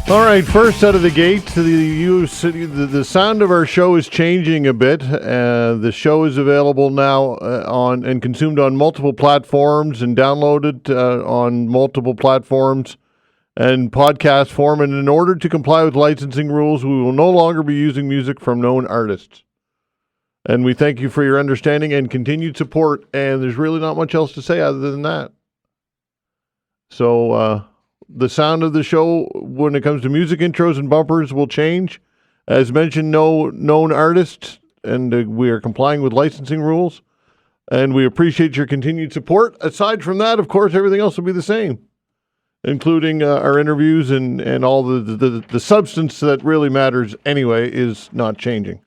All right, first out of the gate, the sound of our show is changing a bit. The show is available now on and consumed on multiple platforms and downloaded on multiple platforms and podcast form. And in order to comply with licensing rules, we will no longer be using music from known artists. And we thank you for your understanding and continued support. And there's really not much else to say other than that. So, the sound of the show when it comes to music intros and bumpers will change. As mentioned, no known artists, and we are complying with licensing rules. And we appreciate your continued support. Aside from that, of course, everything else will be the same, including our interviews and all the substance that really matters anyway is not changing.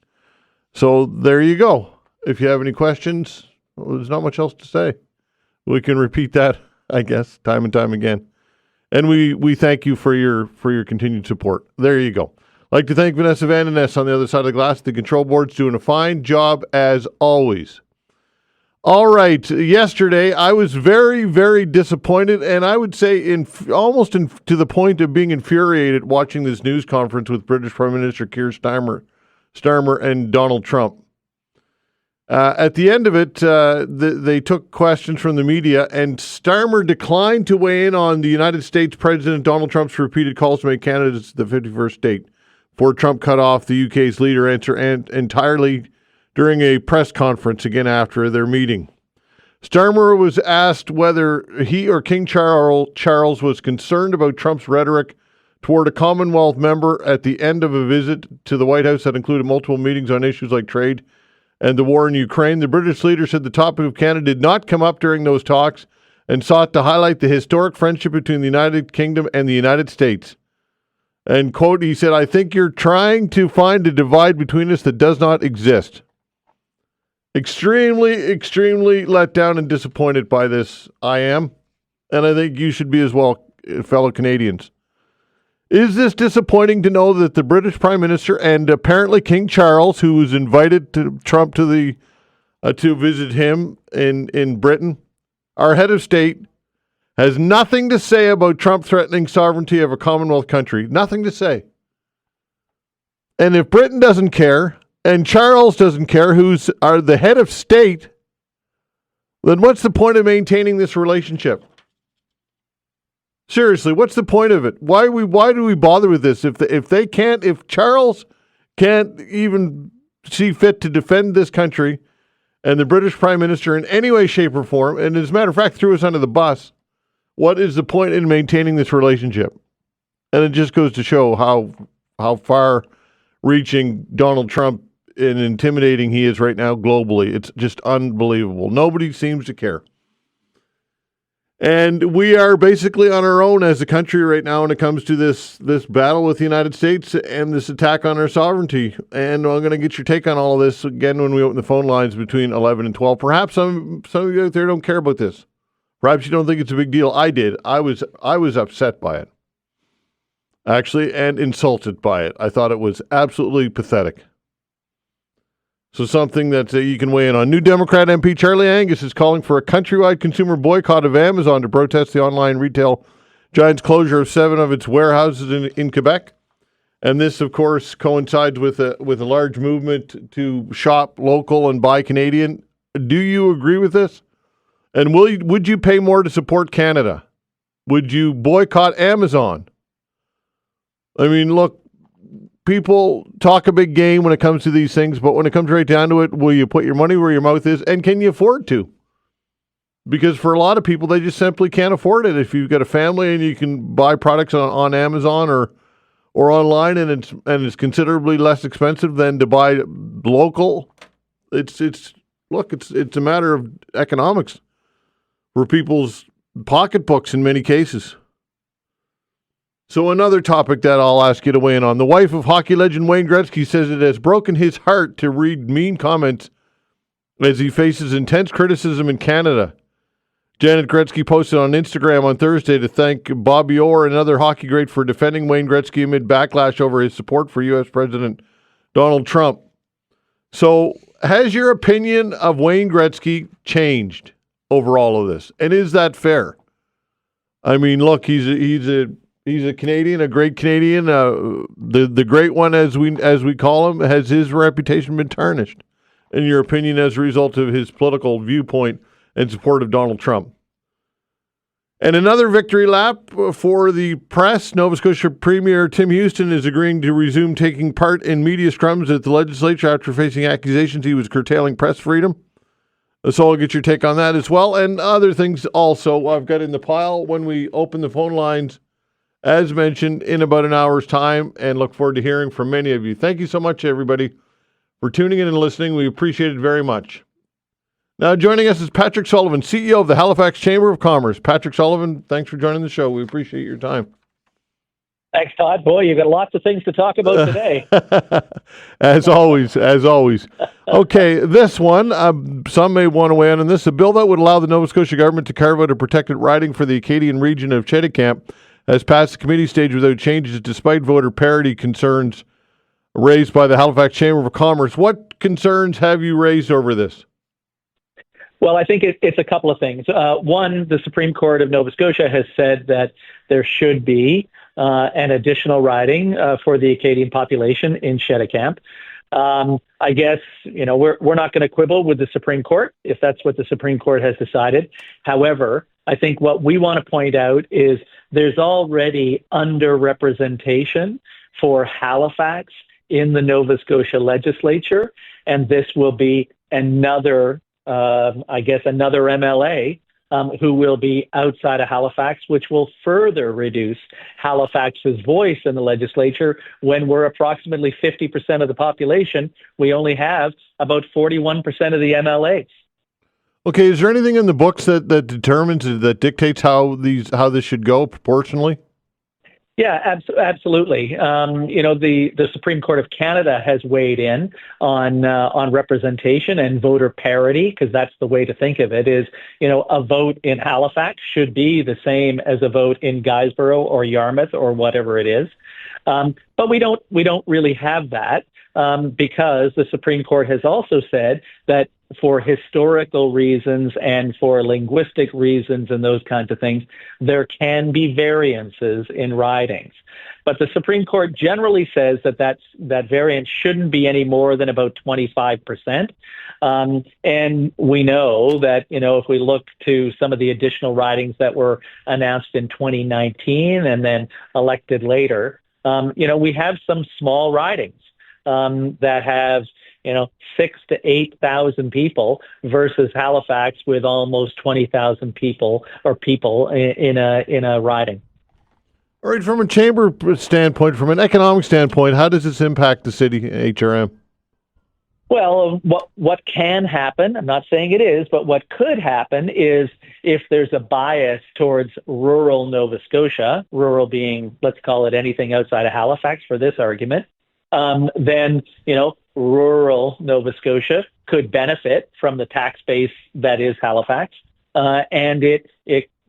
So there you go. If you have any questions, there's not much else to say. We can repeat that, I guess, time and time again. And we thank you for your continued support. There you go. I'd like to thank Vanessa Van Ness on the other side of the glass. The control board's doing a fine job as always. All right. Yesterday, I was very, very disappointed, and I would say to the point of being infuriated watching this news conference with British Prime Minister Keir Starmer and Donald Trump. At the end of it, they took questions from the media, and Starmer declined to weigh in on the United States President Donald Trump's repeated calls to make Canada the 51st state. Before Trump cut off the UK's leader answer entirely during a press conference again after their meeting. Starmer was asked whether he or King Charles was concerned about Trump's rhetoric toward a Commonwealth member at the end of a visit to the White House that included multiple meetings on issues like trade and the war in Ukraine. The British leader said the topic of Canada did not come up during those talks and sought to highlight the historic friendship between the United Kingdom and the United States. And, quote, he said, "I think you're trying to find a divide between us that does not exist." Extremely, extremely let down and disappointed by this, I am. And I think you should be as well, fellow Canadians. Is this disappointing to know that the British Prime Minister and apparently King Charles, who was invited to Trump to visit him in Britain, our head of state, has nothing to say about Trump threatening sovereignty of a Commonwealth country? Nothing to say. And if Britain doesn't care, and Charles doesn't care, who's the head of state, then what's the point of maintaining this relationship? Seriously, what's the point of it? Why do we bother with this? If Charles can't even see fit to defend this country and the British Prime Minister in any way, shape, or form, and as a matter of fact, threw us under the bus, what is the point in maintaining this relationship? And it just goes to show how far-reaching Donald Trump and intimidating he is right now globally. It's just unbelievable. Nobody seems to care. And we are basically on our own as a country right now when it comes to this battle with the United States and this attack on our sovereignty. And I'm going to get your take on all of this again when we open the phone lines between 11 and 12. Perhaps some of you out there don't care about this. Perhaps you don't think it's a big deal. I did. I was upset by it, actually, and insulted by it. I thought it was absolutely pathetic. So something that you can weigh in on. New Democrat MP Charlie Angus is calling for a countrywide consumer boycott of Amazon to protest the online retail giant's closure of 7 of its warehouses in Quebec. And this, of course, coincides with a large movement to shop local and buy Canadian. Do you agree with this? And would you pay more to support Canada? Would you boycott Amazon? I mean, look, people talk a big game when it comes to these things, but when it comes right down to it, will you put your money where your mouth is? And can you afford to? Because for a lot of people, they just simply can't afford it. If you've got a family and you can buy products on Amazon or online, and it's considerably less expensive than to buy local, it's a matter of economics for people's pocketbooks in many cases. So another topic that I'll ask you to weigh in on. The wife of hockey legend Wayne Gretzky says it has broken his heart to read mean comments as he faces intense criticism in Canada. Janet Gretzky posted on Instagram on Thursday to thank Bobby Orr, another hockey great, for defending Wayne Gretzky amid backlash over his support for U.S. President Donald Trump. So has your opinion of Wayne Gretzky changed over all of this? And is that fair? I mean, look, he's a He's a Canadian, a great Canadian. The great one, as we call him, has his reputation been tarnished, in your opinion, as a result of his political viewpoint and support of Donald Trump? And another victory lap for the press. Nova Scotia Premier Tim Houston is agreeing to resume taking part in media scrums at the legislature after facing accusations he was curtailing press freedom. So I'll get your take on that as well, and other things also I've got in the pile when we open the phone lines, as mentioned, in about an hour's time, and look forward to hearing from many of you. Thank you so much, everybody, for tuning in and listening. We appreciate it very much. Now, joining us is Patrick Sullivan, CEO of the Halifax Chamber of Commerce. Patrick Sullivan, thanks for joining the show. We appreciate your time. Thanks, Todd. Boy, you've got lots of things to talk about today. As always. Okay, this one, some may want to weigh in on this. A bill that would allow the Nova Scotia government to carve out a protected riding for the Acadian region of Chéticamp has passed the committee stage without changes, despite voter parity concerns raised by the Halifax Chamber of Commerce. What concerns have you raised over this? Well, I think it's a couple of things. One, the Supreme Court of Nova Scotia has said that there should be an additional riding for the Acadian population in Chéticamp. I guess, we're not going to quibble with the Supreme Court if that's what the Supreme Court has decided. However, I think what we want to point out is there's already underrepresentation for Halifax in the Nova Scotia legislature, and this will be another MLA who will be outside of Halifax, which will further reduce Halifax's voice in the legislature. When we're approximately 50% of the population, we only have about 41% of the MLAs. Okay, is there anything in the books that dictates how this should go proportionally? Yeah, absolutely. The Supreme Court of Canada has weighed in on representation and voter parity, because that's the way to think of it. Is a vote in Halifax should be the same as a vote in Guysborough or Yarmouth or whatever it is, but we don't really have that because the Supreme Court has also said that for historical reasons and for linguistic reasons and those kinds of things, there can be variances in ridings. But the Supreme Court generally says that variance shouldn't be any more than about 25%. And we know that, if we look to some of the additional ridings that were announced in 2019 and then elected later, we have some small ridings that have 6,000 to 8,000 people versus Halifax with almost 20,000 people in a riding. All right, from a chamber standpoint, from an economic standpoint, how does this impact the city HRM? Well, what can happen, I'm not saying it is, but what could happen is if there's a bias towards rural Nova Scotia, rural being, let's call it anything outside of Halifax for this argument, then, rural Nova Scotia could benefit from the tax base that is Halifax, and it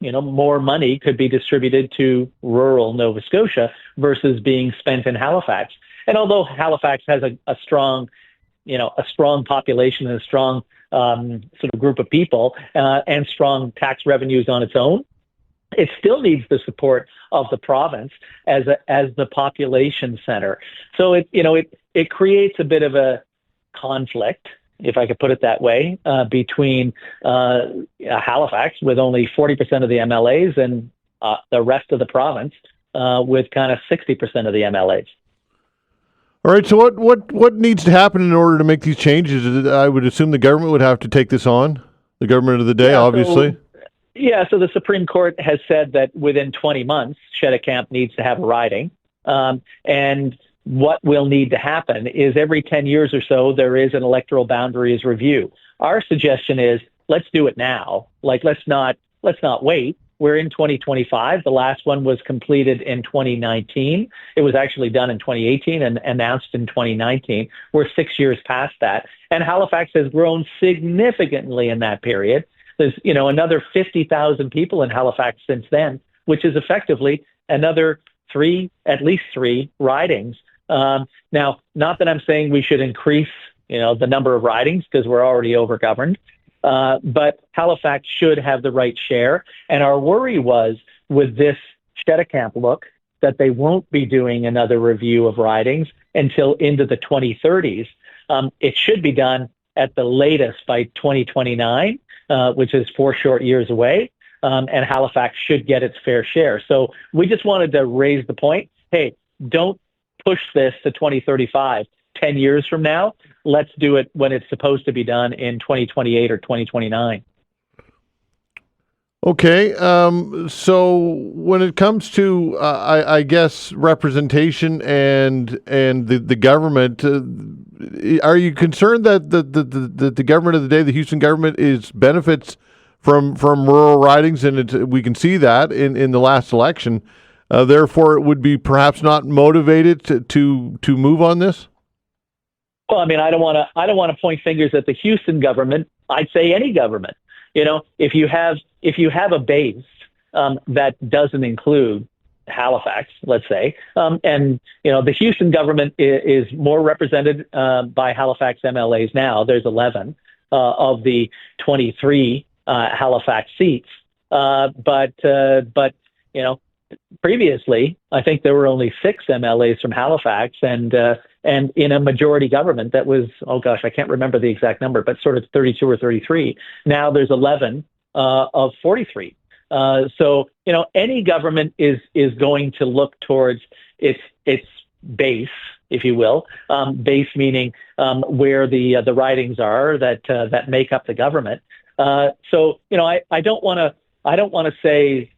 more money could be distributed to rural Nova Scotia versus being spent in Halifax. And although Halifax has a strong population and a strong sort of group of people and strong tax revenues on its own, it still needs the support of the province as the population center. So it creates a bit of a conflict, if I could put it that way, between Halifax with only 40% of the MLAs and the rest of the province with kind of 60% of the MLAs. All right. So what needs to happen in order to make these changes? I would assume the government would have to take this on, the government of the day, obviously. So the Supreme Court has said that within 20 months, Chéticamp needs to have a riding. And what will need to happen is every 10 years or so, there is an electoral boundaries review. Our suggestion is let's do it now. Let's not wait. We're in 2025. The last one was completed in 2019. It was actually done in 2018 and announced in 2019. We're 6 years past that. And Halifax has grown significantly in that period. There's, another 50,000 people in Halifax since then, which is effectively another at least three ridings. Now, not that I'm saying we should increase, the number of ridings because we're already overgoverned, but Halifax should have the right share. And our worry was with this Chéticamp look that they won't be doing another review of ridings until into the 2030s. It should be done at the latest by 2029, which is 4 short years away, and Halifax should get its fair share. So we just wanted to raise the point, hey, don't push this to 2035, 10 years from now. Let's do it when it's supposed to be done in 2028 or 2029. Okay, so when it comes to, I guess, representation and the government, are you concerned that the government of the day, the Houston government, benefits from rural ridings, and we can see that in the last election. Therefore, it would be perhaps not motivated to move on this? Well, I mean, I don't want to point fingers at the Houston government. I'd say any government. If you have a base that doesn't include Halifax, let's say, and the Houston government is more represented by Halifax MLAs now. There's 11 of the 23 Halifax seats, but previously, I think there were only 6 MLAs from Halifax, and in a majority government that was, I can't remember the exact number, but sort of 32 or 33. Now there's 11 of 43. So any government is going to look towards its base, if you will, base meaning where the ridings are that make up the government. So I don't want to say.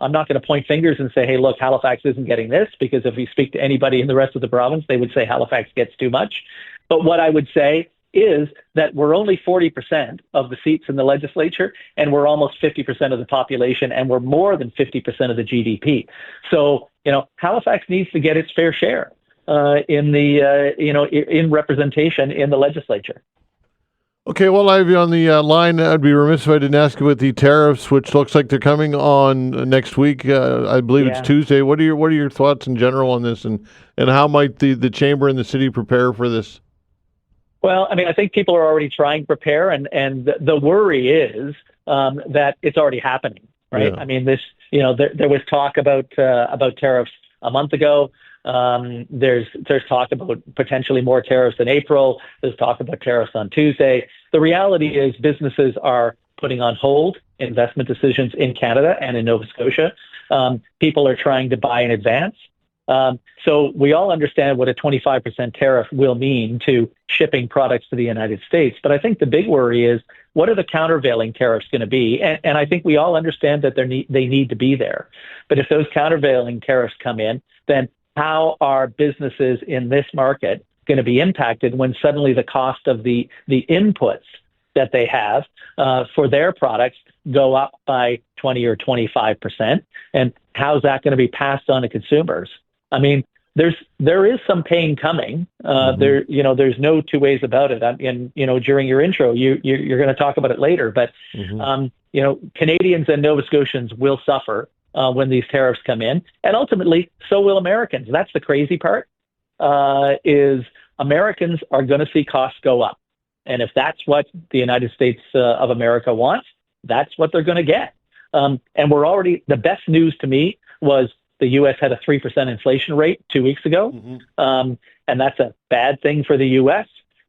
I'm not going to point fingers and say, hey, look, Halifax isn't getting this, because if you speak to anybody in the rest of the province, they would say Halifax gets too much. But what I would say is that we're only 40% of the seats in the legislature, and we're almost 50% of the population, and we're more than 50% of the GDP. So, Halifax needs to get its fair share in representation in the legislature. Okay, well, I have you on the line. I'd be remiss if I didn't ask about the tariffs, which looks like they're coming on next week. I believe it's Tuesday. What are your thoughts in general on this, and how might the chamber and the city prepare for this? Well, I mean, I think people are already trying to prepare, and the worry is that it's already happening, right? Yeah. I mean, this, there was talk about tariffs a month ago. There's talk about potentially more tariffs in April. There's talk about tariffs on Tuesday. The reality is businesses are putting on hold investment decisions in Canada and in Nova Scotia. People are trying to buy in advance. So we all understand what a 25% tariff will mean to shipping products to the United States. But I think the big worry is, what are the countervailing tariffs going to be? And I think we all understand that they need to be there. But if those countervailing tariffs come in, then how are businesses in this market going to be impacted when suddenly the cost of the inputs that they have for their products go up by 20 or 25%? And how's that going to be passed on to consumers? I mean, there is some pain coming. There's no two ways about it. And during your intro, you're going to talk about it later. But Canadians and Nova Scotians will suffer when these tariffs come in, and ultimately, so will Americans. That's the crazy part, is Americans are going to see costs go up. And if that's what the United States of America wants, that's what they're going to get. And the best news to me was the U.S. had a 3% inflation rate 2 weeks ago. And that's a bad thing for the U.S.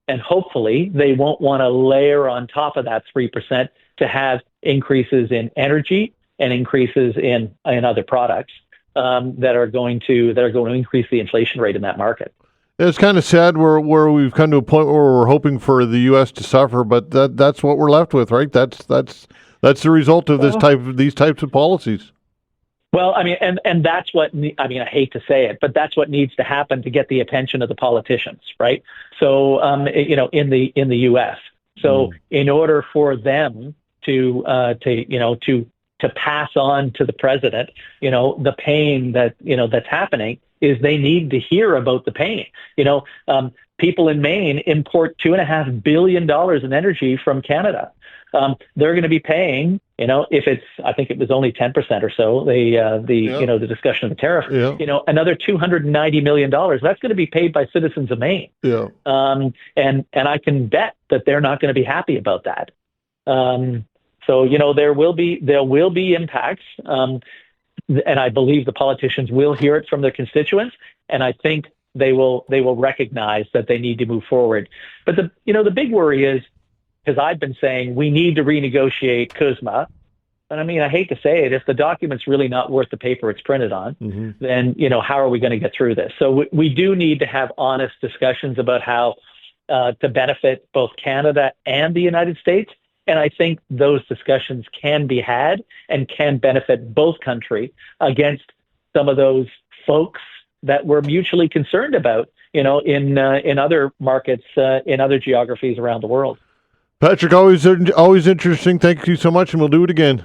And hopefully they won't want to layer on top of that 3% to have increases in energy and increases in other products that are going to increase the inflation rate in that market. It's kind of sad where we've come to a point where we're hoping for the U.S. to suffer, but that's what we're left with, right? That's the result of these types of policies. Well, I mean, and that's what, I mean, I hate to say it, but that's what needs to happen to get the attention of the politicians, right? So, in the U.S. So, in order for them to pass on to the president, the pain that's happening, is they need to hear about the pain. People in Maine import $2.5 billion in energy from Canada. They're going to be paying, if it's, I think it was only 10% or so, the discussion of the tariff, another $290 million. That's going to be paid by citizens of Maine. Yeah. And I can bet that they're not going to be happy about that. So, there will be impacts. and I believe the politicians will hear it from their constituents, and I think they will recognize that they need to move forward. But the big worry is, because I've been saying we need to renegotiate CUSMA. And I mean, I hate to say it, if the document's really not worth the paper it's printed on, then, how are we going to get through this? So we do need to have honest discussions about how to benefit both Canada and the United States. And I think those discussions can be had and can benefit both countries against some of those folks that we're mutually concerned about, in other markets, in other geographies around the world. Patrick, always interesting. Thank you so much, and we'll do it again.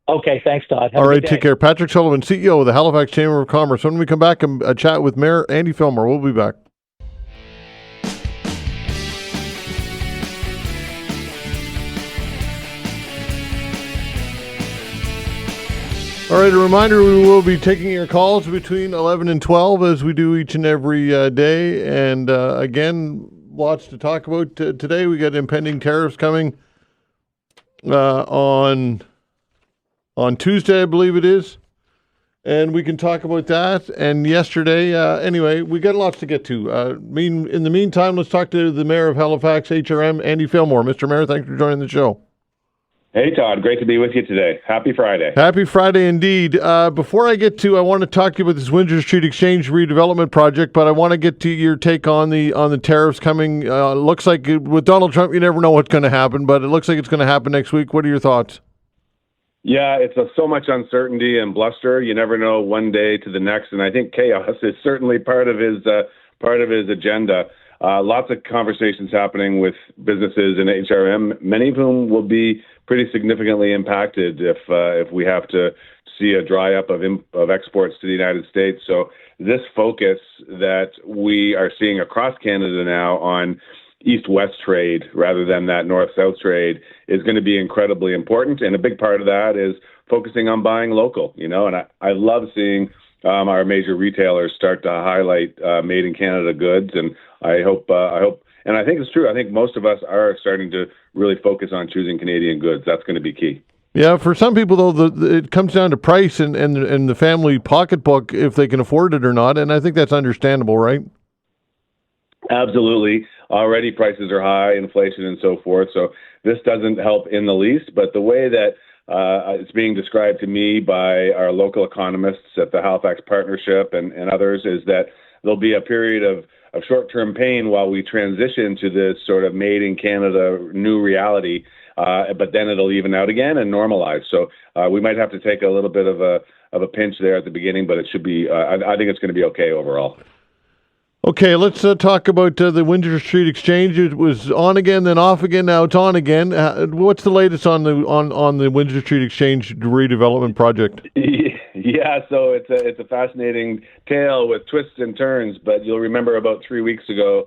Okay, thanks, Todd. All right, take care. Patrick Sullivan, CEO of the Halifax Chamber of Commerce. When we come back and chat with Mayor Andy Fillmore, we'll be back. All right, a reminder, we will be taking your calls between 11 and 12 as we do each and every day. And again, lots to talk about today. We got impending tariffs coming on Tuesday, I believe it is. And we can talk about that. And yesterday, anyway, we got lots to get to. In the meantime, let's talk to the Mayor of Halifax, HRM, Andy Fillmore. Mr. Mayor, thanks for joining the show. Hey, Todd. Great to be with you today. Happy Friday. Happy Friday indeed. Before I get to, I want to talk to you about this Windsor Street Exchange redevelopment project, but I want to get to your take on the tariffs coming. Looks like with Donald Trump, you never know what's going to happen, but it looks like it's going to happen next week. What are your thoughts? Yeah, it's so much uncertainty and bluster. You never know one day to the next, and I think chaos is certainly part of his agenda. Lots of conversations happening with businesses in HRM, many of whom will be pretty significantly impacted if we have to see a dry up of exports to the United States. So this focus that we are seeing across Canada now on east-west trade rather than that north-south trade is going to be incredibly important. And a big part of that is focusing on buying local, and I love seeing our major retailers start to highlight made in Canada goods. And I hope, and I think it's true. I think most of us are starting to really focus on choosing Canadian goods. That's going to be key. Yeah, for some people, though, it comes down to price and the family pocketbook, if they can afford it or not. And I think that's understandable, right? Absolutely. Already prices are high, inflation and so forth. So this doesn't help in the least. But the way that it's being described to me by our local economists at the Halifax Partnership and others is that there'll be a period of short-term pain while we transition to this sort of made in Canada new reality, but then it'll even out again and normalize. So we might have to take a little bit of a pinch there at the beginning, but it should be. I think it's going to be okay overall. Okay, let's talk about the Windsor Street Exchange. It was on again, then off again. Now it's on again. What's the latest on the Windsor Street Exchange redevelopment project? Yeah, so it's a fascinating tale with twists and turns. But you'll remember about 3 weeks ago,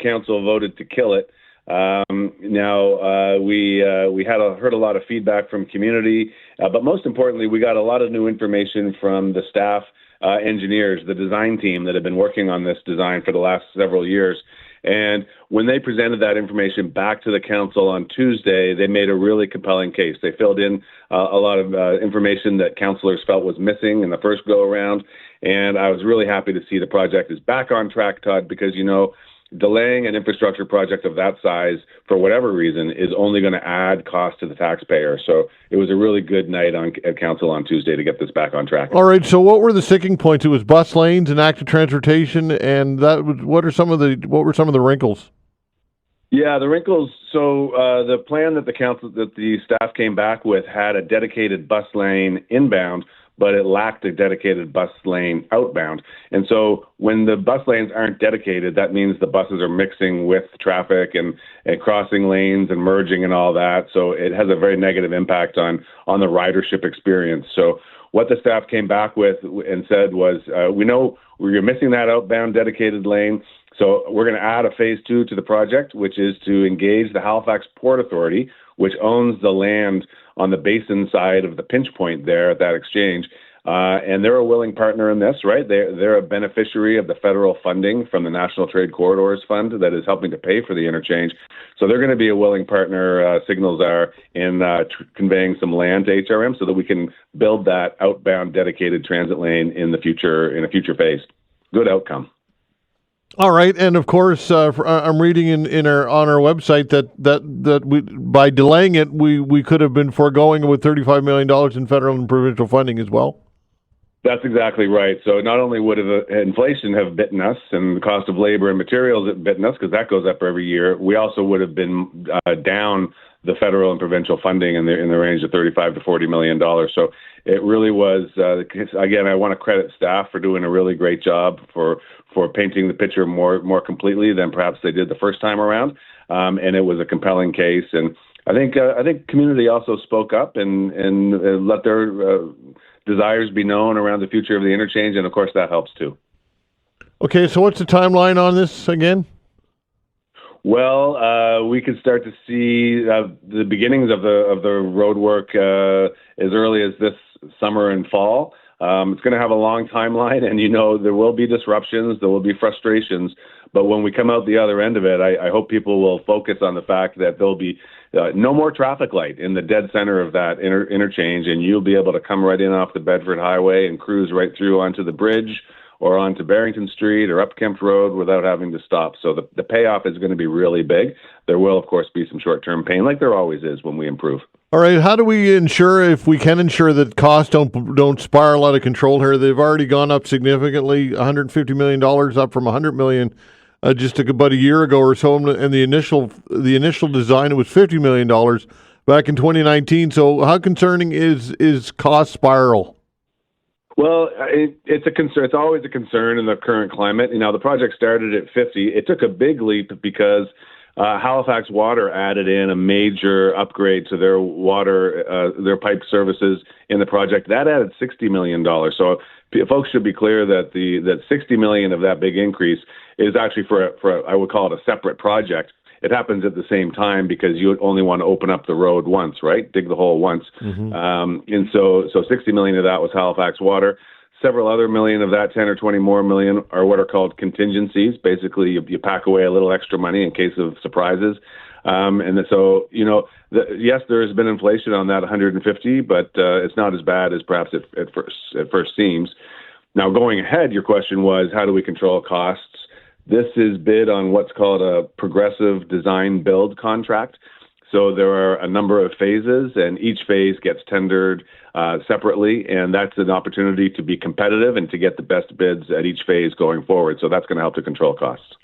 council voted to kill it. Now we heard a lot of feedback from community, but most importantly, we got a lot of new information from the staff. Engineers, the design team that have been working on this design for the last several years. And when they presented that information back to the council on Tuesday, they made a really compelling case. They filled in a lot of information that councillors felt was missing in the first go-around. And I was really happy to see the project is back on track, Todd, because, delaying an infrastructure project of that size for whatever reason is only going to add cost to the taxpayer. So it was a really good night at council on Tuesday to get this back on track. All right. So what were the sticking points? It was bus lanes and active transportation, and what were some of the wrinkles? Yeah, the wrinkles. So the plan that the staff came back with had a dedicated bus lane inbound, but it lacked a dedicated bus lane outbound. And so when the bus lanes aren't dedicated, that means the buses are mixing with traffic and crossing lanes and merging and all that. So it has a very negative impact on the ridership experience. So what the staff came back with and said was, we know we're missing that outbound dedicated lane. So we're going to add a phase 2 to the project, which is to engage the Halifax Port Authority, which owns the land on the basin side of the pinch point there at that exchange, And they're a willing partner in this, right? They're a beneficiary of the federal funding from the National Trade Corridors Fund that is helping to pay for the interchange. So they're going to be a willing partner, Signals are, in conveying some land to HRM so that we can build that outbound dedicated transit lane in the future, in a future phase. Good outcome. All right, and of course, I'm reading on our website that we, by delaying it, we could have been foregoing with $35 million in federal and provincial funding as well. That's exactly right. So not only would inflation have bitten us and the cost of labor and materials have bitten us, because that goes up every year, we also would have been down the federal and provincial funding in the range of $35 to $40 million. So it really was, again, I want to credit staff for doing a really great job for painting the picture more completely than perhaps they did the first time around. And it was a compelling case. And I think community also spoke up and let their desires be known around the future of the interchange, and of course that helps too. Okay, so what's the timeline on this again? Well, we could start to see the beginnings of the road work as early as this summer and fall. It's going to have a long timeline, and there will be disruptions, there will be frustrations, but when we come out the other end of it, I hope people will focus on the fact that there'll be no more traffic light in the dead center of that interchange, and you'll be able to come right in off the Bedford Highway and cruise right through onto the bridge or onto Barrington Street or up Kemp Road without having to stop. So the payoff is going to be really big. There will, of course, be some short-term pain, like there always is when we improve. All right, how do we ensure, if we can ensure, that costs don't spiral out of control here? They've already gone up significantly, $150 million up from $100 million just about a year ago or so, and the initial design was $50 million back in 2019. So how concerning is cost spiral? Well, it's a concern. It's always a concern in the current climate. The project started at 50. It took a big leap because Halifax Water added in a major upgrade to their water, their pipe services in the project. That added $60 million. So folks should be clear that that $60 million of that big increase is actually for I would call it a separate project. It happens at the same time because you only want to open up the road once, right? Dig the hole once. Mm-hmm. And so $60 million of that was Halifax Water. Several other million of that, 10 or 20 more million, are what are called contingencies. Basically, you pack away a little extra money in case of surprises. Yes, there has been inflation on that 150, but it's not as bad as perhaps it first seems. Now, going ahead, your question was, how do we control costs? This is bid on what's called a progressive design build contract. So there are a number of phases, and each phase gets tendered separately, and that's an opportunity to be competitive and to get the best bids at each phase going forward. So that's going to help to control costs.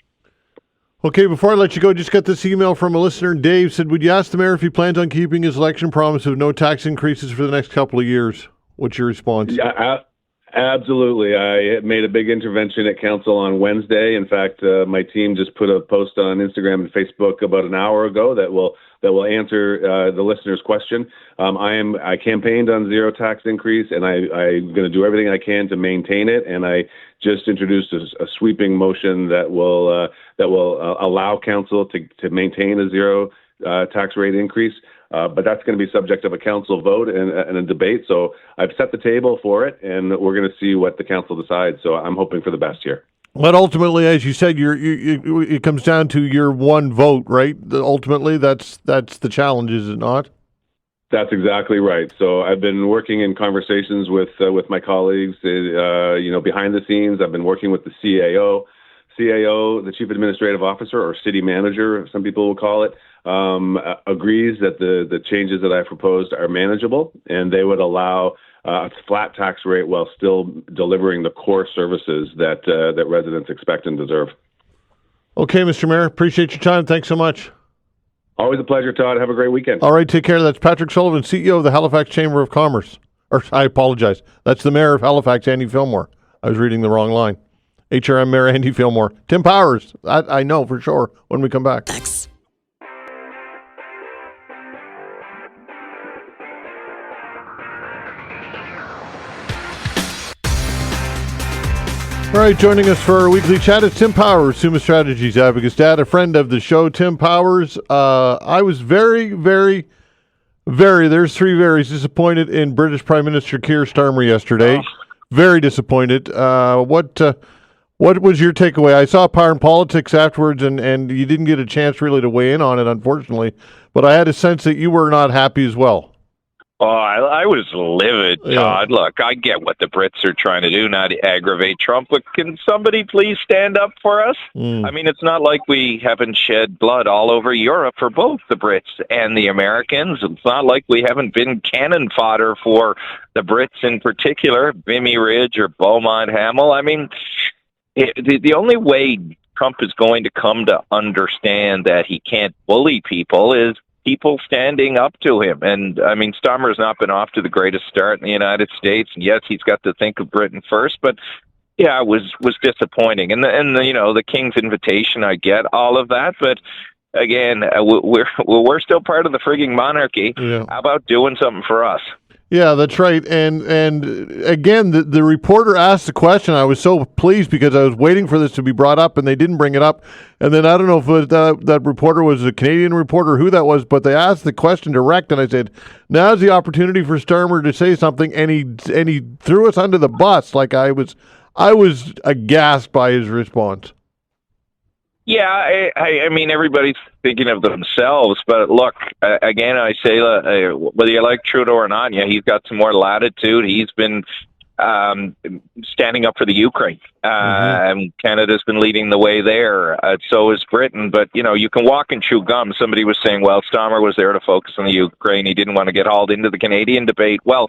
Okay, before I let you go, just got this email from a listener. Dave said, would you ask the mayor if he plans on keeping his election promise of no tax increases for the next couple of years? What's your response? Yeah, absolutely. I made a big intervention at council on Wednesday. In fact, my team just put a post on Instagram and Facebook about an hour ago that will answer the listener's question. I campaigned on zero tax increase, and I'm going to do everything I can to maintain it. And I just introduced a sweeping motion that will allow council to maintain a zero tax rate increase. But that's going to be subject of a council vote and a debate. So I've set the table for it, and we're going to see what the council decides. So I'm hoping for the best here. But ultimately, as you said, it comes down to your one vote, right? Ultimately, that's the challenge, is it not? That's exactly right. So I've been working in conversations with my colleagues, behind the scenes. I've been working with the CAO, the Chief Administrative Officer, or City Manager, some people will call it, agrees that the changes that I proposed are manageable, and they would allow a flat tax rate while still delivering the core services that residents expect and deserve. Okay, Mr. Mayor, appreciate your time. Thanks so much. Always a pleasure, Todd. Have a great weekend. All right, take care. That's Patrick Sullivan, CEO of the Halifax Chamber of Commerce. I apologize. That's the Mayor of Halifax, Andy Fillmore. I was reading the wrong line. HRM Mayor Andy Fillmore. Tim Powers, I know for sure when we come back. Thanks. All right, joining us for our weekly chat is Tim Powers, Summa Strategies, Abacus Data, friend of the show. Tim Powers, I was very, very There's three varies. Disappointed in British Prime Minister Keir Starmer yesterday. Very disappointed. What was your takeaway? I saw Power and Politics afterwards, and you didn't get a chance really to weigh in on it, unfortunately. But I had a sense that you were not happy as well. Oh, I was livid, Todd. Yeah. Look, I get what the Brits are trying to do, not aggravate Trump, but can somebody please stand up for us? I mean, it's not like we haven't shed blood all over Europe for both the Brits and the Americans. It's not like we haven't been cannon fodder for the Brits in particular, Vimy Ridge or Beaumont Hamel. I mean, the only way Trump is going to come to understand that he can't bully people is people standing up to him. And, I mean, Starmer's not been off to the greatest start in the United States. And, yes, he's got to think of Britain first. But, yeah, it was disappointing. And the King's invitation, I get all of that. But, again, we're still part of the frigging monarchy. Yeah. How about doing something for us? Yeah, that's right. And again, the reporter asked the question. I was so pleased because I was waiting for this to be brought up, and they didn't bring it up. And then I don't know if that reporter was a Canadian reporter, who that was, but they asked the question direct, and I said, "Now's the opportunity for Starmer to say something." And he threw us under the bus. Like I was aghast by his response. Yeah, I mean, everybody's thinking of themselves, but look, again, I say, whether you like Trudeau or not, yeah, he's got some more latitude. He's been standing up for the Ukraine, and Canada's been leading the way there. So is Britain, but, you can walk and chew gum. Somebody was saying, well, Starmer was there to focus on the Ukraine. He didn't want to get hauled into the Canadian debate. Well,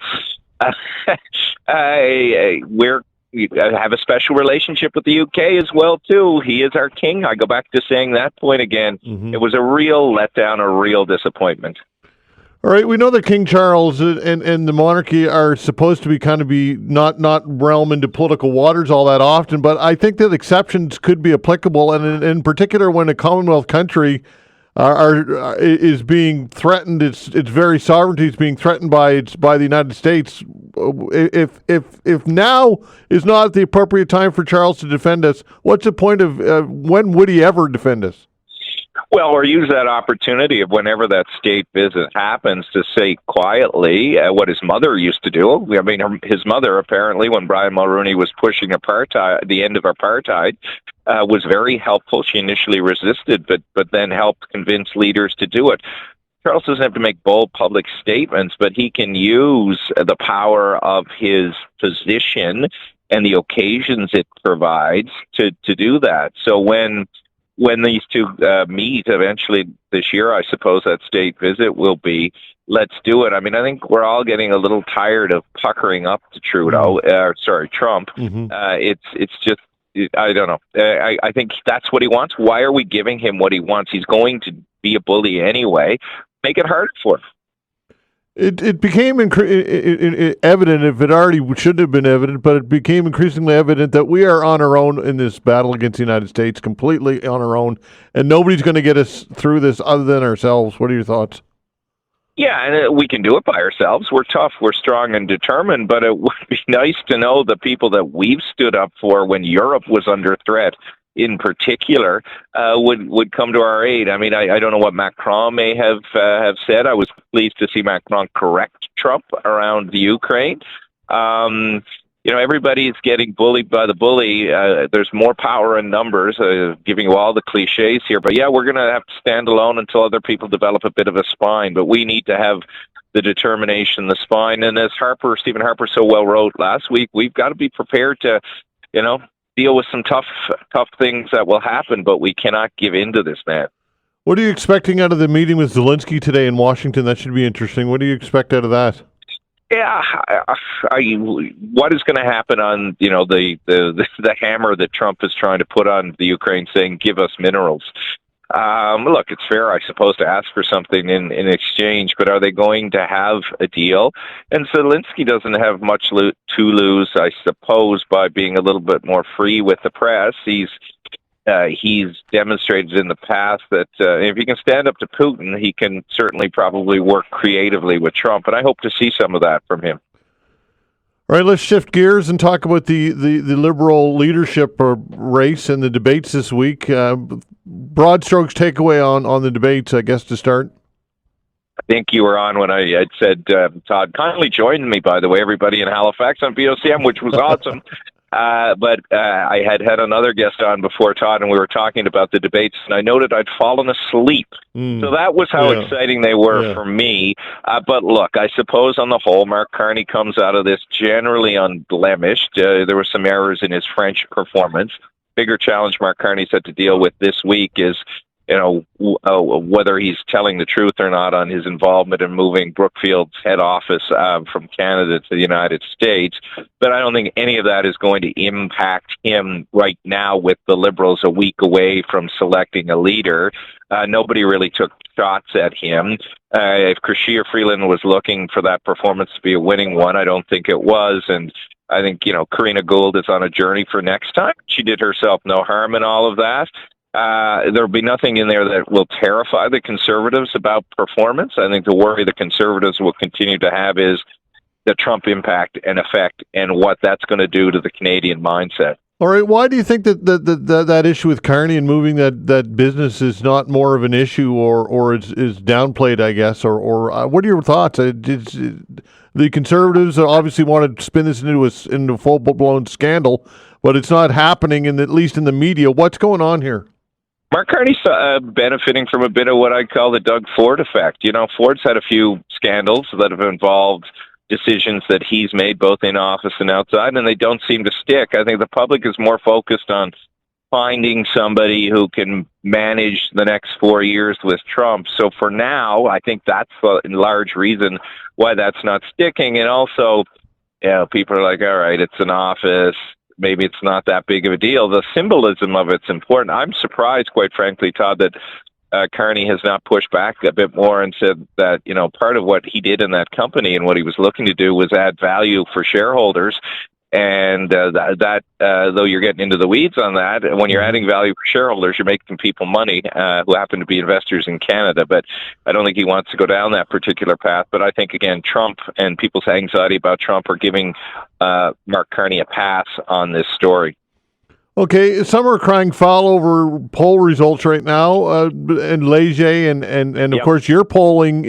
we have a special relationship with the UK as well, too. He is our king. I go back to saying that point again. It was a real letdown, a real disappointment. All right, we know that King Charles and the monarchy are supposed to be not realm into political waters all that often, but I think that exceptions could be applicable, and in particular when a Commonwealth country is being threatened, its very sovereignty is being threatened by the United States. If now is not the appropriate time for Charles to defend us, what's the point of when would he ever defend us? Well, or use that opportunity of whenever that state visit happens to say quietly what his mother used to do. I mean, his mother, apparently, when Brian Mulroney was pushing the end of apartheid, was very helpful. She initially resisted, but then helped convince leaders to do it. Charles doesn't have to make bold public statements, but he can use the power of his position and the occasions it provides to do that. So when these two meet eventually this year, I suppose that state visit will be, let's do it. I mean, I think we're all getting a little tired of puckering up to Trump. It's just, I don't know. I think that's what he wants. Why are we giving him what he wants? He's going to be a bully anyway. Make it hard for him. It became evident, if it already shouldn't have been evident, but it became increasingly evident that we are on our own in this battle against the United States, completely on our own, and nobody's going to get us through this other than ourselves. What are your thoughts? Yeah, and we can do it by ourselves. We're tough, we're strong and determined, but it would be nice to know the people that we've stood up for when Europe was under threat in particular, would come to our aid. I mean, I don't know what Macron may have said. I was pleased to see Macron correct Trump around the Ukraine. Everybody's getting bullied by the bully. There's more power in numbers, giving you all the cliches here. But yeah, we're going to have to stand alone until other people develop a bit of a spine. But we need to have the determination, the spine. And as Stephen Harper so well wrote last week, we've got to be prepared to, deal with some tough things that will happen, but we cannot give in to this man. What are you expecting out of the meeting with Zelensky today in Washington? That should be interesting. What do you expect out of that? Yeah, what is going to happen on the hammer that Trump is trying to put on the Ukraine, saying "give us minerals"? Look, it's fair, I suppose, to ask for something in exchange, but are they going to have a deal? And Zelensky doesn't have much to lose, I suppose, by being a little bit more free with the press. He's demonstrated in the past that if he can stand up to Putin, he can certainly probably work creatively with Trump, and I hope to see some of that from him. All right, let's shift gears and talk about the Liberal leadership race and the debates this week. Broad strokes takeaway on the debates, I guess, to start. think you were on when I had said, Todd kindly joined me, by the way, everybody in Halifax on VOCM, which was awesome. But I had another guest on before Todd, and we were talking about the debates, and I noted I'd fallen asleep. So that was how exciting they were for me. But look, I suppose on the whole, Mark Carney comes out of this generally unblemished. There were some errors in his French performance. Bigger challenge Mark Carney's had to deal with this week is, whether he's telling the truth or not on his involvement in moving Brookfield's head office from Canada to the United States. But I don't think any of that is going to impact him right now with the Liberals a week away from selecting a leader. Nobody really took shots at him. If Chrystia Freeland was looking for that performance to be a winning one, I don't think it was. And I think, Karina Gould is on a journey for next time. She did herself no harm in all of that. There'll be nothing in there that will terrify the Conservatives about performance. I think the worry the Conservatives will continue to have is the Trump impact and effect and what that's going to do to the Canadian mindset. All right. Why do you think that issue with Carney and moving that business is not more of an issue or is downplayed, I guess? Or what are your thoughts? The Conservatives obviously want to spin this into a full-blown scandal, but it's not happening, at least in the media. What's going on here? Mark Carney's benefiting from a bit of what I call the Doug Ford effect. Ford's had a few scandals that have involved decisions that he's made both in office and outside, and they don't seem to stick. I think the public is more focused on finding somebody who can manage the next 4 years with Trump. So for now, I think that's a large reason why that's not sticking. And also, people are like, all right, it's an office. Maybe it's not that big of a deal. The symbolism of it's important. I'm surprised, quite frankly, Todd, that Carney has not pushed back a bit more and said that, part of what he did in that company and what he was looking to do was add value for shareholders. And though you're getting into the weeds on that, when you're adding value for shareholders, you're making people money who happen to be investors in Canada. But I don't think he wants to go down that particular path. But I think, again, Trump and people's anxiety about Trump are giving Mark Carney a pass on this story. Okay, some are crying foul over poll results right now, and Leger and of course your polling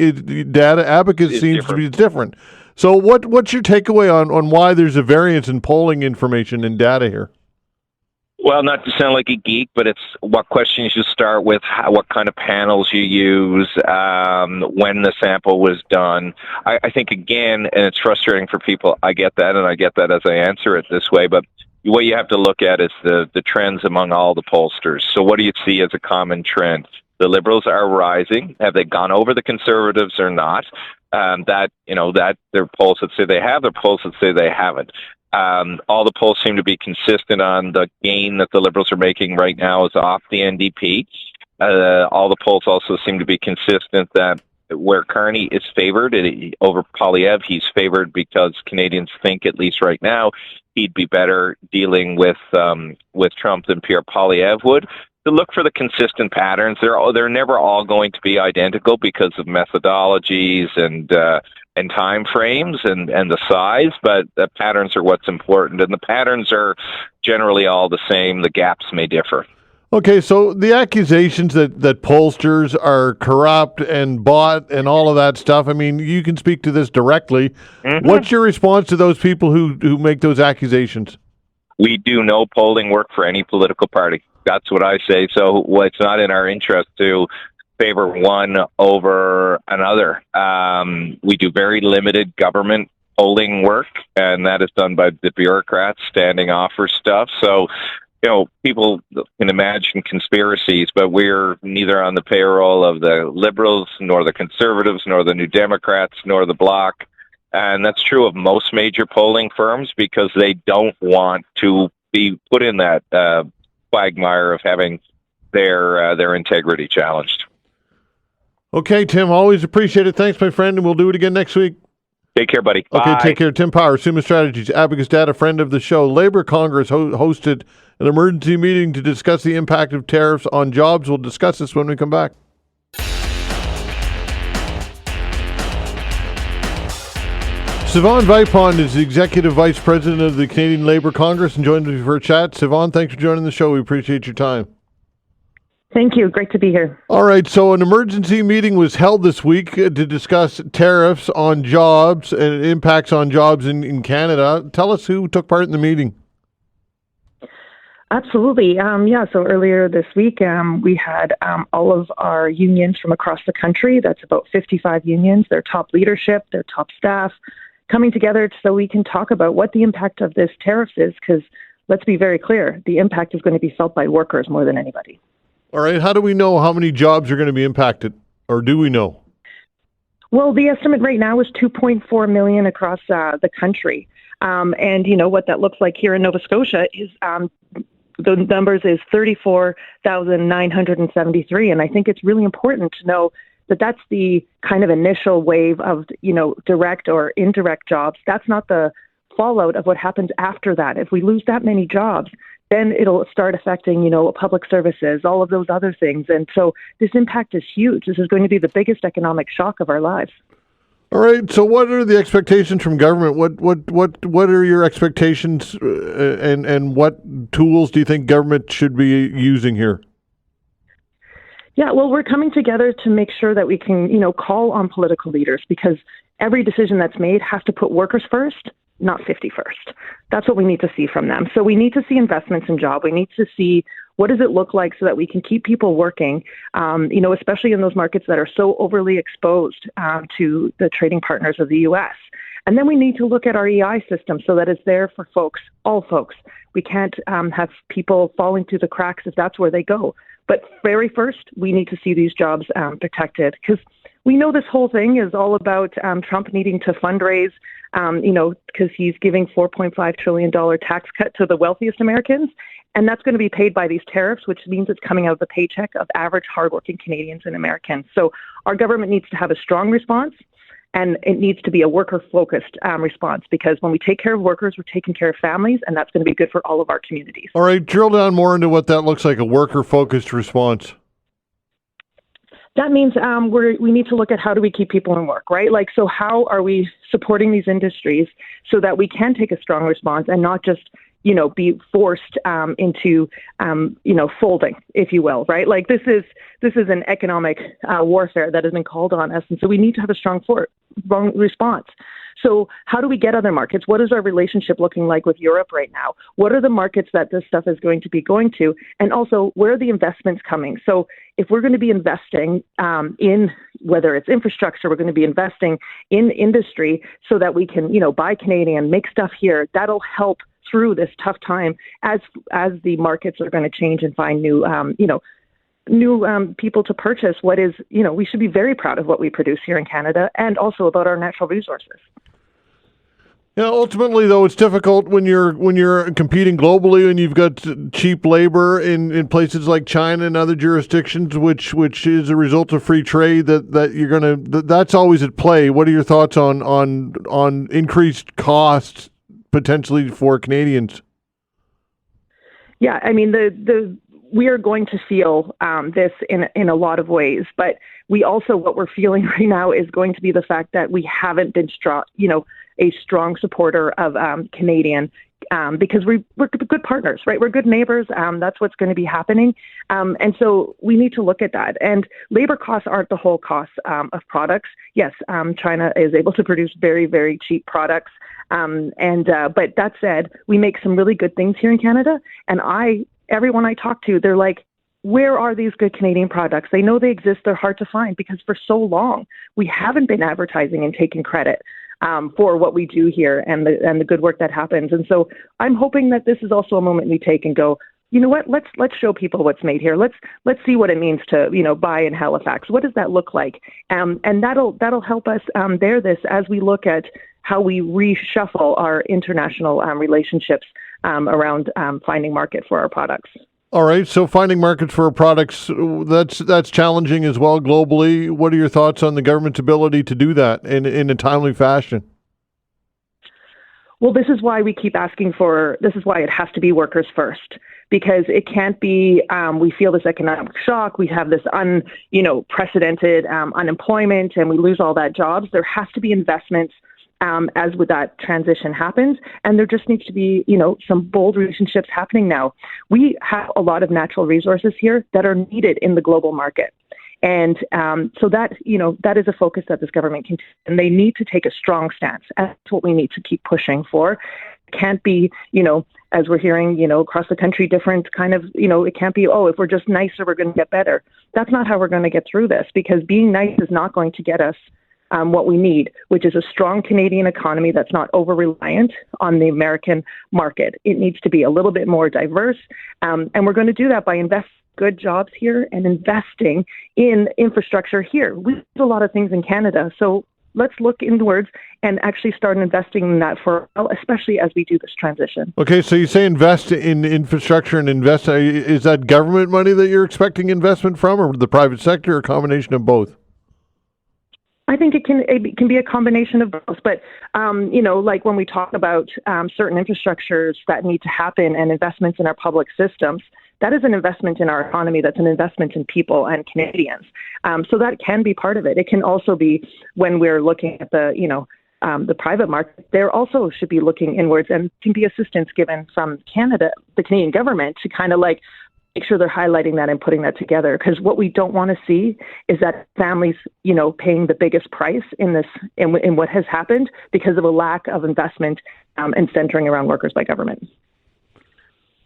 data, Abacus seems to be different. So what's your takeaway on why there's a variance in polling information and data here? Well, not to sound like a geek, but it's what questions you start with, what kind of panels you use, when the sample was done. I think, again, and it's frustrating for people, I get that, and I get that as I answer it this way, but what you have to look at is the trends among all the pollsters. So what do you see as a common trend? The Liberals are rising. Have they gone over the Conservatives or not? That there are polls that say they have, there are polls that say they haven't. All the polls seem to be consistent on the gain that the Liberals are making right now is off the NDP. All the polls also seem to be consistent that where Carney is favored over Poilievre, he's favored because Canadians think, at least right now, he'd be better dealing with Trump than Pierre Poilievre would. To look for the consistent patterns. They're never all going to be identical because of methodologies and time frames and the size, but the patterns are what's important, and the patterns are generally all the same. The gaps may differ. Okay, so the accusations that pollsters are corrupt and bought and all of that stuff, I mean, you can speak to this directly. Mm-hmm. What's your response to those people who make those accusations? We do no polling work for any political party. That's what I say. So it's not in our interest to favor one over another. We do very limited government polling work, and that is done by the bureaucrats standing off for stuff. So, people can imagine conspiracies, but we're neither on the payroll of the Liberals, nor the Conservatives, nor the New Democrats, nor the Bloc. And that's true of most major polling firms because they don't want to be put in that quagmire of having their integrity challenged. Okay, Tim, always appreciate it. Thanks, my friend, and we'll do it again next week. Take care, buddy. Okay, Bye. Take care. Tim Power, Summa Strategies, Abacus Data, friend of the show. Labour Congress hosted an emergency meeting to discuss the impact of tariffs on jobs. We'll discuss this when we come back. Siobhán Vipond is the Executive Vice President of the Canadian Labour Congress and joins me for a chat. Siobhán, thanks for joining the show. We appreciate your time. Thank you. Great to be here. All right. So an emergency meeting was held this week to discuss tariffs on jobs and impacts on jobs in Canada. Tell us who took part in the meeting. Absolutely. So earlier this week, we had all of our unions from across the country. That's about 55 unions, their top leadership, their top staff, coming together so we can talk about what the impact of this tariff is, because let's be very clear, the impact is going to be felt by workers more than anybody. All right. How do we know how many jobs are going to be impacted, or do we know? Well, the estimate right now is 2.4 million across the country. And you know what that looks like here in Nova Scotia is the numbers is 34,973. And I think it's really important to know that that's the kind of initial wave of, direct or indirect jobs. That's not the fallout of what happens after that. If we lose that many jobs, then it'll start affecting, public services, all of those other things. And so this impact is huge. This is going to be the biggest economic shock of our lives. All right. So, what are the expectations from government? What are your expectations, and what tools do you think government should be using here? Yeah, well, we're coming together to make sure that we can, call on political leaders, because every decision that's made has to put workers first, not 50 first. That's what we need to see from them. So we need to see investments in job. We need to see what does it look like so that we can keep people working, especially in those markets that are so overly exposed to the trading partners of the U.S. And then we need to look at our EI system so that it's there for folks, all folks. We can't have people falling through the cracks if that's where they go. But very first, we need to see these jobs protected, because we know this whole thing is all about Trump needing to fundraise, because he's giving $4.5 trillion tax cut to the wealthiest Americans. And that's going to be paid by these tariffs, which means it's coming out of the paycheck of average hardworking Canadians and Americans. So our government needs to have a strong response, and it needs to be a worker-focused response, because when we take care of workers, we're taking care of families, and that's going to be good for all of our communities. All right, drill down more into what that looks like, a worker-focused response. That means we need to look at how do we keep people in work, right? Like, so how are we supporting these industries so that we can take a strong response and not just, be forced into, folding, if you will, right? Like this is an economic warfare that has been called on us. And so we need to have a strong response. So how do we get other markets? What is our relationship looking like with Europe right now? What are the markets that this stuff is going to be going to? And also, where are the investments coming? So if we're going to be investing in, whether it's infrastructure, we're going to be investing in industry so that we can, buy Canadian, make stuff here, that'll help through this tough time as the markets are going to change and find new people to purchase what is, we should be very proud of what we produce here in Canada, and also about our natural resources. Yeah, ultimately, though, it's difficult when you're competing globally and you've got cheap labor in places like China and other jurisdictions, which is a result of free trade. That's always at play. What are your thoughts on increased costs potentially for Canadians? Yeah, I mean we are going to feel this in a lot of ways, but we also, what we're feeling right now is going to be the fact that we haven't been a strong supporter of Canadian, because we're good partners, right? We're good neighbors. That's what's going to be happening. And so we need to look at that. And labor costs aren't the whole cost of products. Yes, China is able to produce very, very cheap products. But that said, we make some really good things here in Canada. And everyone I talk to, they're like, where are these good Canadian products? They know they exist. They're hard to find because for so long we haven't been advertising and taking credit for what we do here and the good work that happens. And so I'm hoping that this is also a moment we take and go, you know what? Let's show people what's made here. Let's see what it means to buy in Halifax. What does that look like? And that'll help us bear this as we look at how we reshuffle our international relationships around finding market for our products. All right, so finding markets for our products, that's challenging as well globally. What are your thoughts on the government's ability to do that in a timely fashion? Well, this is why we keep asking this is why it has to be workers first, because it can't be, we feel this economic shock, we have this unprecedented unemployment, and we lose all that jobs. There has to be investments as with that transition happens. And there just needs to be, some bold relationships happening now. We have a lot of natural resources here that are needed in the global market. And so that, that is a focus that this government can, and they need to take a strong stance. That's what we need to keep pushing for. It can't be, as we're hearing, across the country, different kind of, it can't be, if we're just nicer, we're going to get better. That's not how we're going to get through this, because being nice is not going to get us what we need, which is a strong Canadian economy that's not over-reliant on the American market. It needs to be a little bit more diverse, and we're going to do that by investing good jobs here and investing in infrastructure here. We do a lot of things in Canada, so let's look inwards and actually start investing in that especially as we do this transition. Okay, so you say invest in infrastructure and invest. Is that government money that you're expecting investment from, or the private sector, or a combination of both? I think it can be a combination of both, but like when we talk about certain infrastructures that need to happen and investments in our public systems, that is an investment in our economy. That's an investment in people and Canadians. So that can be part of it. It can also be when we're looking at the private market, there also should be looking inwards, and can be assistance given from Canada, the Canadian government, to kind of like make sure they're highlighting that and putting that together. Because what we don't want to see is that families, paying the biggest price in this, in what has happened because of a lack of investment and centering around workers by government.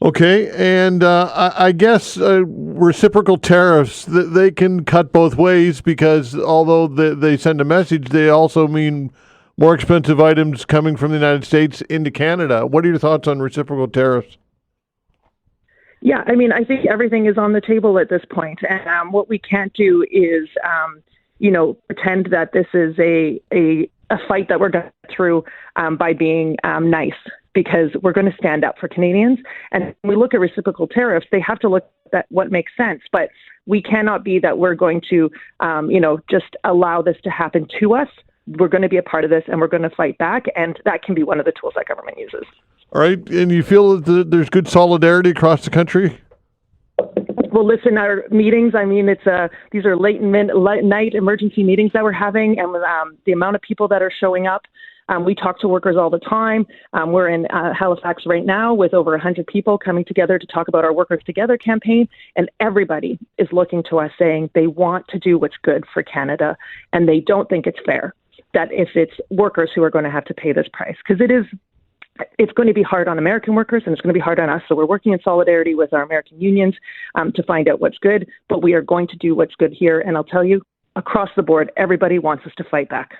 Okay, and I guess reciprocal tariffs, they can cut both ways, because although they send a message, they also mean more expensive items coming from the United States into Canada. What are your thoughts on reciprocal tariffs? Yeah, I think everything is on the table at this point. And what we can't do is, pretend that this is a fight that we're going through by being nice, because we're going to stand up for Canadians. And when we look at reciprocal tariffs, they have to look at what makes sense. But we cannot be that we're going to, just allow this to happen to us. We're going to be a part of this, and we're going to fight back. And that can be one of the tools that government uses. All right. And you feel that there's good solidarity across the country? Well, listen, our meetings, these are late night emergency meetings that we're having, and the amount of people that are showing up. We talk to workers all the time. We're in Halifax right now with over 100 people coming together to talk about our Workers Together campaign, and everybody is looking to us saying they want to do what's good for Canada, and they don't think it's fair that if it's workers who are going to have to pay this price, because it's going to be hard on American workers, and it's going to be hard on us. So we're working in solidarity with our American unions to find out what's good, but we are going to do what's good here. And I'll tell you, across the board, everybody wants us to fight back.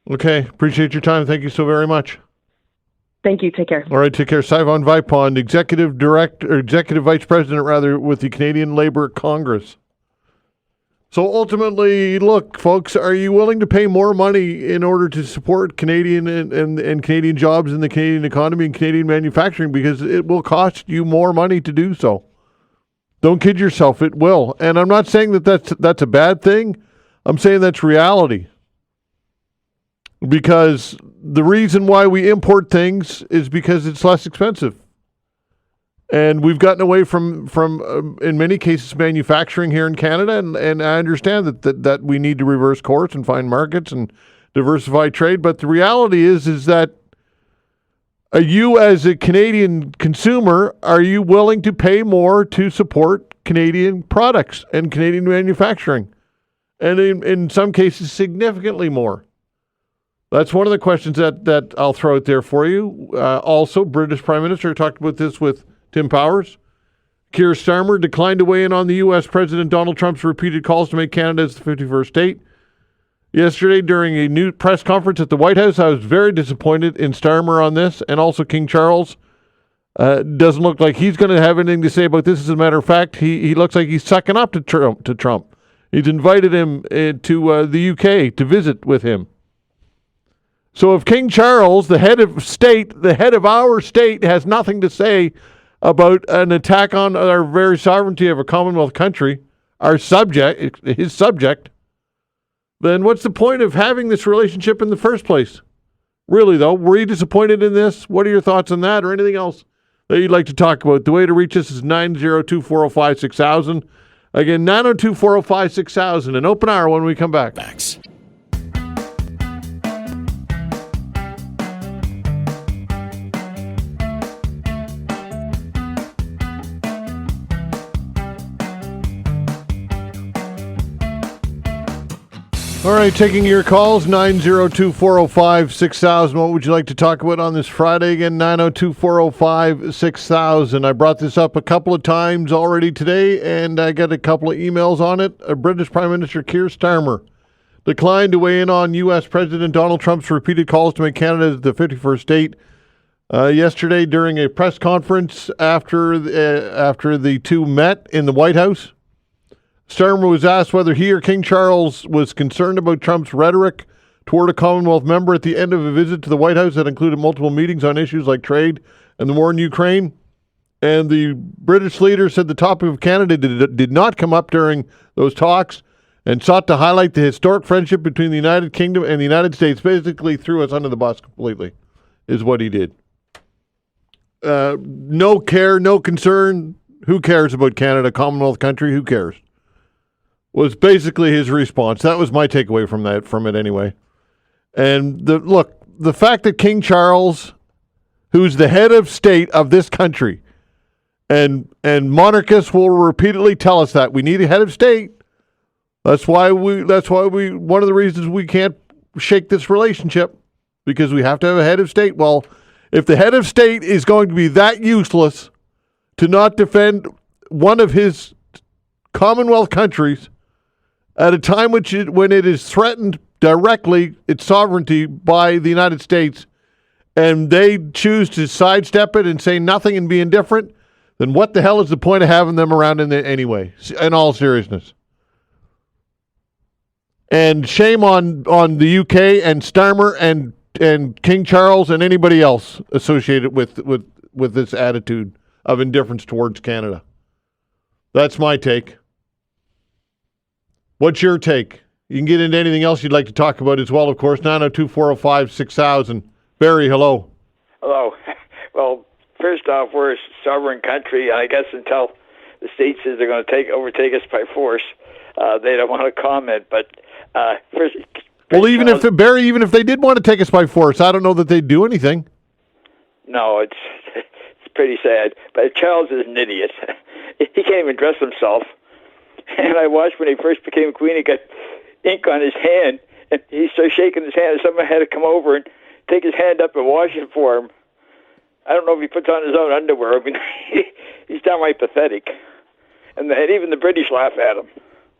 Okay. Appreciate your time. Thank you so very much. Thank you. Take care. All right. Take care. Siobhán Vipond, Executive Vice President, with the Canadian Labour Congress. So ultimately, look, folks, are you willing to pay more money in order to support Canadian and Canadian jobs in the Canadian economy and Canadian manufacturing? Because it will cost you more money to do so. Don't kid yourself, it will. And I'm not saying that's a bad thing. I'm saying that's reality. Because the reason why we import things is because it's less expensive. And we've gotten away from in many cases, manufacturing here in Canada, and I understand that we need to reverse course and find markets and diversify trade. But the reality is that you, as a Canadian consumer, are you willing to pay more to support Canadian products and Canadian manufacturing? And in some cases, significantly more. That's one of the questions that I'll throw out there for you. Also, British Prime Minister talked about this with Tim Powers. Keir Starmer declined to weigh in on the U.S. President Donald Trump's repeated calls to make Canada as the 51st state. Yesterday, during a new press conference at the White House, I was very disappointed in Starmer on this, and also King Charles. Doesn't look like he's going to have anything to say about this. As a matter of fact, he looks like he's sucking up to Trump. He's invited him to the U.K. to visit with him. So if King Charles, the head of our state, has nothing to say about an attack on our very sovereignty of a Commonwealth country, his subject, then what's the point of having this relationship in the first place? Really, though, were you disappointed in this? What are your thoughts on that or anything else that you'd like to talk about? The way to reach us is 902-405-6000. Again, 902-405-6000. An open hour when we come back. All right, taking your calls, 902-405-6000. What would you like to talk about on this Friday? Again, 902-405-6000. I brought this up a couple of times already today, and I got a couple of emails on it. British Prime Minister Keir Starmer declined to weigh in on U.S. President Donald Trump's repeated calls to make Canada the 51st state. Yesterday, during a press conference after the two met in the White House, Starmer was asked whether he or King Charles was concerned about Trump's rhetoric toward a Commonwealth member at the end of a visit to the White House that included multiple meetings on issues like trade and the war in Ukraine. And the British leader said the topic of Canada did not come up during those talks and sought to highlight the historic friendship between the United Kingdom and the United States. Basically threw us under the bus completely, is what he did. No care, no concern. Who cares about Canada, Commonwealth country? Who cares? Was basically his response. That was my takeaway from it anyway. And the fact that King Charles, who's the head of state of this country, and monarchists will repeatedly tell us that we need a head of state. That's why one of the reasons we can't shake this relationship, because we have to have a head of state. Well, if the head of state is going to be that useless to not defend one of his Commonwealth countries at a time when it is threatened directly, its sovereignty, by the United States, and they choose to sidestep it and say nothing and be indifferent, then what the hell is the point of having them around anyway, in all seriousness? And shame on the UK and Starmer and King Charles and anybody else associated with this attitude of indifference towards Canada. That's my take. What's your take? You can get into anything else you'd like to talk about as well, of course. 902-405-6000. Barry, hello. Hello. Well, first off, we're a sovereign country, and I guess until the state says they're going to overtake us by force, they don't want to comment. But first, well, even if they did want to take us by force, I don't know that they'd do anything. No, it's pretty sad. But Charles is an idiot. He can't even dress himself. And I watched when he first became queen, he got ink on his hand, and he started shaking his hand, and someone had to come over and take his hand up and wash it for him. I don't know if he puts on his own underwear. I mean, he's downright pathetic. And even the British laugh at him.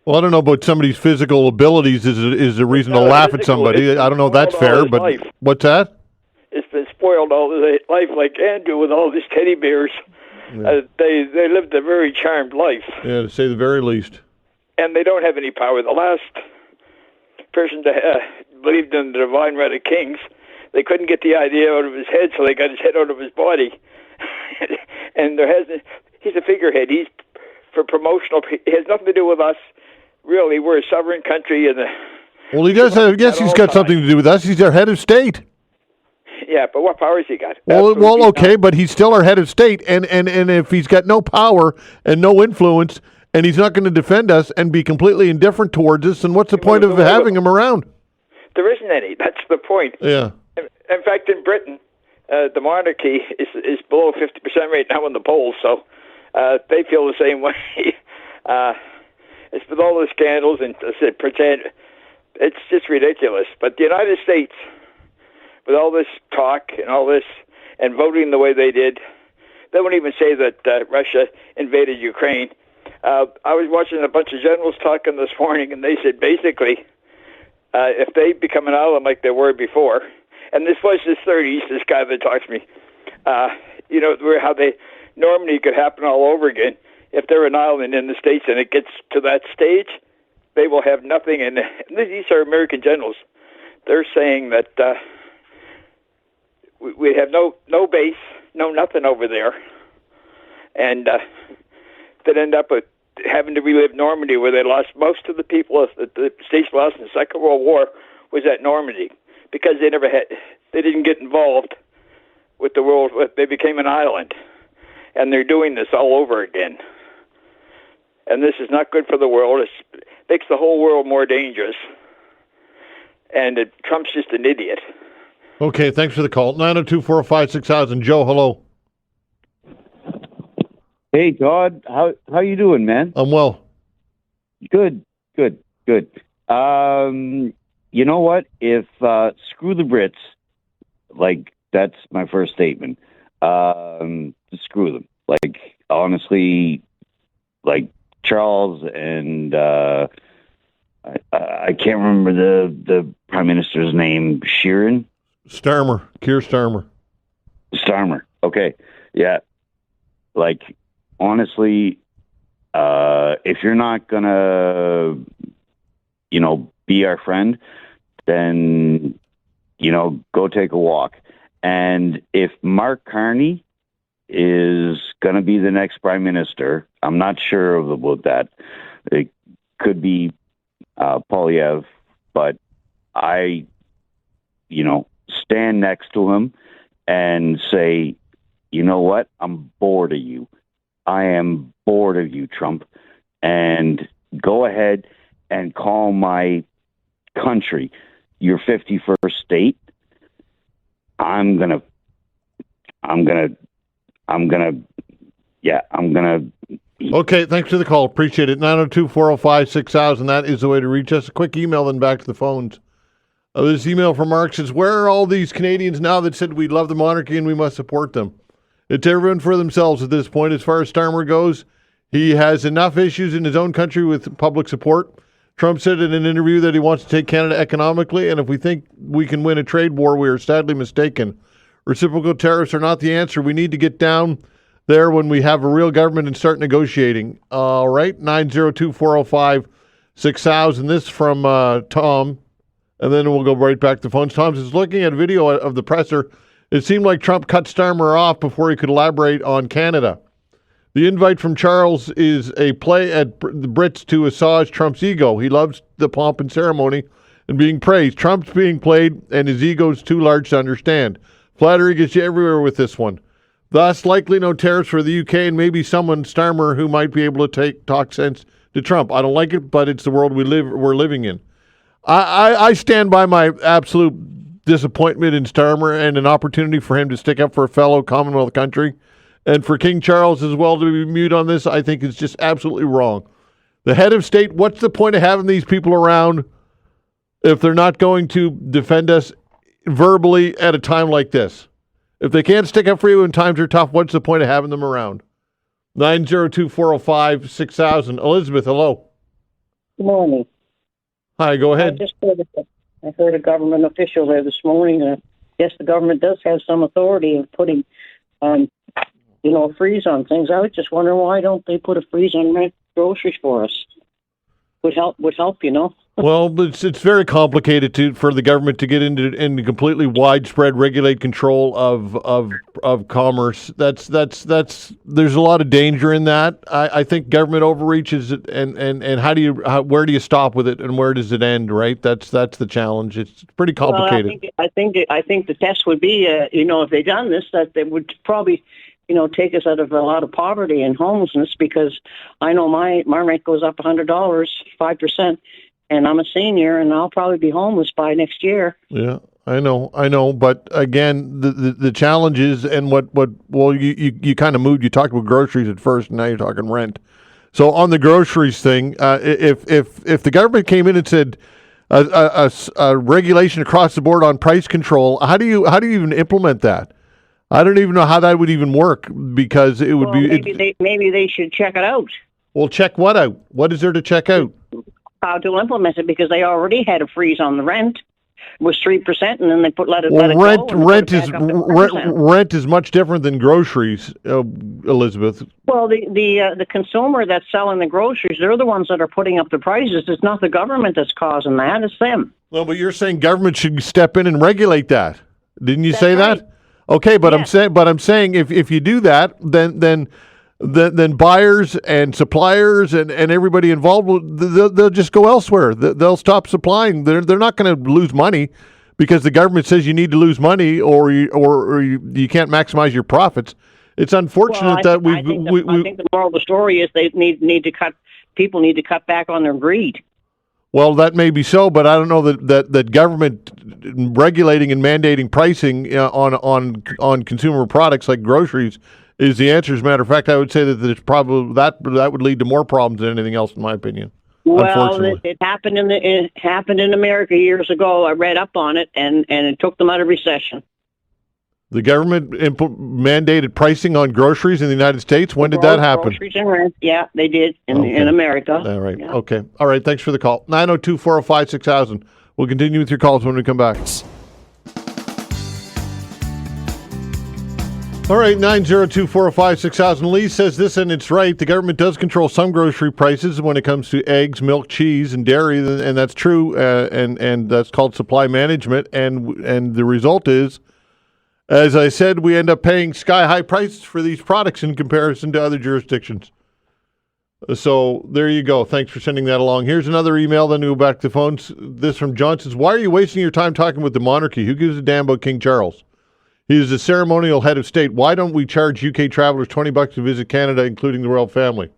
Well, I don't know about somebody's physical abilities is a reason to laugh at somebody. I don't know if that's fair, but life. What's that? It's been spoiled all his life, like Andrew with all these teddy bears. Yeah. They lived a very charmed life. Yeah, to say the very least. And they don't have any power. The last person to believed in the divine right of kings, they couldn't get the idea out of his head, so they got his head out of his body. And he's a figurehead. He's for promotional. It has nothing to do with us. Really, we're a sovereign country, and well, he does. I guess he's got something to do with us. He's our head of state. Yeah, but what power has he got? Well, okay, but he's still our head of state, and if he's got no power and no influence, and he's not going to defend us and be completely indifferent towards us, then what's the point of having him around? There isn't any. That's the point. Yeah. In fact, in Britain, the monarchy is below 50% right now in the polls, so they feel the same way. It's with all the scandals and pretend. It's just ridiculous. But the United States, with all this talk and all this, and voting the way they did, they won't even say that Russia invaded Ukraine. I was watching a bunch of generals talking this morning, and they said basically, if they become an island like they were before, and this was his 30s, this guy that talks to me, how Normandy could happen all over again. If they're an island in the States and it gets to that stage, they will have nothing. And these are American generals. They're saying that we have no base, no nothing over there, and that end up with having to relive Normandy, where they lost most of the people. The states lost in the Second World War was at Normandy because they didn't get involved with the world. They became an island, and they're doing this all over again. And this is not good for the world. It makes the whole world more dangerous. And Trump's just an idiot. Okay, thanks for the call. 902-405-6000. Joe, hello. Hey, Todd. How you doing, man? I'm well. Good. You know what? If screw the Brits, like that's my first statement. Screw them. Like honestly, like Charles and I can't remember the Prime Minister's name. Keir Starmer. Okay, yeah. Like honestly, if you're not gonna, be our friend, then, go take a walk. And if Mark Carney is going to be the next prime minister, I'm not sure about that. It could be Polyev, but I, stand next to him and say, you know what? I'm bored of you. I am bored of you, Trump. And go ahead and call my country your 51st state. I'm gonna. Okay, thanks for the call. Appreciate it. 902-405-6000. That is the way to reach us. A quick email, then back to the phones. This email from Mark says, where are all these Canadians now that said we love the monarchy and we must support them? It's everyone for themselves at this point. As far as Starmer goes, he has enough issues in his own country with public support. Trump said in an interview that he wants to take Canada economically, and if we think we can win a trade war, we are sadly mistaken. Reciprocal tariffs are not the answer. We need to get down there when we have a real government and start negotiating. All right, 902-405-6000. This from Tom, and then we'll go right back to phones. Tom says, looking at a video of the presser, it seemed like Trump cut Starmer off before he could elaborate on Canada. The invite from Charles is a play at the Brits to assuage Trump's ego. He loves the pomp and ceremony and being praised. Trump's being played, and his ego is too large to understand. Flattery gets you everywhere with this one. Thus, likely no tariffs for the UK and maybe someone, Starmer, who might be able to talk sense to Trump. I don't like it, but it's the world we're living in. I stand by my absolute disappointment in Starmer and an opportunity for him to stick up for a fellow Commonwealth country. And for King Charles as well to be mute on this, I think is just absolutely wrong. The head of state, what's the point of having these people around if they're not going to defend us verbally at a time like this? If they can't stick up for you when times are tough, what's the point of having them around? 902-405-6000. Elizabeth, hello. Good morning. Hi, go ahead. I heard a government official there this morning. Yes, the government does have some authority in putting a freeze on things. I was just wondering, why don't they put a freeze on groceries for us? Would help, Well, it's very complicated for the government to get into completely widespread regulate control of commerce. That's there's a lot of danger in that. I think government overreach is and where do you stop with it and where does it end? Right. That's the challenge. It's pretty complicated. Well, I think the test would be if they done this, that they would probably take us out of a lot of poverty and homelessness, because I know my rent goes up $100, 5%. And I'm a senior, and I'll probably be homeless by next year. Yeah, I know. But again, the challenge is, and you kind of moved. You talked about groceries at first, and now you're talking rent. So on the groceries thing, if the government came in and said a regulation across the board on price control, how do you even implement that? I don't even know how that would even work, because it would maybe they should check it out. Well, check what out? What is there to check out? How to implement it, because they already had a freeze on the rent. It was 3%, and then they let it rent is much different than groceries, Elizabeth. Well, the consumer that's selling the groceries, they're the ones that are putting up the prices. It's not the government that's causing that; it's them. Well, but you're saying government should step in and regulate that. Didn't you say right. that? Okay, but yes. I'm saying if you do that, then buyers and suppliers and everybody involved, they'll just go elsewhere. They'll stop supplying. They're not going to lose money because the government says you need to lose money or you can't maximize your profits. It's unfortunate I think the moral of the story is they need to cut. People need to cut back on their greed. Well, that may be so, but I don't know that government regulating and mandating pricing on consumer products like groceries is the answer. As a matter of fact, I would say that it's probably that would lead to more problems than anything else, in my opinion. Well, unfortunately. it happened in America years ago. I read up on it, and it took them out of recession. The government mandated pricing on groceries in the United States. When did that happen? Groceries and rent. Yeah, they did in America. All right. Yeah. Okay. All right. Thanks for the call. 902-405-6000. We'll continue with your calls when we come back. All right, 902-405-6000. Lee says this, and it's right. The government does control some grocery prices when it comes to eggs, milk, cheese, and dairy, and that's true, and that's called supply management. And the result is, as I said, we end up paying sky-high prices for these products in comparison to other jurisdictions. So there you go. Thanks for sending that along. Here's another email, then we'll go back to the phones. This from Johnson. Why are you wasting your time talking with the monarchy? Who gives a damn about King Charles? He is the ceremonial head of state. Why don't we charge UK travelers $20 to visit Canada, including the royal family?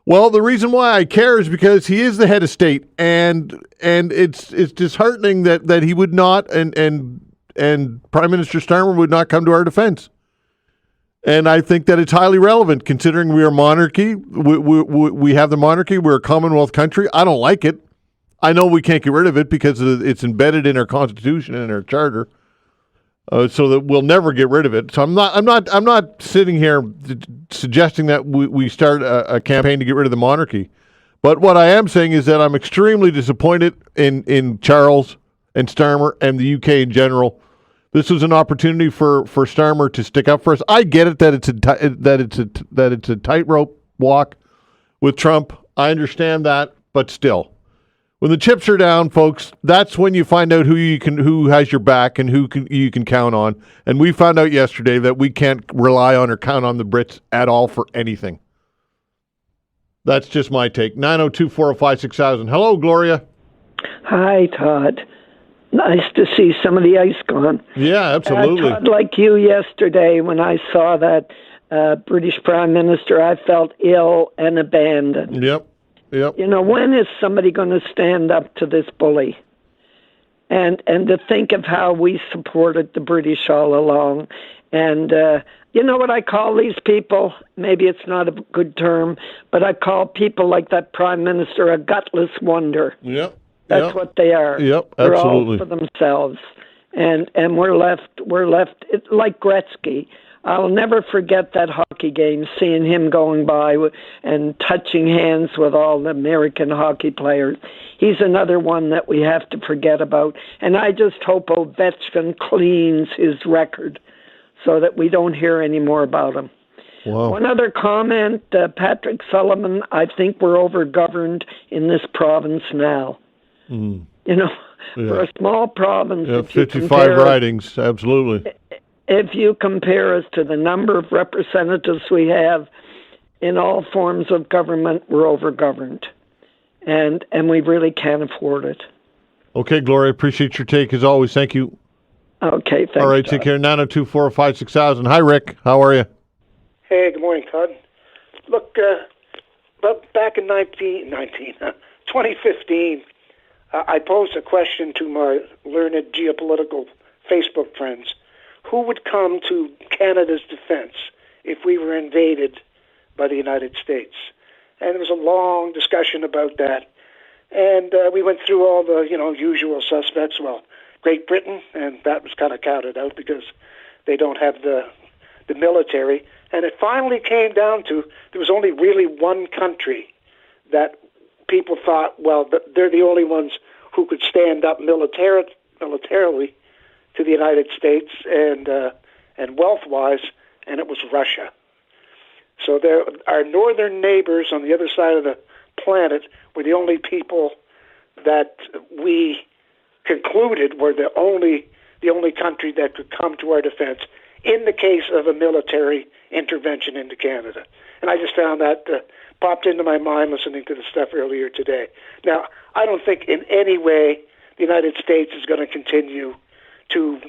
Well, the reason why I care is because he is the head of state, and it's disheartening that he would not, and Prime Minister Starmer would not come to our defense. And I think that it's highly relevant, considering we are monarchy. We have the monarchy. We're a Commonwealth country. I don't like it. I know we can't get rid of it because it's embedded in our Constitution and our Charter. So that we'll never get rid of it. So I'm not sitting here suggesting that we start a campaign to get rid of the monarchy. But what I am saying is that I'm extremely disappointed in Charles and Starmer and the UK in general. This was an opportunity for Starmer to stick up for us. I get it that it's a tightrope walk with Trump. I understand that, but still. When the chips are down, folks, that's when you find out who has your back and you can count on. And we found out yesterday that we can't rely on or count on the Brits at all for anything. That's just my take. 902-405-6000. Hello, Gloria. Hi, Todd. Nice to see some of the ice gone. Yeah, absolutely. Todd, like you yesterday, when I saw that British Prime Minister, I felt ill and abandoned. Yep. You know, when is somebody going to stand up to this bully? And to think of how we supported the British all along. And you know what I call these people? Maybe it's not a good term, but I call people like that Prime Minister a gutless wonder. Yep. That's what they are. Yep, They're absolutely. all for themselves. And we're left like Gretzky. I'll never forget that hockey game, seeing him going by and touching hands with all the American hockey players. He's another one that we have to forget about. And I just hope Ovechkin cleans his record so that we don't hear any more about him. Wow. One other comment, Patrick Sullivan, I think we're overgoverned in this province now. Mm. You know, for a small province. Yeah, 55 ridings, absolutely. If you compare us to the number of representatives we have in all forms of government, we're overgoverned. And we really can't afford it. Okay, Gloria, appreciate your take as always. Thank you. Okay, thanks. All right, take care. 902-405-6000. Hi, Rick. How are you? Hey, good morning, Todd. Look, back in 2015, I posed a question to my learned geopolitical Facebook friends. Who would come to Canada's defense if we were invaded by the United States? And there was a long discussion about that. And we went through all the, usual suspects. Well, Great Britain, and that was kind of counted out because they don't have the military. And it finally came down to there was only really one country that people thought, well, they're the only ones who could stand up militarily to the United States and wealth-wise, and it was Russia. So our northern neighbors on the other side of the planet were the only people that we concluded were the only country that could come to our defense in the case of a military intervention into Canada. And I just found that popped into my mind listening to the stuff earlier today. Now, I don't think in any way the United States is going to continue to,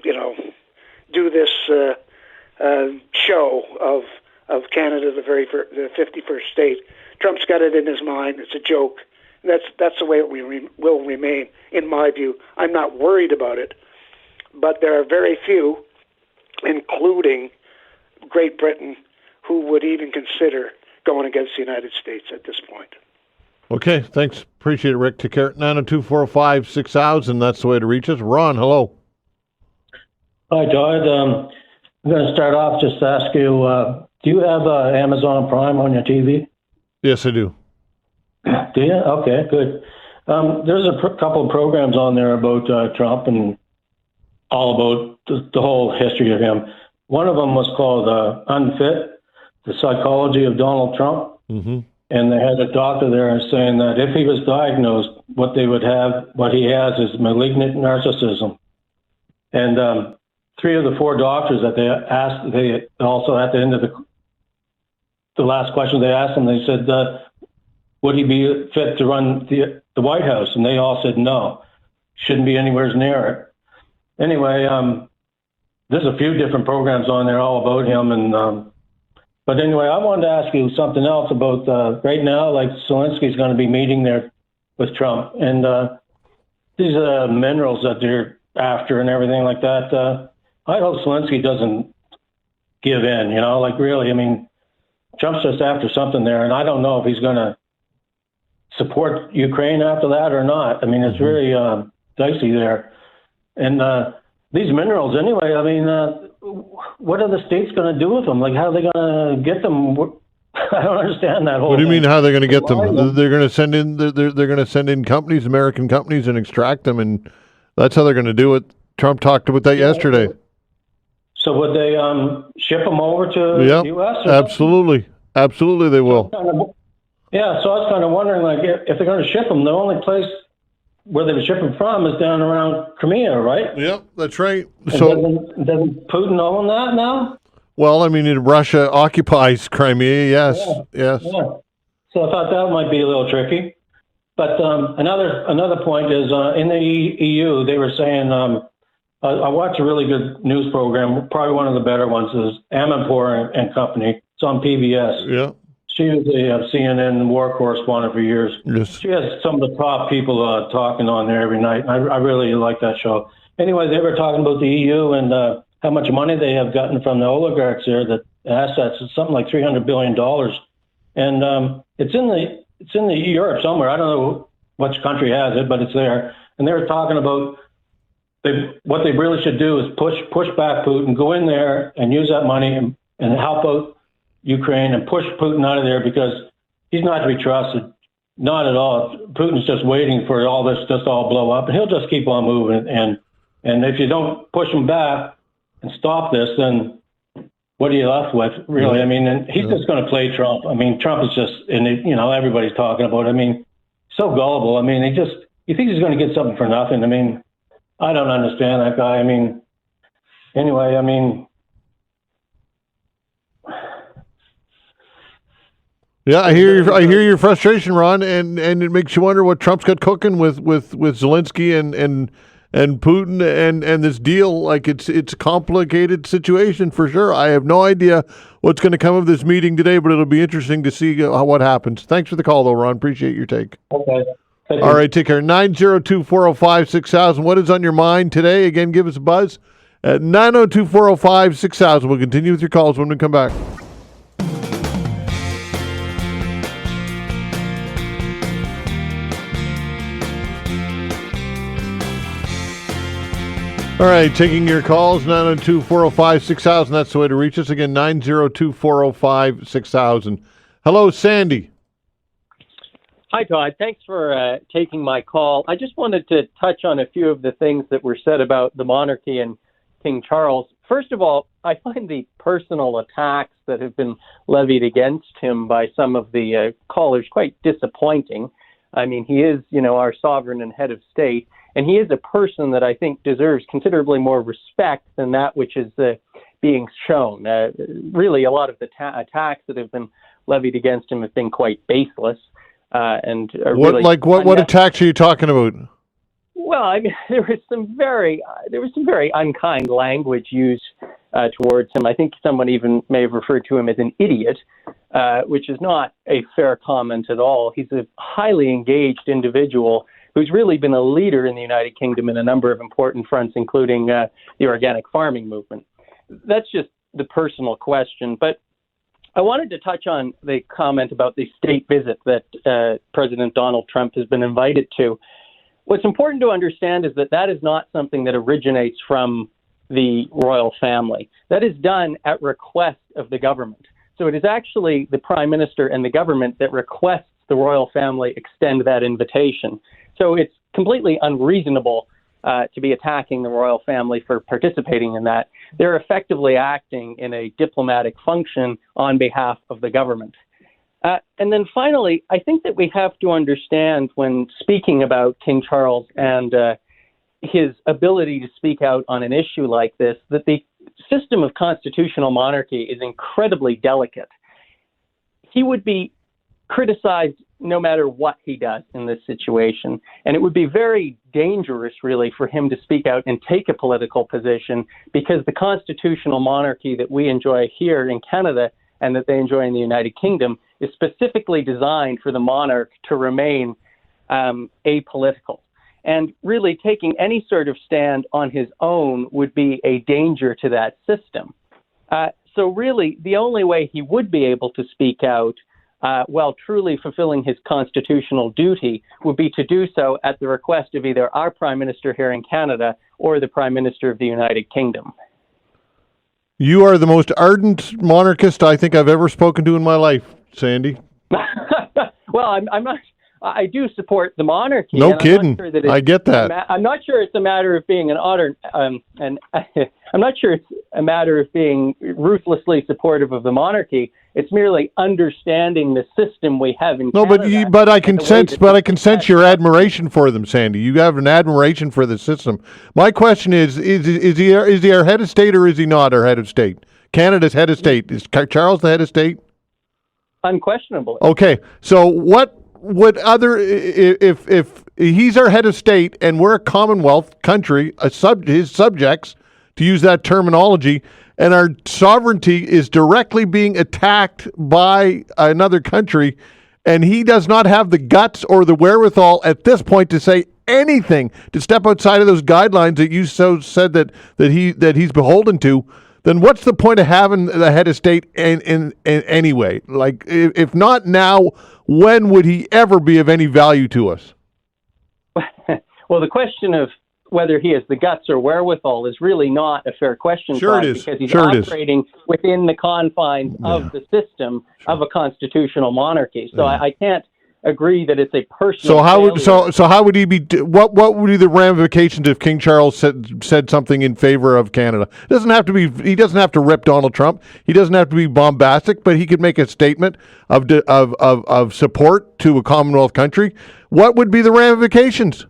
do this show of Canada, the 51st state. Trump's got it in his mind. It's a joke. And that's the way it will remain, in my view. I'm not worried about it, but there are very few, including Great Britain, who would even consider going against the United States at this point. Okay, thanks. Appreciate it, Rick. Take care. 902-405-6000. That's the way to reach us. Ron, hello. Hi, Todd. I'm going to start off just to ask you, do you have Amazon Prime on your TV? Yes, I do. Do you? Okay, good. There's a couple of programs on there about Trump and all about the whole history of him. One of them was called Unfit, the Psychology of Donald Trump. Mm-hmm. And they had a doctor there saying that if he was diagnosed, what he has is malignant narcissism. And 3 of the 4 doctors that they asked, they also at the end of the last question they asked him, they said, would he be fit to run the White House? And they all said no, shouldn't be anywhere near it. Anyway, there's a few different programs on there all about him. And but anyway, I wanted to ask you something else about right now, like Zelensky's going to be meeting there with Trump. And these minerals that they're after and everything like that, I hope Zelensky doesn't give in, like really. I mean, Trump's just after something there, and I don't know if he's going to support Ukraine after that or not. I mean, it's really dicey there. And these minerals, anyway, I mean, what are the states going to do with them? Like, how are they going to get them? I don't understand that whole What do you thing. mean, how are they going to get them? They're going to send in, they're going to send in companies, American companies, and extract them, and that's how they're going to do it. Trump talked about that yesterday. So would they ship them over to the U.S.? Absolutely. Absolutely they will. So I was kind of wondering, like, if they're going to ship them, the only place where they would ship them from is down around Crimea, right? Yep, that's right. And So doesn't Putin own that now? Well, I mean, Russia occupies Crimea, yes. Yeah. So I thought that might be a little tricky. But another point is in the EU, they were saying, I watched a really good news program, probably one of the better ones, is Amanpour and Company. It's on PBS. Yeah. She was a CNN war correspondent for years. Yes. She has some of the top people talking on there every night. I really like that show. Anyway, they were talking about the EU and how much money they have gotten from the oligarchs there, the assets. It's something like $300 billion. And it's in the Europe somewhere. I don't know which country has it, but it's there. And they were talking about what they really should do is push back Putin, go in there and use that money and help out Ukraine and push Putin out of there because he's not to be trusted. Not at all. Putin's just waiting for all this just all blow up, and he'll just keep on moving. And if you don't push him back and stop this, then what are you left with, really? I mean, and he's just going to play Trump. I mean, Trump is just, and everybody's talking about it. I mean, so gullible. I mean, he thinks he's going to get something for nothing. I mean, I don't understand that guy. I mean, anyway, I mean. Yeah, I hear your frustration, Ron, and it makes you wonder what Trump's got cooking with Zelensky and Putin and this deal. Like it's a complicated situation for sure. I have no idea what's going to come of this meeting today, but it'll be interesting to see what happens. Thanks for the call, though, Ron. Appreciate your take. Okay. All right, take care. 902-405-6000. What is on your mind today? Again, give us a buzz at 902-405-6000. We'll continue with your calls when we come back. All right, taking your calls, 902-405-6000. That's the way to reach us. Again, 902-405-6000. Hello, Sandy. Hi, Todd. Thanks for taking my call. I just wanted to touch on a few of the things that were said about the monarchy and King Charles. First of all, I find the personal attacks that have been levied against him by some of the callers quite disappointing. I mean, he is, our sovereign and head of state, and he is a person that I think deserves considerably more respect than that which is being shown. Really, a lot of the attacks that have been levied against him have been quite baseless. What attacks are you talking about? Well, I mean, there was some very unkind language used towards him. I think someone even may have referred to him as an idiot, which is not a fair comment at all. He's a highly engaged individual who's really been a leader in the United Kingdom in a number of important fronts, including the organic farming movement. That's just the personal question. But I wanted to touch on the comment about the state visit that President Donald Trump has been invited to. What's important to understand is that that is not something that originates from the royal family. That is done at request of the government. So it is actually the Prime Minister and the government that requests the royal family extend that invitation. So it's completely unreasonable to be attacking the royal family for participating in that. They're effectively acting in a diplomatic function on behalf of the government. And then finally, I think that we have to understand when speaking about King Charles and his ability to speak out on an issue like this, that the system of constitutional monarchy is incredibly delicate. He would be criticized no matter what he does in this situation. And it would be very dangerous, really, for him to speak out and take a political position, because the constitutional monarchy that we enjoy here in Canada and that they enjoy in the United Kingdom is specifically designed for the monarch to remain apolitical. And really taking any sort of stand on his own would be a danger to that system. So really, the only way he would be able to speak out while truly fulfilling his constitutional duty would be to do so at the request of either our Prime Minister here in Canada or the Prime Minister of the United Kingdom. You are the most ardent monarchist I think I've ever spoken to in my life, Sandy. Well, I'm not. I do support the monarchy. No kidding. I get that. I'm not sure it's a matter of being I'm not sure it's a matter of being ruthlessly supportive of the monarchy. It's merely understanding the system we have in Canada. No, but I can sense your admiration for them, Sandy. You have an admiration for the system. My question is he our head of state or is he not our head of state? Canada's head of state. Is Charles the head of state? Unquestionably. Okay. So what would if he's our head of state and we're a Commonwealth country, his subjects, to use that terminology, and our sovereignty is directly being attacked by another country, and he does not have the guts or the wherewithal at this point to say anything, to step outside of those guidelines that you said that he's beholden to, then what's the point of having the head of state in anyway? Like, if not now, when would he ever be of any value to us? Well, the question of whether he has the guts or wherewithal is really not a fair question. Sure it is. Because he's operating within the confines of the system of a constitutional monarchy. So I can't agree that it's a personal. So how would he be? What would be the ramifications if King Charles said something in favor of Canada? It doesn't have to be. He doesn't have to rip Donald Trump. He doesn't have to be bombastic, but he could make a statement of support to a Commonwealth country. What would be the ramifications?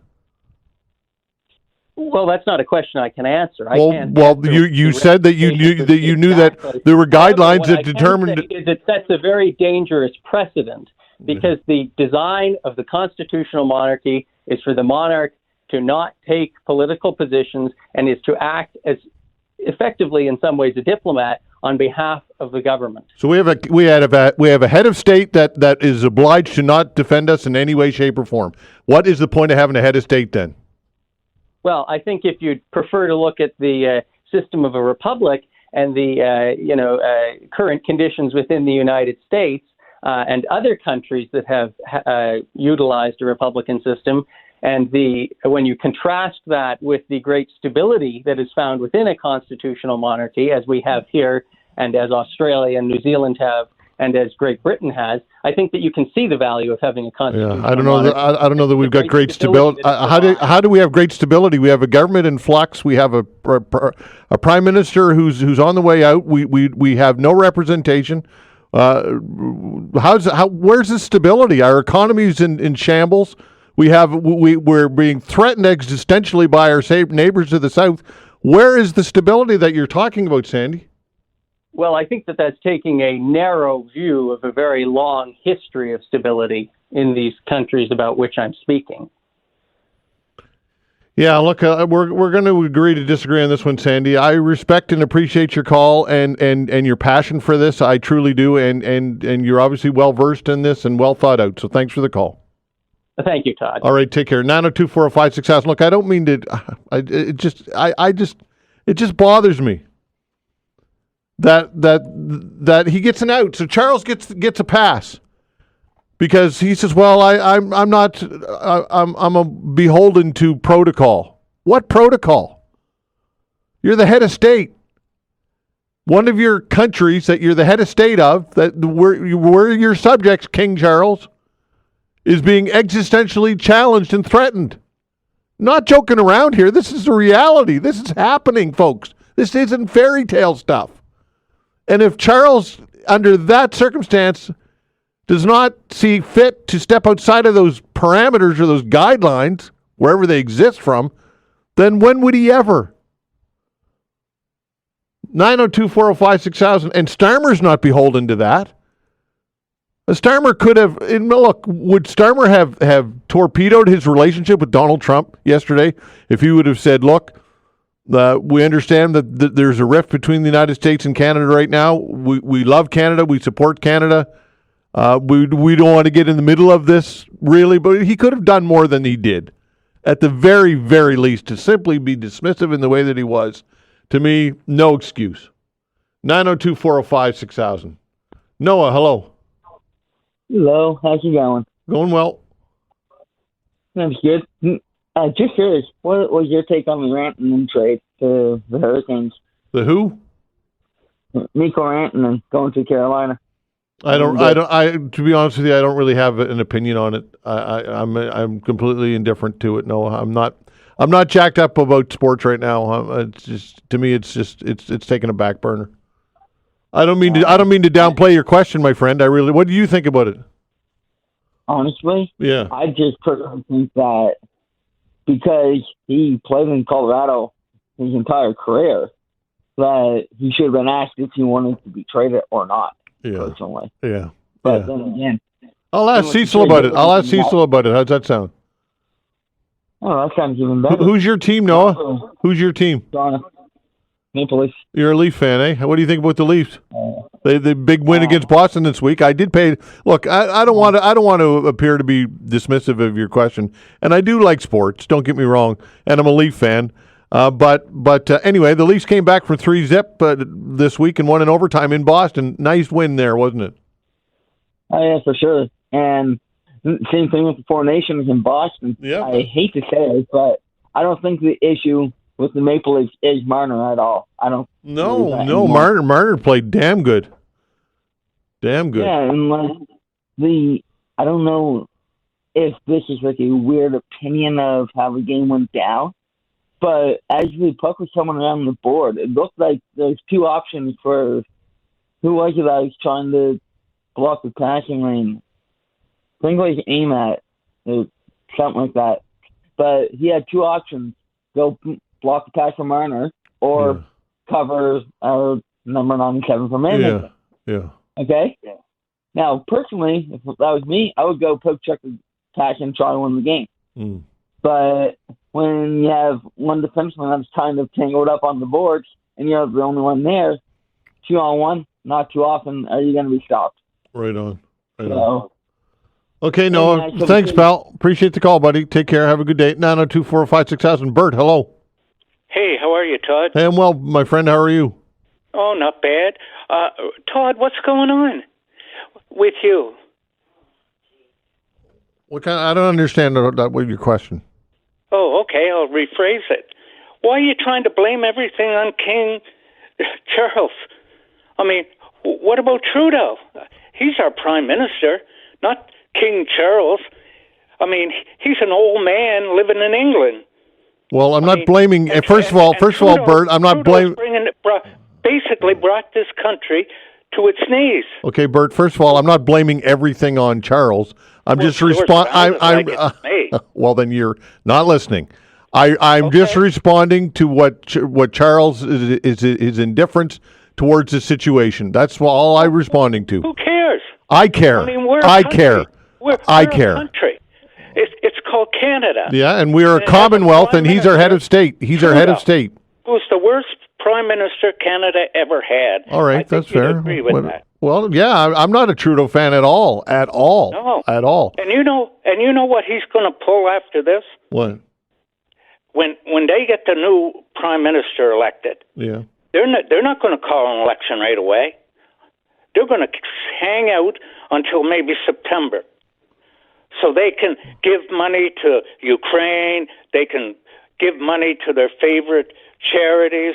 Well, that's not a question I can answer. You said that you knew that there were guidelines that determined. It sets a very dangerous precedent, because the design of the constitutional monarchy is for the monarch to not take political positions and is to act as effectively, in some ways, a diplomat on behalf of the government. So we have a head of state that is obliged to not defend us in any way, shape, or form. What is the point of having a head of state then? Well, I think if you'd prefer to look at the system of a republic and the current conditions within the United States and other countries that have utilized a republican system, and when you contrast that with the great stability that is found within a constitutional monarchy, as we have here, and as Australia and New Zealand have, and as Great Britain has, I think that you can see the value of having a constitutional monarchy. I don't know that we've got great stability. How do we have great stability? We have a government in flux. We have a prime minister who's on the way out. We have no representation. Where's the stability? Our economy is in shambles. We're being threatened existentially by our neighbors to the south. Where is the stability that you're talking about, Sandy? Well, I think that's taking a narrow view of a very long history of stability in these countries about which I'm speaking. Yeah, look, we're going to agree to disagree on this one, Sandy. I respect and appreciate your call and your passion for this. I truly do, and you're obviously well versed in this and well thought out. So thanks for the call. Thank you, Todd. All right, take care. 902-405-6000. Look, I don't mean to. It just bothers me. that he gets an out. So Charles gets a pass because he says, "Well, I'm a beholden to protocol." What protocol? You're the head of state. One of your countries that you're the head of state of, that where your subjects, King Charles, is being existentially challenged and threatened. Not joking around here. This is the reality. This is happening, folks. This isn't fairy tale stuff. And if Charles, under that circumstance, does not see fit to step outside of those parameters or those guidelines, wherever they exist from, then when would he ever? 902-405-6000. And Starmer's not beholden to that. Starmer could have, look, would Starmer have torpedoed his relationship with Donald Trump yesterday if he would have said, look, we understand that there's a rift between the United States and Canada right now. We love Canada. We support Canada. We don't want to get in the middle of this, really. But he could have done more than he did, at the very, very least, to simply be dismissive in the way that he was. To me, no excuse. 902-405-6000. Noah, hello. Hello, how's it going? Going well. That's good. Just curious, what was your take on the Rantanen trade to the Hurricanes? The who? Mikko Rantanen going to Carolina. To be honest with you, I don't really have an opinion on it. I'm completely indifferent to it. No, I'm not jacked up about sports right now. It's just, to me, it's taking a back burner. I don't mean to downplay your question, my friend. What do you think about it? Honestly, yeah, I just personally think that because he played in Colorado his entire career, that he should have been asked if he wanted to be traded or not. Yeah, personally. Yeah, but then again, I'll ask Cecil about it. How's that sound? Oh, that sounds even better. Who's your team, Noah? Who's your team? Maple Leafs. You're a Leaf fan, eh? What do you think about the Leafs? The big win against Boston this week. I did pay. Look, I don't want to appear to be dismissive of your question, and I do like sports. Don't get me wrong, and I'm a Leaf fan. But anyway, the Leafs came back from 3-0 this week and won in overtime in Boston. Nice win there, wasn't it? Oh yeah, for sure. And same thing with the Four Nations in Boston. Yeah. I hate to say it, but I don't think the issue with the Maple Leafs is Marner at all. I don't. No, Marner played damn good. Damn good. Yeah, and I don't know if this is like a weird opinion of how the game went down, but as the puck was coming around the board, it looked like there's two options for who was it that was trying to block the passing lane. I think it was aim at something like that. But he had two options: go block the pass from Marner, or cover number 97 from Anderson. Yeah. Okay? Yeah. Now, personally, if that was me, I would go poke check the pass and try to win the game. Mm. But when you have one defenseman that's kind of tangled up on the boards, and you're the only one there, 2-on-1, not too often are you going to be stopped. Right on. Okay, Noah. Thanks, pal. Appreciate the call, buddy. Take care. Have a good day. 902-405-6000. Bert, hello. Hey, how are you, Todd? Hey, I'm well, my friend. How are you? Oh, not bad. Todd, what's going on with you? I don't understand your question. Oh, okay. I'll rephrase it. Why are you trying to blame everything on King Charles? I mean, what about Trudeau? He's our prime minister, not King Charles. I mean, he's an old man living in England. Well, I'm not blaming. First of all, Bert, I'm not blaming. Basically brought this country to its knees. Okay, Bert. First of all, I'm not blaming everything on Charles. I'm just responding. Well, then you're not listening. I'm just responding to what Charles is his indifference towards the situation. That's all I'm responding to. Who cares? I care. I mean, we're I a country. care. We're I a care. country. It's called Canada. Yeah, and we're a commonwealth, and he's our head of state. He's our head of state. Who's the worst prime minister Canada ever had. All right, that's fair. Agree with that. Well, yeah, I'm not a Trudeau fan at all. No. At all. And you know what he's going to pull after this? What? When they get the new prime minister elected, yeah, They're not going to call an election right away. They're going to hang out until maybe September, so they can give money to Ukraine. They can give money to their favorite charities.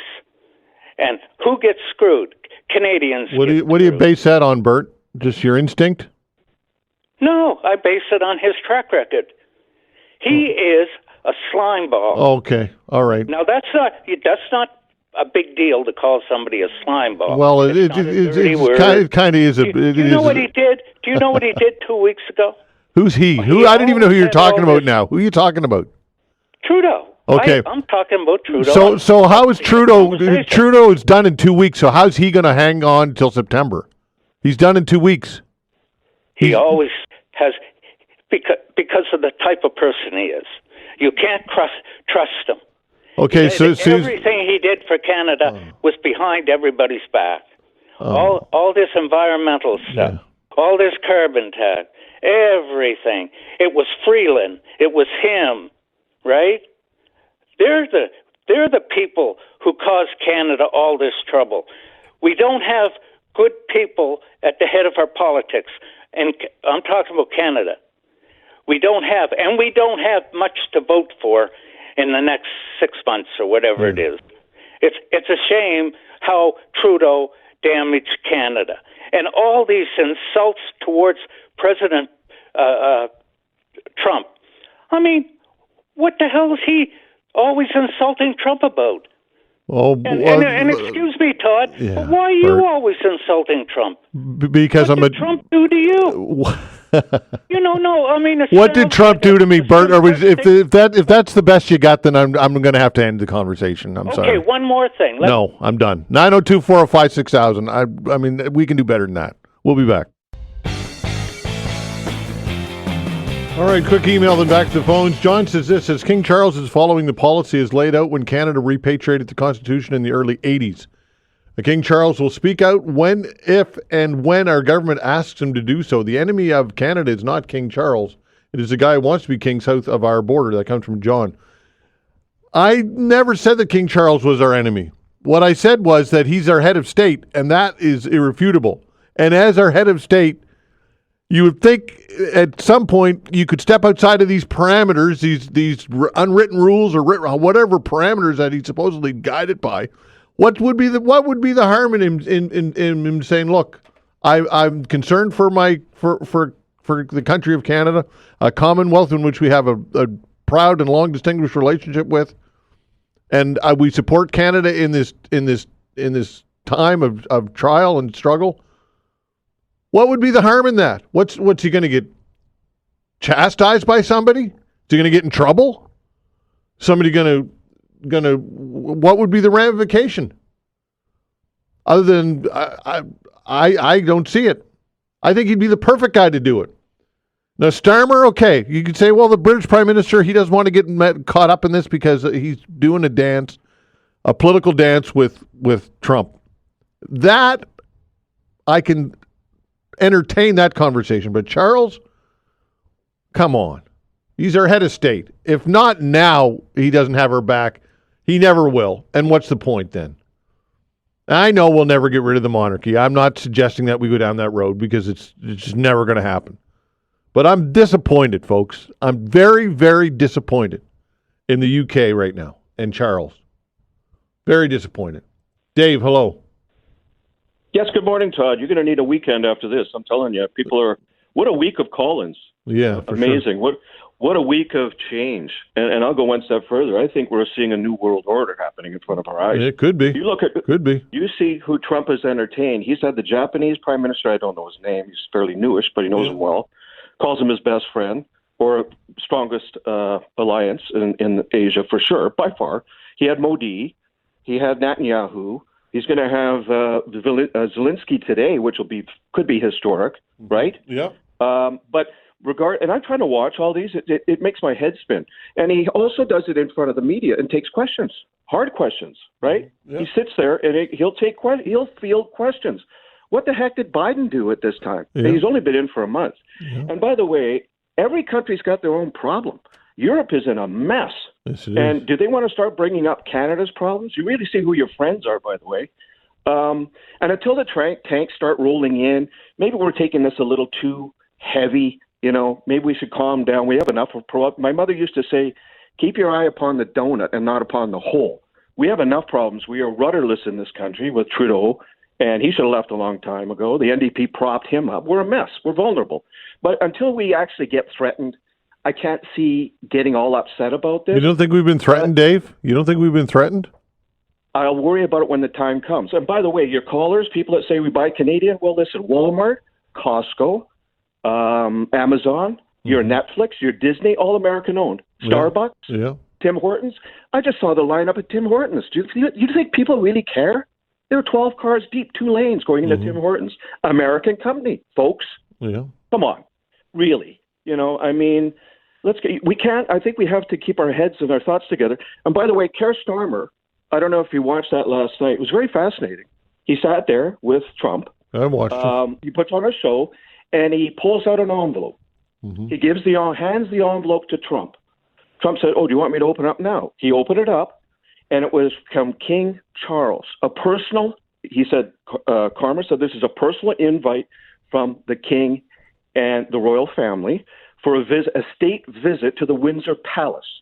And who gets screwed? Canadians. What do you base that on, Bert? Just your instinct? No, I base it on his track record. He is a slime ball. Okay, all right. Now that's not a big deal to call somebody a slime ball. Well, it kind of is. Do you know what he did? Do you know what he did 2 weeks ago? Who's he? Who? I didn't even know who you're talking about now. Who are you talking about? Trudeau. Okay. I'm talking about Trudeau. So how is Trudeau? Trudeau is done in 2 weeks. So how's he going to hang on till September? He's done in 2 weeks. He always has, because of the type of person he is. You can't trust him. Okay, so everything he did for Canada was behind everybody's back. All this environmental stuff, all this carbon tax, everything. It was Freeland. It was him, right? They're the people who caused Canada all this trouble. We don't have good people at the head of our politics, and I'm talking about Canada. We don't have much to vote for in the next 6 months or whatever it is. It's a shame how Trudeau damaged Canada. And all these insults towards President Trump. I mean, what the hell is he always insulting Trump about? And excuse me, Todd, but why are you always insulting Trump? Because what did Trump do to you? No. I mean, what did Trump do to me, Bert? If that's the best you got, then I'm going to have to end the conversation. I'm sorry. Okay, one more thing. No, I'm done. 902-405-6000. I mean, we can do better than that. We'll be back. All right, quick email, then back to the phones. John says this, says King Charles is following the policy as laid out when Canada repatriated the Constitution in the early 80s. King Charles will speak out when, if, and when our government asks him to do so. The enemy of Canada is not King Charles. It is the guy who wants to be king south of our border. That comes from John. I never said that King Charles was our enemy. What I said was that he's our head of state, and that is irrefutable. And as our head of state, you would think at some point you could step outside of these parameters, these unwritten rules or whatever parameters that he's supposedly guided by. What would be the harm in him saying, "Look, I'm concerned for the country of Canada, a commonwealth in which we have a proud and long distinguished relationship with, and we support Canada in this time of trial and struggle." What would be the harm in that? What's he going to get chastised by somebody? Is he going to get in trouble? Somebody going to what would be the ramification? Other than I don't see it. I think he'd be the perfect guy to do it. Now Starmer, okay, you could say, well, the British Prime Minister, he doesn't want to get caught up in this because he's doing a political dance with Trump. That I can entertain that conversation, but Charles, come on. He's our head of state. If not now, he doesn't have her back. He never will. And what's the point then? I know we'll never get rid of the monarchy. I'm not suggesting that we go down that road because it's just never going to happen. But I'm disappointed, folks. I'm very, very disappointed in the UK right now and Charles. Very disappointed. Dave, hello. Yes, good morning, Todd. You're going to need a weekend after this. I'm telling you, what a week of call-ins. Yeah, amazing. Sure. What a week of change. And I'll go one step further. I think we're seeing a new world order happening in front of our eyes. It could be. You see who Trump has entertained. He's had the Japanese prime minister. I don't know his name. He's fairly newish, but he knows him well. Calls him his best friend or strongest alliance in Asia for sure, by far. He had Modi. He had Netanyahu. He's going to have Zelensky today, which could be historic, right? Yeah. And I'm trying to watch all these. It makes my head spin. And he also does it in front of the media and takes questions, hard questions, right? Yeah. He sits there and he'll field questions. What the heck did Biden do at this time? Yeah. He's only been in for a month. Yeah. And by the way, every country's got their own problem. Europe is in a mess. Yes, it And is. do they want to start bringing up Canada's problems? You really see who your friends are, by the way. And until the tanks start rolling in, maybe we're taking this a little too heavy. Maybe we should calm down. We have enough of my mother used to say, keep your eye upon the donut and not upon the hole. We have enough problems. We are rudderless in this country with Trudeau, and he should have left a long time ago. The NDP propped him up. We're a mess. We're vulnerable. But until we actually get threatened, I can't see getting all upset about this. You don't think we've been threatened, Dave? You don't think we've been threatened? I'll worry about it when the time comes. And by the way, your callers, people that say we buy Canadian, well, listen, Walmart, Costco, Amazon, your Netflix, your Disney, all American-owned. Starbucks, Yeah. Tim Hortons. I just saw the lineup at Tim Hortons. Do you think people really care? There are 12 cars deep, 2 lanes going into Tim Hortons. American company, folks. Yeah. Come on. Really. I think we have to keep our heads and our thoughts together. And by the way, Keir Starmer, I don't know if you watched that last night. It was very fascinating. He sat there with Trump. I watched it. He puts on a show, and he pulls out an envelope. He hands the envelope to Trump. Trump said, "Oh, do you want me to open it up now?" He opened it up, and it was from King Charles. He said, Carmer said, this is a personal invite from the King and the royal family for a state visit to the Windsor Palace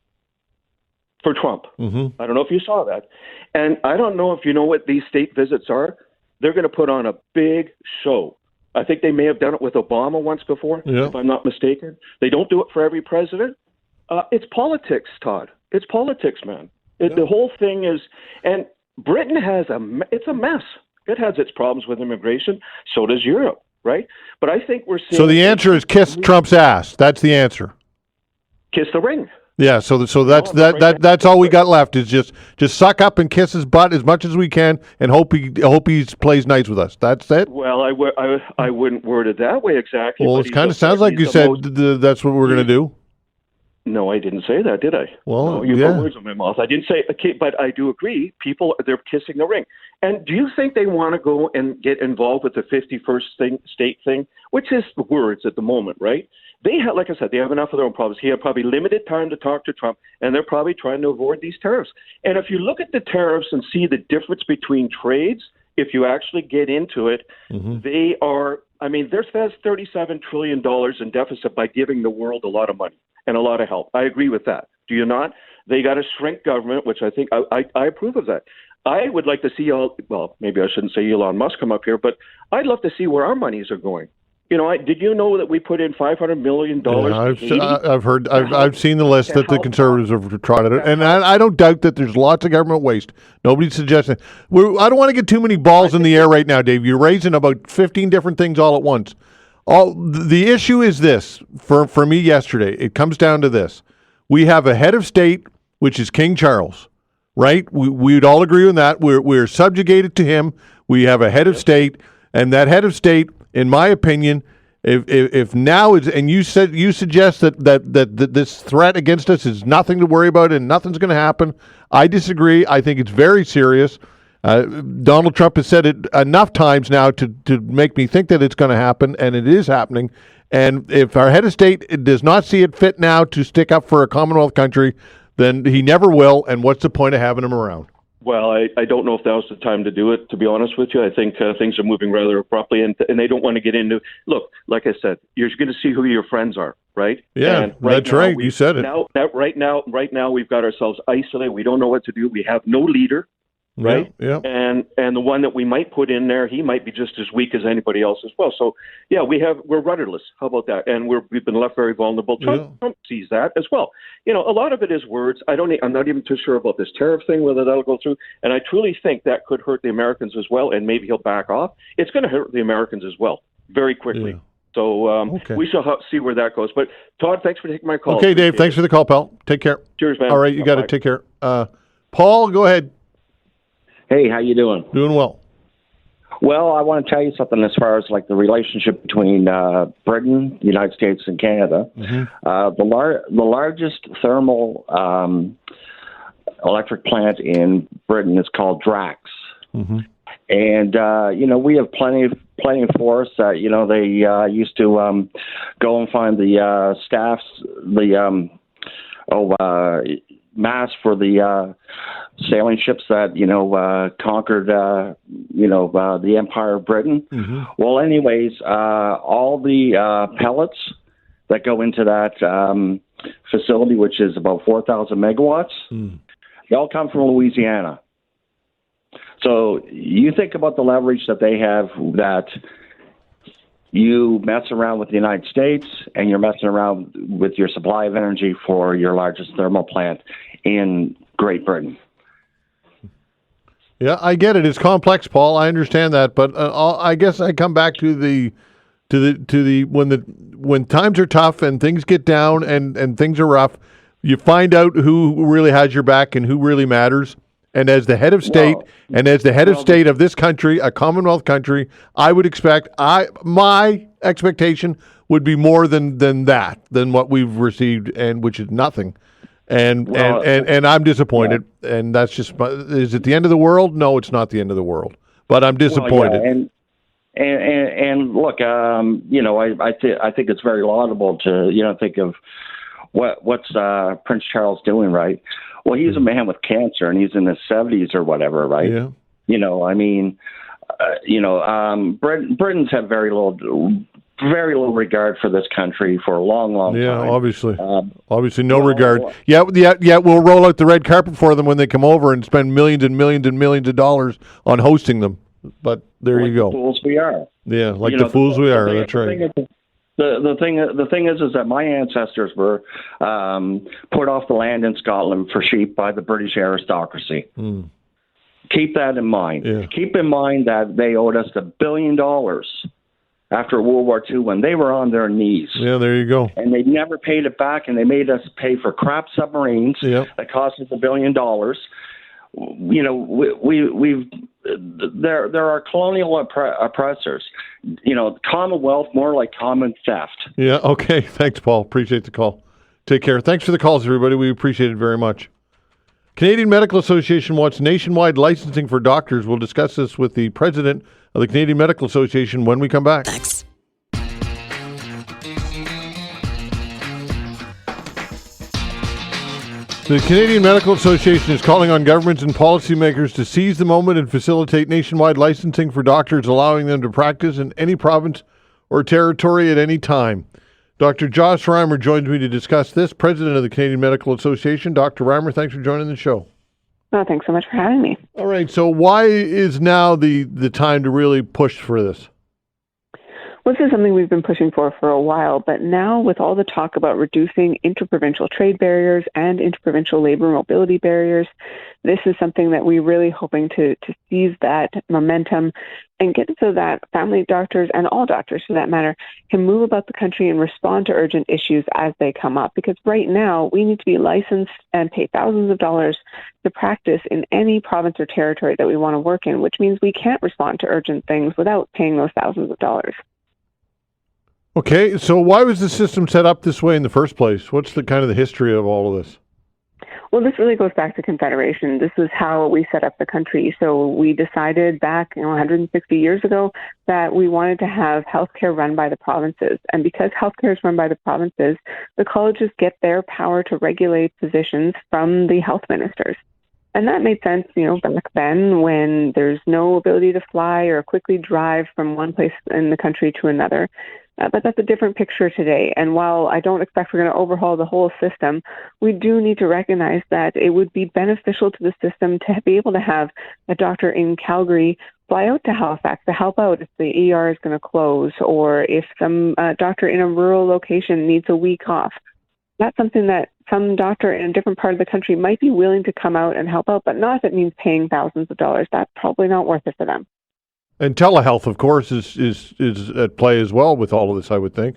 for Trump. I don't know if you saw that. And I don't know if you know what these state visits are. They're going to put on a big show. I think they may have done it with Obama once before, if I'm not mistaken. They don't do it for every president. It's politics, Todd. It's politics, man. The whole thing is, and Britain it's a mess. It has its problems with immigration. So does Europe, right? But I think we're seeing. So the answer is kiss Trump's ass. That's the answer. Kiss the ring. Yeah. So that's all we got left is just suck up and kiss his butt as much as we can and hope he plays nice with us. That's it. Well, I wouldn't word it that way exactly. Well, it kind of sounds like you said that's what we're going to do. No, I didn't say that, did I? Well, no, you put words in my mouth. I didn't say, okay, but I do agree. People, they're kissing the ring. And do you think they want to go and get involved with the 51st state thing, which is words at the moment, right? They have, like I said, they have enough of their own problems. He had probably limited time to talk to Trump, and they're probably trying to avoid these tariffs. And if you look at the tariffs and see the difference between trades, if you actually get into it, they are, there's $37 trillion in deficit by giving the world a lot of money and a lot of help. I agree with that. Do you not? They got to shrink government, which I think I approve of that. I would like to see maybe I shouldn't say Elon Musk come up here, but I'd love to see where our monies are going. Did you know that we put in $500 million? I've seen the list that the Conservatives have tried it, and I don't doubt that there's lots of government waste. Nobody's suggesting. I don't want to get too many balls in the air right now, Dave. You're raising about 15 different things all at once. The issue is this for me yesterday. It comes down to this: we have a head of state, which is King Charles, right? We'd all agree on that. We're subjugated to him. We have a head of state, and that head of state, in my opinion, if now is, and you suggest that this threat against us is nothing to worry about and nothing's going to happen. I disagree. I think it's very serious. Donald Trump has said it enough times now to make me think that it's going to happen, and it is happening. And if our head of state does not see it fit now to stick up for a Commonwealth country, then he never will. And what's the point of having him around? Well, I don't know if that was the time to do it, to be honest with you. I think things are moving rather abruptly, and they don't want to get into. Look, like I said, you're going to see who your friends are, right? Yeah, and that's right. You said it. Right now, we've got ourselves isolated. We don't know what to do. We have no leader. Right. Yeah. And the one that we might put in there, he might be just as weak as anybody else as well. So yeah, we're rudderless. How about that? And we've been left very vulnerable. Trump sees that as well. A lot of it is words. I'm not even too sure about this tariff thing, whether that'll go through. And I truly think that could hurt the Americans as well. And maybe he'll back off. It's going to hurt the Americans as well, very quickly. Yeah. So we shall see where that goes. But Todd, thanks for taking my call. Okay, Dave, thanks for the call, pal. Take care. Cheers, man. All right, you got to take care. Paul, go ahead. Hey, how you doing? Doing well. Well, I want to tell you something as far as like the relationship between Britain, the United States, and Canada. The largest thermal electric plant in Britain is called Drax. And we have plenty of forests that they used to go and find the staffs, mass for the sailing ships that conquered the Empire of Britain. Mm-hmm. Well, anyways, all the pellets that go into that facility, which is about 4,000 megawatts, they all come from Louisiana. So you think about the leverage that they have, that you mess around with the United States and you're messing around with your supply of energy for your largest thermal plant in Great Britain. Yeah, I get it. It's complex, Paul. I understand that, but I guess I come back to the when times are tough and things get down and things are rough, you find out who really has your back and who really matters. And as the head of state, of this country, a Commonwealth country, I would expect my expectation would be more than what we've received, and which is nothing. And I'm disappointed. Yeah. And that's just, is it the end of the world? No, it's not the end of the world. But I'm disappointed. Well, and look, I think it's very laudable to think of what's Prince Charles doing, right? Well, he's a man with cancer, and he's in his 70s or whatever, right? Yeah. Britons have very little regard for this country for a long time. Yeah, obviously no regard. Yeah, we'll roll out the red carpet for them when they come over and spend millions and millions and millions of dollars on hosting them. But there you go. The fools we are. Yeah, the fools we are. That's right. The thing is that my ancestors were put off the land in Scotland for sheep by the British aristocracy. Mm. Keep that in mind. Yeah. Keep in mind that they owed us $1 billion after World War II when they were on their knees. Yeah, there you go. And they never paid it back, and they made us pay for crap submarines that cost us $1 billion. There are colonial oppressors. Commonwealth more like common theft. Yeah. Okay. Thanks, Paul. Appreciate the call. Take care. Thanks for the calls, everybody. We appreciate it very much. Canadian Medical Association wants nationwide licensing for doctors. We'll discuss this with the president of the Canadian Medical Association when we come back. Thanks. The Canadian Medical Association is calling on governments and policymakers to seize the moment and facilitate nationwide licensing for doctors, allowing them to practice in any province or territory at any time. Dr. Josh Reimer joins me to discuss this, president of the Canadian Medical Association. Dr. Reimer, thanks for joining the show. Oh, thanks so much for having me. All right, so why is now the time to really push for this? Well, this is something we've been pushing for a while, but now with all the talk about reducing interprovincial trade barriers and interprovincial labor mobility barriers, this is something that we're really hoping to seize that momentum and get so that family doctors, and all doctors for that matter, can move about the country and respond to urgent issues as they come up. Because right now, we need to be licensed and pay thousands of dollars to practice in any province or territory that we want to work in, which means we can't respond to urgent things without paying those thousands of dollars. Okay, so why was the system set up this way in the first place? What's the kind of the history of all of this? Well, this really goes back to Confederation. This is how we set up the country. So we decided back 160 years ago that we wanted to have healthcare run by the provinces. And because healthcare is run by the provinces, the colleges get their power to regulate physicians from the health ministers. And that made sense, back then when there's no ability to fly or quickly drive from one place in the country to another. But that's a different picture today. And while I don't expect we're going to overhaul the whole system, we do need to recognize that it would be beneficial to the system to be able to have a doctor in Calgary fly out to Halifax to help out if the ER is going to close, or if some doctor in a rural location needs a week off. That's something that some doctor in a different part of the country might be willing to come out and help out, but not if it means paying thousands of dollars. That's probably not worth it for them. And telehealth, of course, is at play as well with all of this, I would think.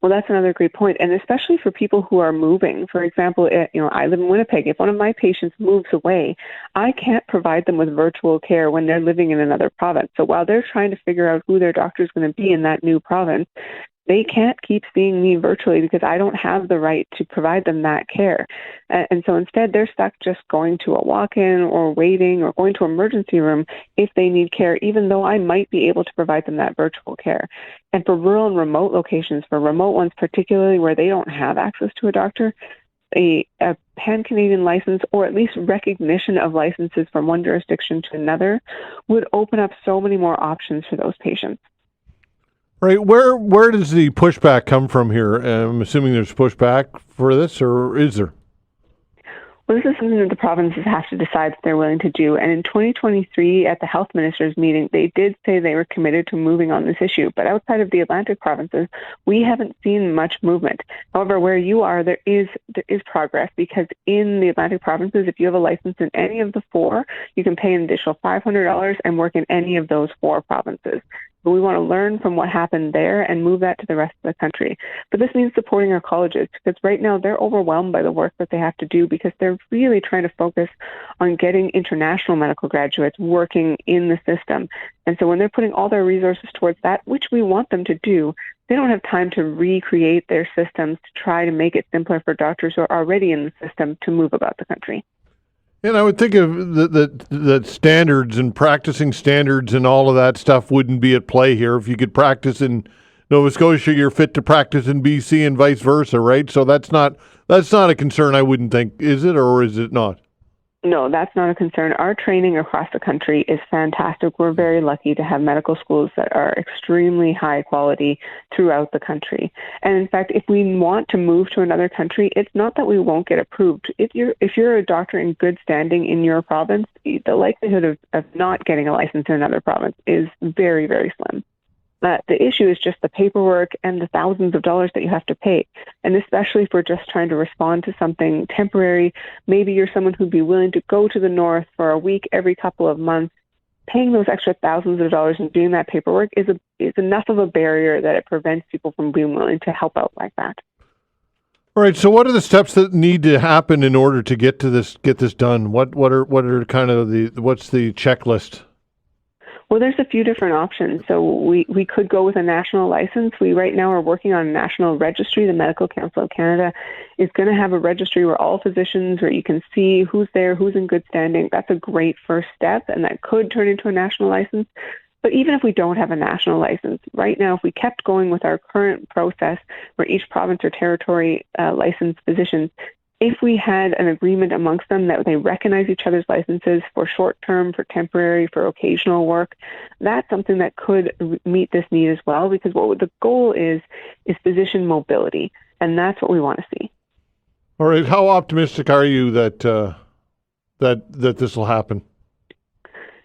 Well, that's another great point, and especially for people who are moving. For example, I live in Winnipeg. If one of my patients moves away, I can't provide them with virtual care when they're living in another province. So while they're trying to figure out who their doctor is going to be in that new province, they can't keep seeing me virtually because I don't have the right to provide them that care. And so instead, they're stuck just going to a walk-in or waiting or going to an emergency room if they need care, even though I might be able to provide them that virtual care. And for rural and remote locations, for remote ones particularly where they don't have access to a doctor, a pan-Canadian license, or at least recognition of licenses from one jurisdiction to another, would open up so many more options for those patients. Right. Where does the pushback come from here? I'm assuming there's pushback for this, or is there? Well, this is something that the provinces have to decide if they're willing to do. And in 2023, at the health ministers' meeting, they did say they were committed to moving on this issue. But outside of the Atlantic provinces, we haven't seen much movement. However, where you are, there is progress, because in the Atlantic provinces, if you have a license in any of the four, you can pay an additional $500 and work in any of those four provinces. But we want to learn from what happened there and move that to the rest of the country. But this means supporting our colleges, because right now they're overwhelmed by the work that they have to do, because they're really trying to focus on getting international medical graduates working in the system. And so when they're putting all their resources towards that, which we want them to do, they don't have time to recreate their systems to try to make it simpler for doctors who are already in the system to move about the country. And I would think of the standards and practicing standards and all of that stuff wouldn't be at play here. If you could practice in Nova Scotia, you're fit to practice in BC and vice versa, right? So that's not a concern, I wouldn't think, is it, or is it not? No, that's not a concern. Our training across the country is fantastic. We're very lucky to have medical schools that are extremely high quality throughout the country. And in fact, if we want to move to another country, it's not that we won't get approved. If you're a doctor in good standing in your province, the likelihood of not getting a license in another province is very, very slim. The issue is just the paperwork and the thousands of dollars that you have to pay. And especially if we're just trying to respond to something temporary, maybe you're someone who'd be willing to go to the north for a week every couple of months. Paying those extra thousands of dollars and doing that paperwork is enough of a barrier that it prevents people from being willing to help out like that. All right. So, what are the steps that need to happen in order to get this done? What are kind of what's the checklist? Well, there's a few different options. So we could go with a national license. We right now are working on a national registry. The Medical Council of Canada is going to have a registry where all physicians, where you can see who's there, who's in good standing. That's a great first step, and that could turn into a national license. But even if we don't have a national license, right now, if we kept going with our current process where each province or territory licensed physicians, if we had an agreement amongst them that they recognize each other's licenses for short-term, for temporary, for occasional work, that's something that could meet this need as well, because what the goal is physician mobility, and that's what we want to see. All right. How optimistic are you that this will happen?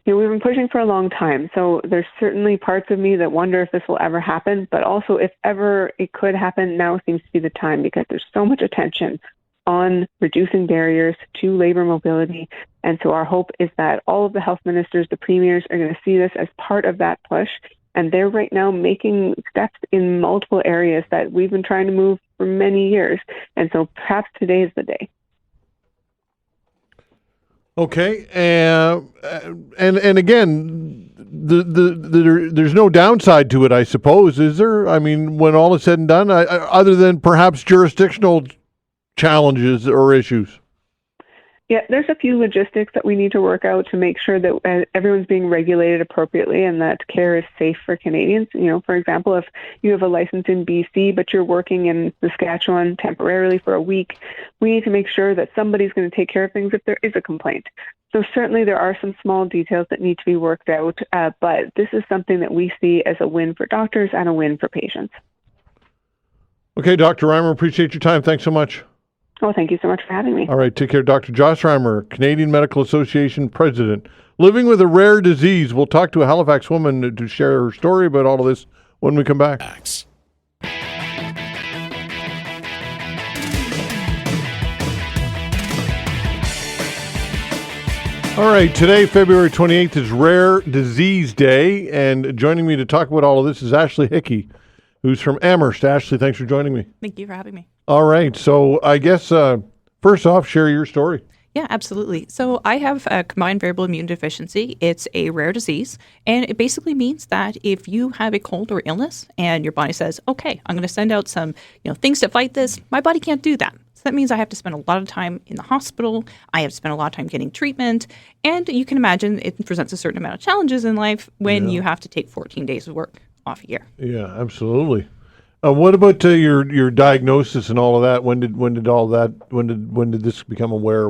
You know, we've been pushing for a long time, so there's certainly parts of me that wonder if this will ever happen, but also if ever it could happen, now seems to be the time, because there's so much attention on reducing barriers to labor mobility. And so our hope is that all of the health ministers, the premiers, are going to see this as part of that push. And they're right now making steps in multiple areas that we've been trying to move for many years. And so perhaps today is the day. Okay. And again, there's no downside to it, I suppose, is there? I mean, when all is said and done, other than perhaps jurisdictional challenges or issues? Yeah, there's a few logistics that we need to work out to make sure that everyone's being regulated appropriately and that care is safe for Canadians. You know, for example, if you have a license in BC, but you're working in Saskatchewan temporarily for a week, we need to make sure that somebody's going to take care of things if there is a complaint. So certainly there are some small details that need to be worked out, but this is something that we see as a win for doctors and a win for patients. Okay, Dr. Reimer, appreciate your time. Thanks so much. Oh, thank you so much for having me. All right, take care. Dr. Josh Reimer, Canadian Medical Association President. Living with a rare disease. We'll talk to a Halifax woman to share her story about all of this when we come back. All right, today, February 28th, is Rare Disease Day, and joining me to talk about all of this is Ashley Hickey, who's from Amherst. Ashley, thanks for joining me. Thank you for having me. All right. So I guess, first off, share your story. Yeah, absolutely. So I have a combined variable immune deficiency. It's a rare disease, and it basically means that if you have a cold or illness and your body says, okay, I'm going to send out some things to fight this, my body can't do that. So that means I have to spend a lot of time in the hospital. I have to spend a lot of time getting treatment. And you can imagine it presents a certain amount of challenges in life when you have to take 14 days of work off a year. Yeah, absolutely. What about your diagnosis and all of that? When did this become aware?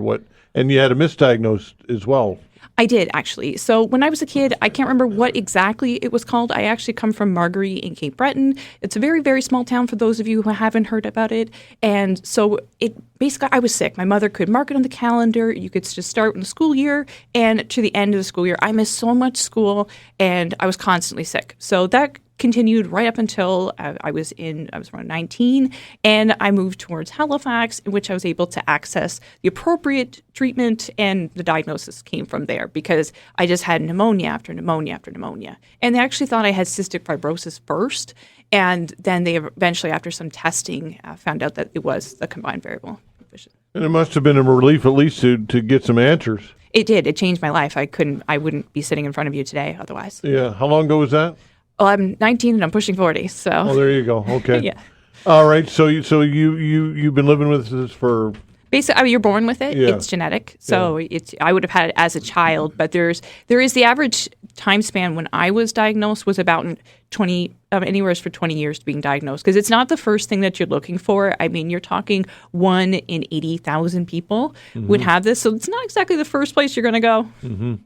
And you had a misdiagnosed as well. I did, actually. So when I was a kid, I can't remember what exactly it was called. I actually come from Margaree in Cape Breton. It's a very, very small town for those of you who haven't heard about it. And so I was sick. My mother could mark it on the calendar. You could just start in the school year and to the end of the school year. I missed so much school and I was constantly sick. So that continued right up until I was around 19, and I moved towards Halifax, in which I was able to access the appropriate treatment, and the diagnosis came from there because I just had pneumonia after pneumonia after pneumonia. And they actually thought I had cystic fibrosis first, and then they eventually, after some testing, found out that it was the combined variable deficiency. And it must have been a relief at least to get some answers. It did. It changed my life. I wouldn't be sitting in front of you today otherwise. Yeah. How long ago was that? Well, I'm 19 and I'm pushing 40, so. Oh, there you go. Okay. Yeah. All right. So you've been living with this for. Basically, you're born with it. Yeah. It's genetic. So I would have had it as a child, but there is the average time span when I was diagnosed was about 20, anywhere for 20 years to being diagnosed, because it's not the first thing that you're looking for. I mean, you're talking 1 in 80,000 people would have this. So it's not exactly the first place you're going to go. Mm-hmm.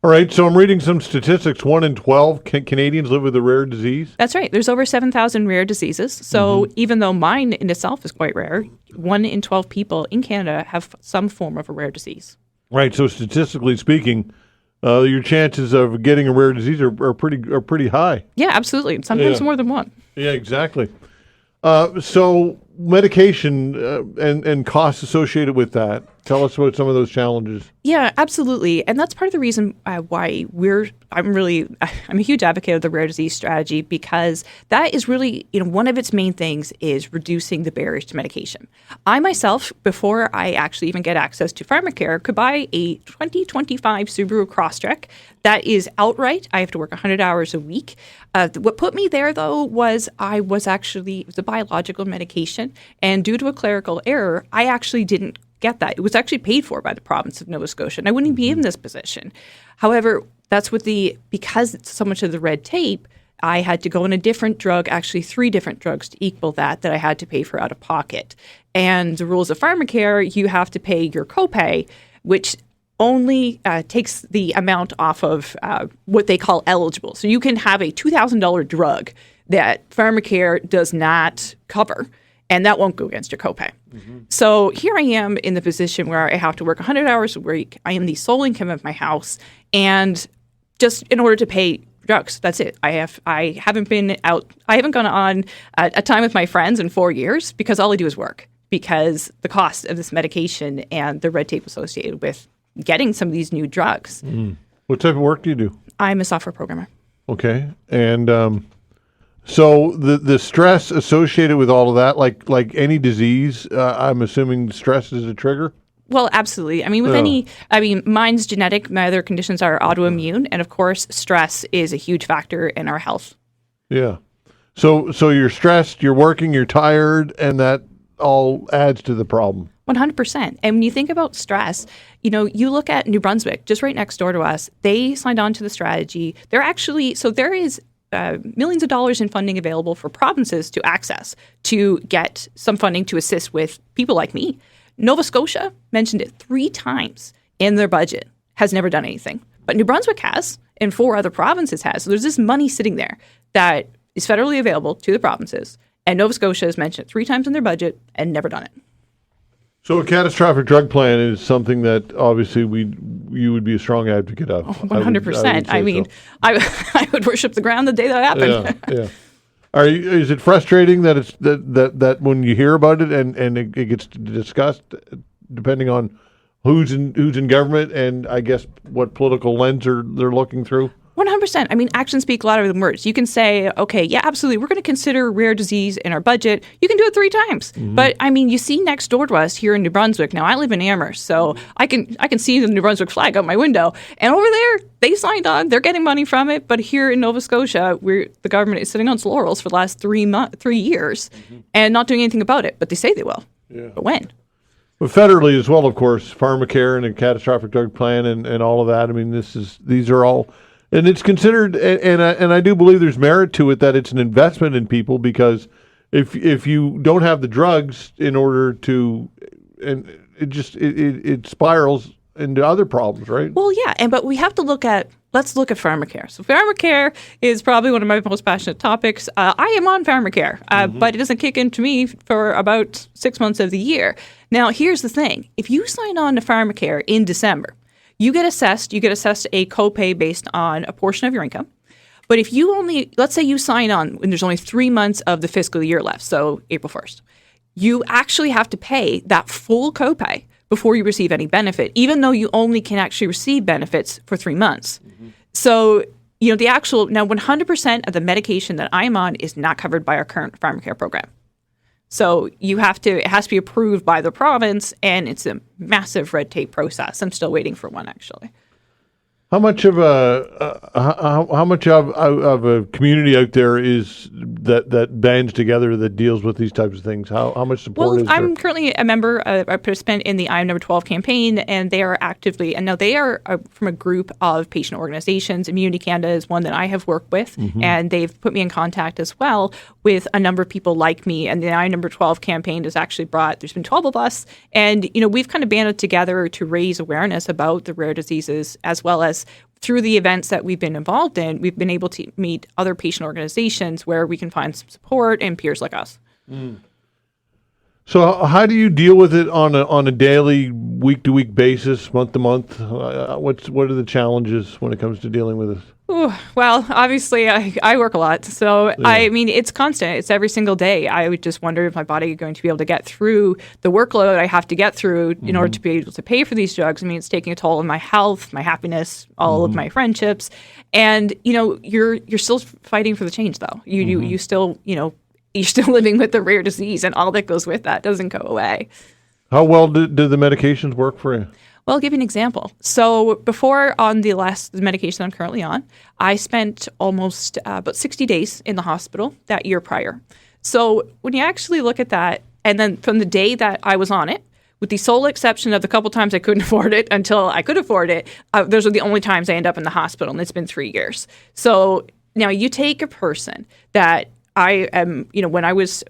All right, so I'm reading some statistics. 1 in 12 Canadians live with a rare disease. That's right. There's over 7,000 rare diseases. So even though mine in itself is quite rare, 1 in 12 people in Canada have some form of a rare disease. Right. So statistically speaking, your chances of getting a rare disease are pretty high. Yeah, absolutely. Sometimes more than one. Yeah, exactly. So medication and costs associated with that. Tell us about some of those challenges. Yeah, absolutely. And that's part of the reason why I'm a huge advocate of the rare disease strategy, because that is really, one of its main things is reducing the barriers to medication. I myself, before I actually even get access to pharmacare, could buy a 2025 Subaru Crosstrek that is outright. I have to work 100 hours a week. What put me there, though, was it was a biological medication. And due to a clerical error, I actually didn't get that. It was actually paid for by the province of Nova Scotia, and I wouldn't be in this position. However, because it's so much of the red tape, I had to go on a different drug, actually 3 different drugs to equal that I had to pay for out of pocket. And the rules of pharmacare, you have to pay your copay, which only takes the amount off of what they call eligible. So you can have a $2,000 drug that pharmacare does not cover, and that won't go against your copay. So here I am in the position where I have to work 100 hours a week. I am the sole income of my house, and just in order to pay drugs, that's it. I haven't been out. I haven't gone on a time with my friends in 4 years because all I do is work, because the cost of this medication and the red tape associated with getting some of these new drugs. What type of work do you do? I'm a software programmer. Okay. And so the stress associated with all of that, like any disease, I'm assuming stress is a trigger? Well, absolutely. I mean, mine's genetic. My other conditions are autoimmune. And of course, stress is a huge factor in our health. Yeah. So you're stressed, you're working, you're tired, and that all adds to the problem. 100%. And when you think about stress, you look at New Brunswick, just right next door to us, they signed on to the strategy. There is millions of dollars in funding available for provinces to access to get some funding to assist with people like me. Nova Scotia mentioned it 3 times in their budget, has never done anything. But New Brunswick has, and 4 other provinces has. So there's this money sitting there that is federally available to the provinces, and Nova Scotia has mentioned it 3 times in their budget and never done it. So a catastrophic drug plan is something that obviously you would be a strong advocate of. 100%. I would worship the ground the day that happened. Yeah. Is it frustrating that it's that when you hear about it and it gets discussed, depending on who's in government and I guess what political lens they're looking through? 100%. I mean, actions speak louder than words. You can say, okay, yeah, absolutely, we're going to consider rare disease in our budget. You can do it 3 times. But, I mean, you see next door to us here in New Brunswick. Now, I live in Amherst, so I can see the New Brunswick flag out my window. And over there, they signed on. They're getting money from it. But here in Nova Scotia, the government is sitting on its laurels for the last 3 years and not doing anything about it. But they say they will. Yeah. But when? But federally as well, of course, pharmacare and a catastrophic drug plan and all of that. I mean, these are all And it's considered, and I do believe there's merit to it, that it's an investment in people, because if you don't have the drugs in order to, and it spirals into other problems, right? Well, yeah, but we have to let's look at pharmacare. So pharmacare is probably one of my most passionate topics. I am on pharmacare, but it doesn't kick into me for about 6 months of the year. Now, here's the thing. If you sign on to pharmacare in December, you get assessed a copay based on a portion of your income. But if you let's say you sign on when there's only 3 months of the fiscal year left, so April 1st, you actually have to pay that full copay before you receive any benefit, even though you only can actually receive benefits for 3 months. So, now 100% of the medication that I'm on is not covered by our current pharmacare program. So it has to be approved by the province, and it's a massive red tape process. I'm still waiting for one, actually. How much of a community out there is that bands together that deals with these types of things? How much support is there? I'm currently a member, a participant in the I'm Number 12 campaign, and they are actively, and now they are from a group of patient organizations. Immunity Canada is one that I have worked with, and they've put me in contact as well with a number of people like me. And the I'm Number 12 campaign has actually there's been 12 of us, and we've kind of banded together to raise awareness about the rare diseases, as well as through the events that we've been involved in, we've been able to meet other patient organizations where we can find some support and peers like us. So how do you deal with it on a daily, week-to-week basis, month-to-month? What are the challenges when it comes to dealing with this? Ooh, well, obviously, I work a lot. So, yeah. I mean, it's constant. It's every single day. I would just wonder if my body is going to be able to get through the workload I have to get through in order to be able to pay for these drugs. I mean, it's taking a toll on my health, my happiness, all of my friendships. And, you're still fighting for the change, though. You still, you're still living with the rare disease, and all that goes with that doesn't go away. How well do the medications work for you? Well, I'll give you an example. So before, on the medication I'm currently on, I spent almost about 60 days in the hospital that year prior. So when you actually look at that, and then from the day that I was on it, with the sole exception of the couple times I couldn't afford it until I could afford it, those are the only times I end up in the hospital, and it's been 3 years. So now you take a person that I am, when I was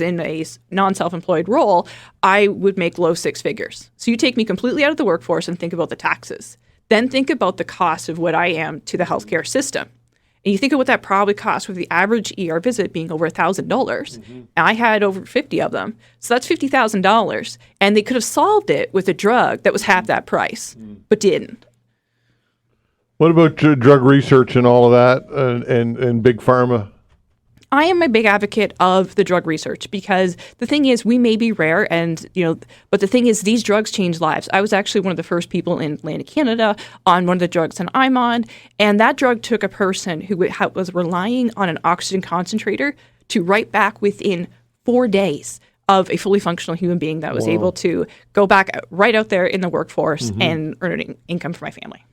in a non-self-employed role, I would make low six figures. So you take me completely out of the workforce and think about the taxes. Then think about the cost of what I am to the healthcare system. And you think of what that probably costs with the average ER visit being over $1,000. And I had over 50 of them. So that's $50,000. And they could have solved it with a drug that was half that price, but didn't. What about drug research and all of that and big pharma? I am a big advocate of the drug research, because the thing is, we may be rare, and but the thing is, these drugs change lives. I was actually one of the first people in Atlantic Canada on one of the drugs that I'm on, and that drug took a person who was relying on an oxygen concentrator to right back within 4 days of a fully functional human being that was able to go back right out there in the workforce and earning income for my family.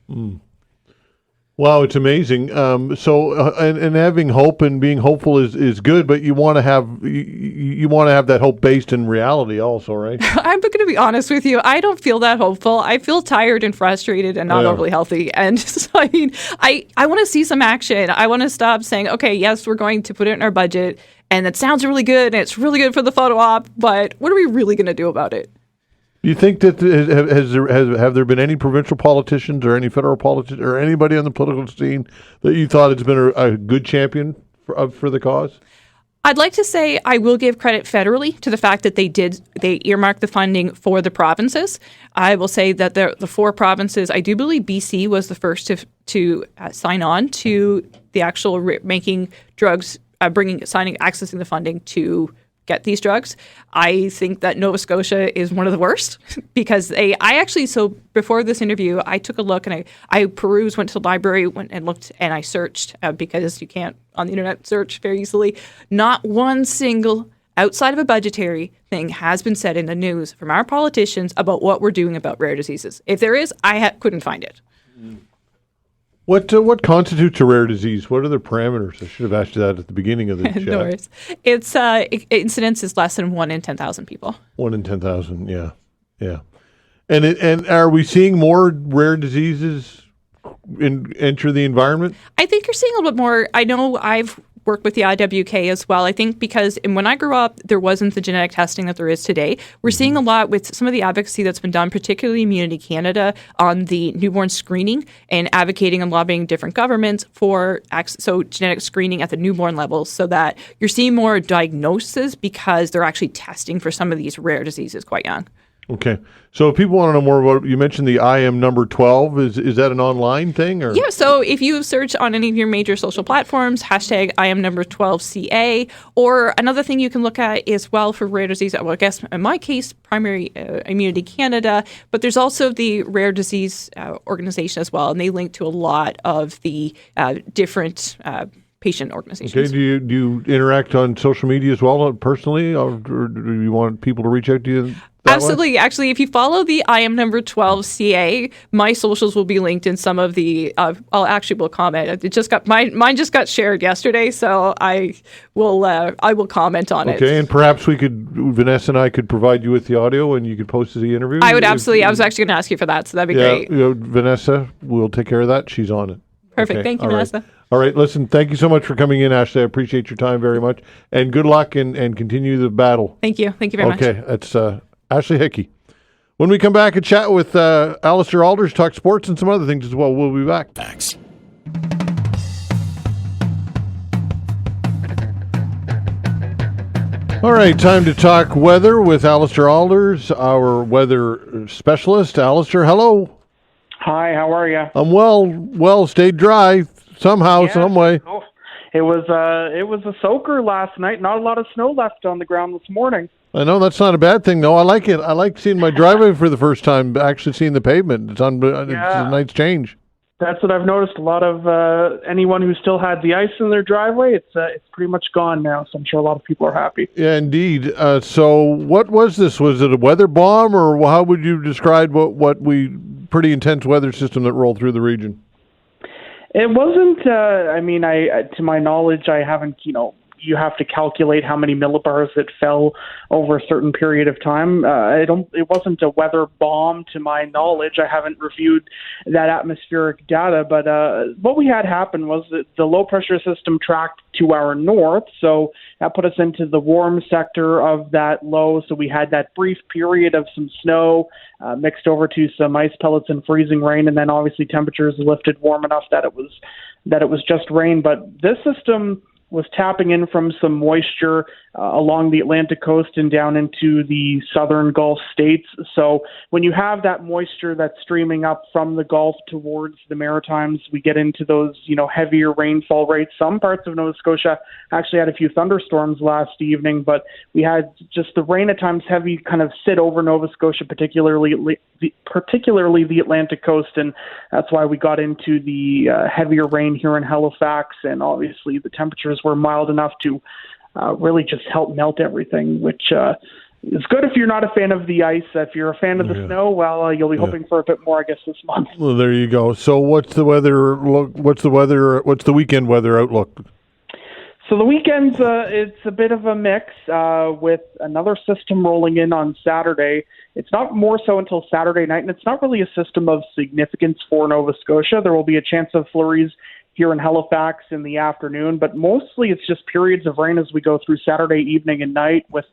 Wow, it's amazing. So having hope and being hopeful is good, but you want to have that hope based in reality also, right? I'm going to be honest with you. I don't feel that hopeful. I feel tired and frustrated and not overly healthy. And so, I mean, I want to see some action. I want to stop saying, okay, yes, we're going to put it in our budget, and that sounds really good, and it's really good for the photo op, but what are we really going to do about it? You think that have there been any provincial politicians or any federal politicians or anybody on the political scene that you thought has been a good champion for the cause? I'd like to say I will give credit federally to the fact that they earmarked the funding for the provinces. I will say that the 4 provinces, I do believe BC was the first to sign on to the actual making drugs, accessing the funding to get these drugs. I think that Nova Scotia is one of the worst, because so before this interview, I took a look and I perused, went to the library, went and looked, and I searched because you can't on the internet search very easily. Not one single outside of a budgetary thing has been said in the news from our politicians about what we're doing about rare diseases. If there is, I couldn't find it. What constitutes a rare disease? What are the parameters? I should have asked you that at the beginning of the chat. No worries. Its incidence is less than 1 in 10,000 people. 1 in 10,000, yeah. And are we seeing more rare diseases enter the environment? I think you're seeing a little bit more. I know I've worked with the IWK as well. I think because when I grew up, there wasn't the genetic testing that there is today. We're seeing a lot with some of the advocacy that's been done, particularly Immunity Canada, on the newborn screening and advocating and lobbying different governments for genetic screening at the newborn level, so that you're seeing more diagnoses because they're actually testing for some of these rare diseases quite young. Okay. So if people want to know more about, you mentioned the IM number 12, is that an online thing? Or? Yeah, so if you search on any of your major social platforms, hashtag IM number 12CA, or another thing you can look at as well for rare disease, well, I guess in my case, Primary Immunity Canada, but there's also the Rare Disease Organization as well, and they link to a lot of the different patient organizations. Okay, do you interact on social media as well, personally, or do you want people to reach out to you? Absolutely. Actually, if you follow the IM number 12CA, my socials will be linked in some of the. We'll comment. It just got mine just got shared yesterday, so I will comment on it. Okay, and perhaps Vanessa and I could provide you with the audio, and you could post the interview. I would absolutely. I was actually going to ask you for that, so that'd be great. Vanessa, we'll take care of that. She's on it. Perfect. Okay. Thank you, Vanessa. All right. Listen, thank you so much for coming in, Ashley. I appreciate your time very much, and good luck and continue the battle. Thank you. Thank you very much. Okay, that's Ashley Hickey. When we come back and chat with Allister Aalders, talk sports and some other things as well, we'll be back. Thanks. All right, time to talk weather with Allister Aalders, our weather specialist. Allister, hello. Hi, how are you? I'm well, stayed dry somehow, some way. Oh, it was a soaker last night. Not a lot of snow left on the ground this morning. I know that's not a bad thing, though. I like it. I like seeing my driveway for the first time, actually seeing the pavement. It's a nice change. That's what I've noticed. A lot of anyone who still had the ice in their driveway, it's pretty much gone now. So I'm sure a lot of people are happy. Yeah, indeed. So what was this? Was it a weather bomb, or how would you describe pretty intense weather system that rolled through the region? It wasn't. To my knowledge, I haven't. You have to calculate how many millibars it fell over a certain period of time. It wasn't a weather bomb to my knowledge. I haven't reviewed that atmospheric data, but what we had happen was that the low pressure system tracked to our north, so that put us into the warm sector of that low. So we had that brief period of some snow mixed over to some ice pellets and freezing rain, and then obviously temperatures lifted warm enough that it was just rain. But this system was tapping in from some moisture along the Atlantic coast and down into the southern Gulf states. So when you have that moisture that's streaming up from the Gulf towards the Maritimes, we get into those, heavier rainfall rates. Some parts of Nova Scotia actually had a few thunderstorms last evening, but we had just the rain at times heavy kind of sit over Nova Scotia, particularly the Atlantic coast, and that's why we got into the heavier rain here in Halifax, and obviously the temperatures were mild enough to really just help melt everything, which is good if you're not a fan of the ice. If you're a fan of the snow, well, you'll be hoping for a bit more, I guess, this month. Well, there you go. So what's the weekend weather outlook? So the weekend, it's a bit of a mix with another system rolling in on Saturday. It's not more so until Saturday night, and it's not really a system of significance for Nova Scotia. There will be a chance of flurries here in Halifax in the afternoon, but mostly it's just periods of rain as we go through Saturday evening and night with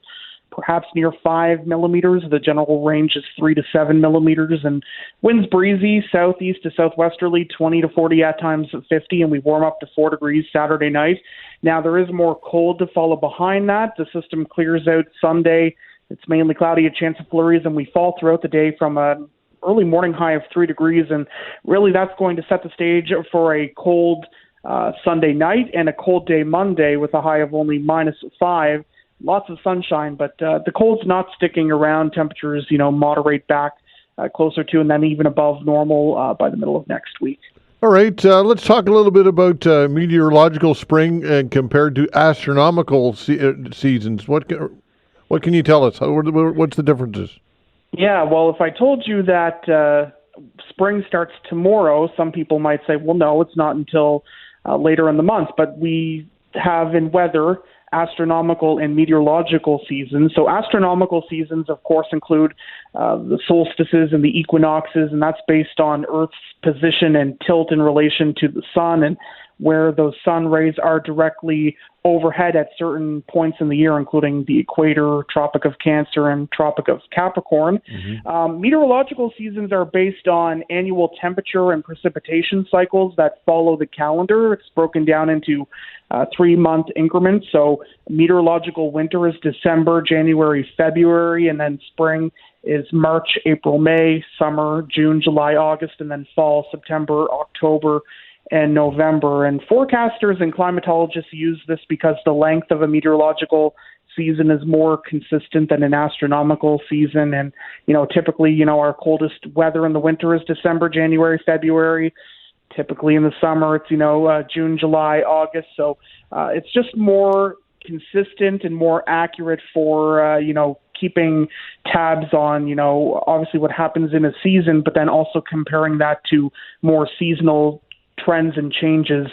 perhaps near 5 millimeters. The general range is 3 to 7 millimeters, and winds breezy southeast to southwesterly, 20 to 40 at times, 50, and we warm up to 4 degrees Saturday night. Now there is more cold to follow behind that. The system clears out Sunday. It's mainly cloudy, a chance of flurries, and we fall throughout the day from an early morning high of 3 degrees, and really that's going to set the stage for a cold Sunday night and a cold day Monday with a high of only -5. Lots of sunshine, but the cold's not sticking around. Temperatures, moderate back closer to and then even above normal by the middle of next week. All right, let's talk a little bit about meteorological spring compared to astronomical seasons. What can you tell us? What's the differences? Yeah, well, if I told you that spring starts tomorrow, some people might say, well, no, it's not until later in the month. But we have in weather astronomical and meteorological seasons. So astronomical seasons, of course, include the solstices and the equinoxes, and that's based on Earth's position and tilt in relation to the sun and where those sun rays are directly overhead at certain points in the year, including the equator, Tropic of Cancer, and Tropic of Capricorn. Meteorological seasons are based on annual temperature and precipitation cycles that follow the calendar. It's broken down into 3-month increments. So meteorological winter is December, January, February, and then spring is March, April, May, summer, June, July, August, and then fall, September, October, and November. And forecasters and climatologists use this because the length of a meteorological season is more consistent than an astronomical season. And, typically, our coldest weather in the winter is December, January, February. Typically in the summer, it's, June, July, August. So it's just more consistent and more accurate for, keeping tabs on, obviously what happens in a season, but then also comparing that to more seasonal trends and changes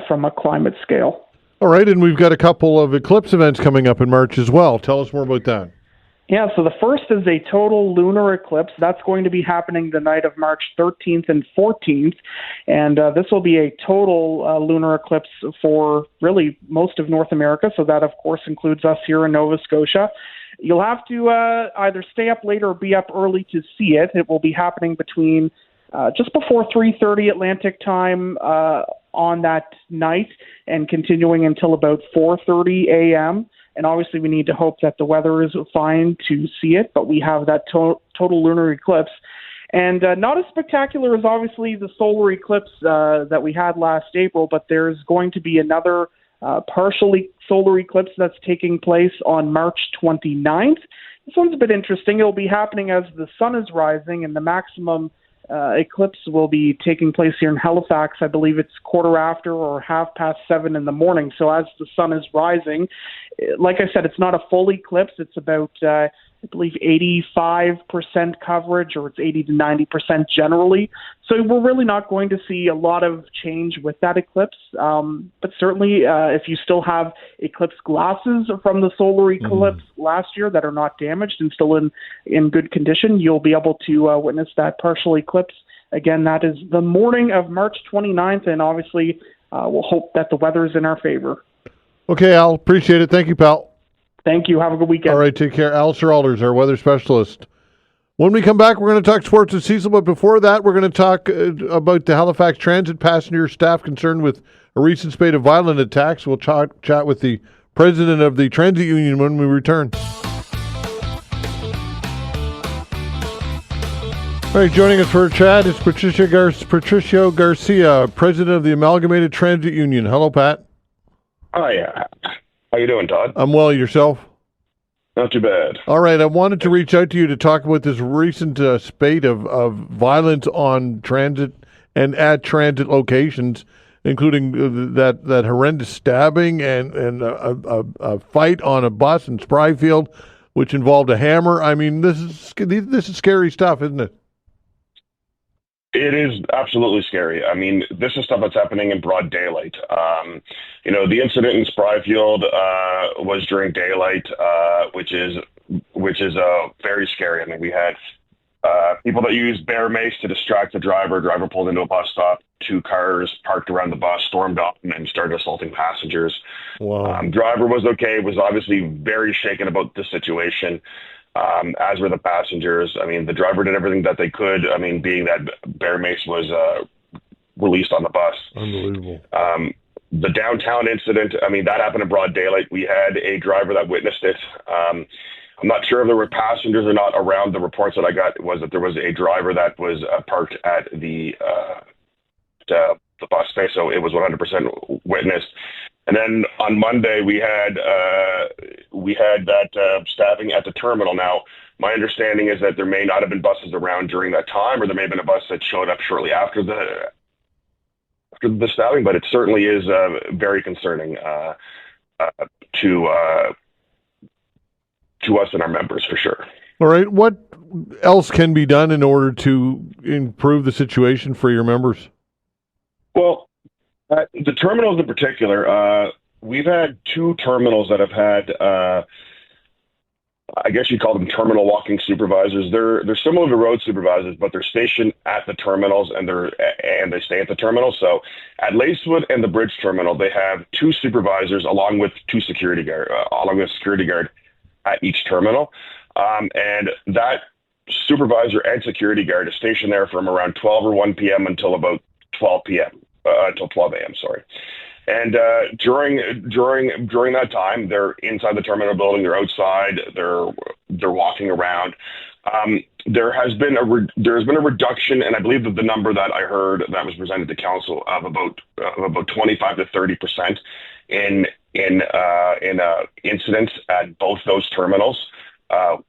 from a climate scale. All right, and we've got a couple of eclipse events coming up in March as well. Tell us more about that. Yeah, so the first is a total lunar eclipse. That's going to be happening the night of March 13th and 14th, and this will be a total lunar eclipse for really most of North America, so that, of course, includes us here in Nova Scotia. You'll have to either stay up late or be up early to see it. It will be happening between just before 3:30 Atlantic time on that night and continuing until about 4:30 a.m. And obviously we need to hope that the weather is fine to see it, but we have that total lunar eclipse. And not as spectacular as obviously the solar eclipse that we had last April, but there's going to be another partially solar eclipse that's taking place on March 29th. This one's a bit interesting. It'll be happening as the sun is rising, and the maximum eclipse will be taking place here in Halifax. I believe it's 7:15 or 7:30 in the morning. So as the sun is rising, like I said, it's not a full eclipse. It's about, I believe, 85% coverage, or it's 80 to 90% generally. So we're really not going to see a lot of change with that eclipse. But certainly, if you still have eclipse glasses from the solar eclipse last year that are not damaged and still in good condition, you'll be able to witness that partial eclipse. Again, that is the morning of March 29th, and obviously we'll hope that the weather is in our favor. Okay, Al, appreciate it. Thank you, pal. Thank you. Have a good weekend. All right, take care. Allister Aalders, our weather specialist. When we come back, we're going to talk sports with Cecil, but before that, we're going to talk about the Halifax Transit passenger staff concerned with a recent spate of violent attacks. We'll chat with the president of the Transit Union when we return. All right, joining us for a chat is Patricio Garcia, president of the Amalgamated Transit Union. Hello, Pat. Hi. How you doing, Todd? I'm well. Yourself? Not too bad. All right. I wanted to reach out to you to talk about this recent spate of violence on transit and at transit locations, including that horrendous stabbing and a fight on a bus in Spryfield, which involved a hammer. I mean, this is scary stuff, isn't it? It is absolutely scary. I mean, this is stuff that's happening in broad daylight. The incident in Spryfield was during daylight, which is very scary. I mean, we had people that used bear mace to distract the driver. Driver pulled into a bus stop. 2 cars parked around the bus, stormed off, and started assaulting passengers. Wow. Driver was okay. Was obviously very shaken about the situation. As were the passengers. I mean, the driver did everything that they could. I mean, being that bear mace was released on the bus. Unbelievable. The downtown incident, I mean, that happened in broad daylight. We had a driver that witnessed it. I'm not sure if there were passengers or not around. The reports that I got was that there was a driver that was parked at the bus space, so it was 100% witnessed. And then on Monday, we had that stabbing at the terminal. Now, my understanding is that there may not have been buses around during that time, or there may have been a bus that showed up shortly after the stabbing. But it certainly is very concerning to us and our members, for sure. All right. What else can be done in order to improve the situation for your members? Well, the terminals in particular, we've had two terminals that have had, I guess you call them terminal walking supervisors. They're similar to road supervisors, but they're stationed at the terminals and they stay at the terminals. So at Lacewood and the Bridge Terminal, they have two supervisors along with a security guard at each terminal. And that supervisor and security guard is stationed there from around 12 or 1 p.m. until about 12 p.m. Until 12 a.m. Sorry. And during that time, they're inside the terminal building. They're outside. They're walking around. There has been a reduction, and I believe that the number that I heard that was presented to council of about 25 to 30% in incidents at both those terminals